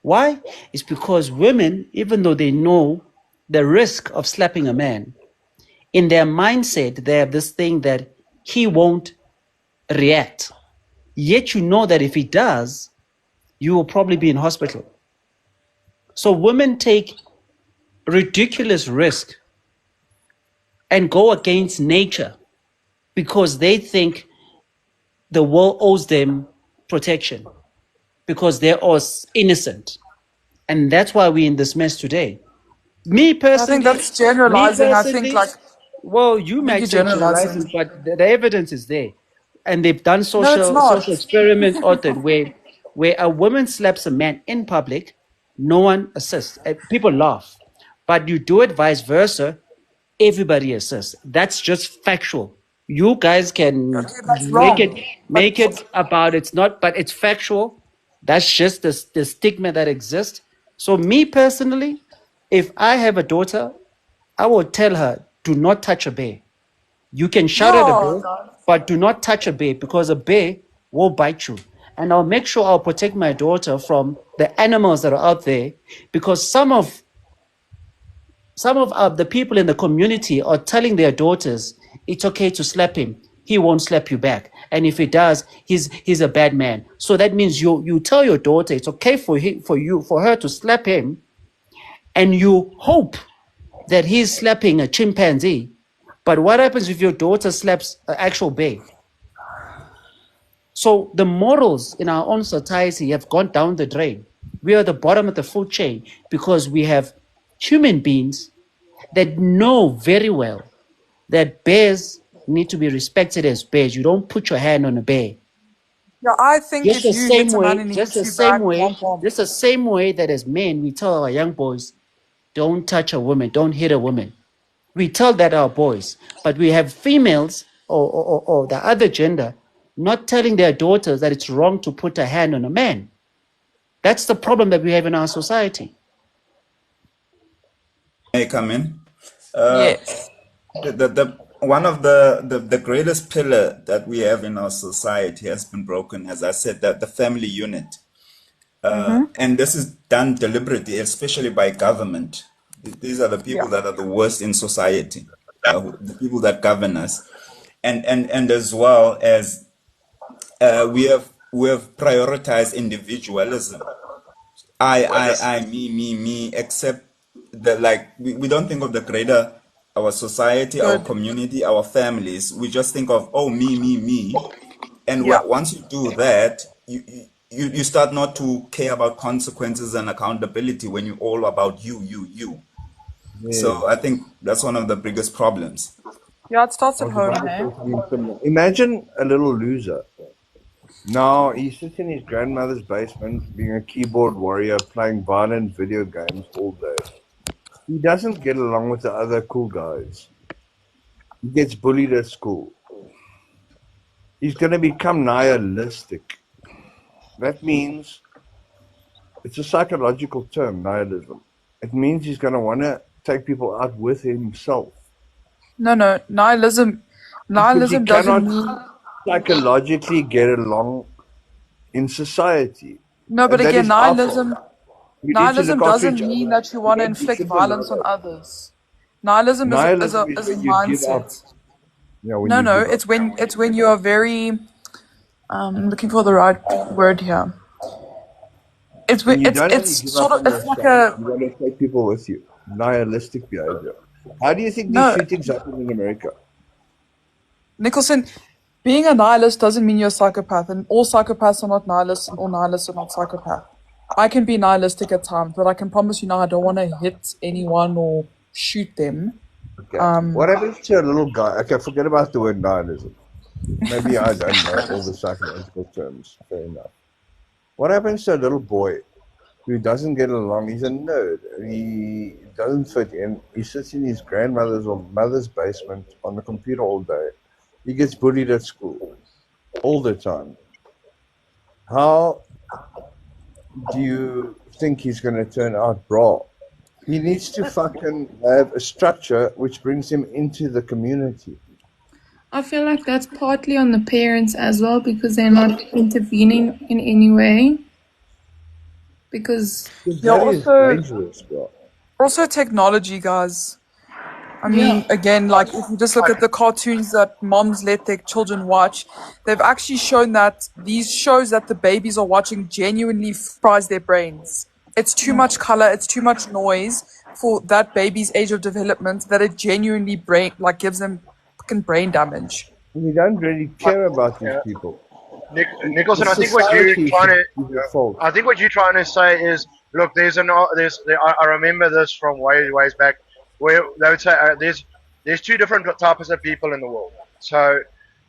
Why? It's because women, even though they know the risk of slapping a man, in their mindset, they have this thing that he won't react. Yet you know that if he does, you will probably be in hospital. So women take ridiculous risk and go against nature because they think the world owes them protection because they're all innocent. And that's why we're in this mess today. Me I think personally, that's generalizing. well, you I think might you're say generalizing. generalizing, but the evidence is there. And they've done No, it's social not. experiments authored where a woman slaps a man in public, no one assists. People laugh. But you do it vice versa, everybody assists. That's just factual. You guys can Okay, that's wrong. make it about it's not, but it's factual. That's just the stigma that exists. So me personally, if I have a daughter, I will tell her, do not touch a bear. You can shout at a Yeah, bear, but do not touch a bear because a bear will bite you. And I'll make sure I'll protect my daughter from the animals that are out there because some of the people in the community are telling their daughters it's okay to slap him. He won't slap you back, and if he does, he's a bad man. So that means you tell your daughter it's okay for her to slap him, and you hope that he's slapping a chimpanzee. But what happens if your daughter slaps an actual bear? So the morals in our own society have gone down the drain. We are at the bottom of the food chain because we have human beings that know very well that bears need to be respected as bears. You don't put your hand on a bear. yeah. I think Just if the you same hit a man way, and he just hits the you same back, way, womp womp. just the same way that as men we tell our young boys, don't touch a woman, don't hit a woman. We tell that our boys, but we have females or the other gender not telling their daughters that it's wrong to put a hand on a man. That's the problem that we have in our society. May I come in? Yes. The one of the greatest pillar that we have in our society has been broken, as I said, that the family unit. Mm-hmm. And this is done deliberately, especially by government. These are the Yeah. people that are the worst in society, the people that govern us, and as well as we have prioritized individualism. Me, except that like we don't think of the greater our society, our Good. community, our families. We just think of oh me. And Yeah. once you do that, you start not to care about consequences and accountability when you're all about you. Yes. So I think that's one of the biggest problems. Yeah, it starts I at was about home, to hey? say something similar. Imagine a little loser. Now he sits in his grandmother's basement being a keyboard warrior playing violent video games all day. He doesn't get along with the other cool guys. He gets bullied at school. He's going to become nihilistic that means it's a psychological term, nihilism. It means he's going to want to take people out with himself. No, nihilism. Because he Nihilism doesn't cannot mean. psychologically get along in society. No, but And that again, is our fault. We need to nihilism look after doesn't each mean other. that you We want to don't be inflict flipping violence on murder. others. Nihilism Nihilism is is a when you give up. mindset. Yeah, when No, you give up. it's when you are very. Looking for the right word here. It's And you don't only it's give sort up of on it's like yourself, a you want to take people with you. Nihilistic behavior. How do you think these no, shootings happen in America? Nicholson. Being a nihilist doesn't mean you're a psychopath, and all psychopaths are not nihilists, and all nihilists are not psychopaths. I can be nihilistic at times, but I can promise you now I don't want to hit anyone or shoot them. Okay. What happens to a little guy? Okay, forget about the word nihilism. Maybe I don't know all the psychological terms. Fair enough. What happens to a little boy who doesn't get along? He's a nerd. He doesn't fit in. He sits in his grandmother's or mother's basement on the computer all day. He gets bullied at school all the time. How do you think he's going to turn out, bro? He needs to fucking have a structure which brings him into the community. I feel like that's partly on the parents as well because they're not intervening in any way. Because that is dangerous, bro. Also technology, guys. I mean, again, like if you just look at the cartoons that moms let their children watch, they've actually shown that these shows that the babies are watching genuinely fries their brains. It's too much color, it's too much noise for that baby's age of development that it genuinely gives them fucking brain damage. We don't really care about these people. Nicholson, I think what you're trying to say is, look, I remember this from ways back, where they would say there's two different types of people in the world. So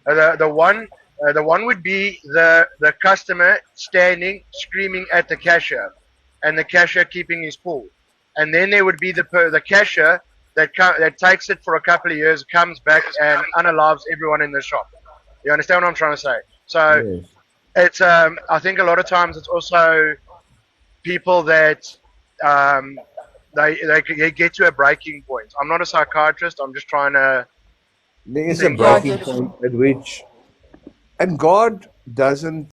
the one would be the customer standing screaming at the cashier, and the cashier keeping his cool, and then there would be the cashier that takes it for a couple of years, comes back and unalives everyone in the shop. You understand what I'm trying to say? So it's I think a lot of times it's also people that they get to a breaking point. I'm not a psychiatrist. I'm just trying to. There is a breaking point at which, and God doesn't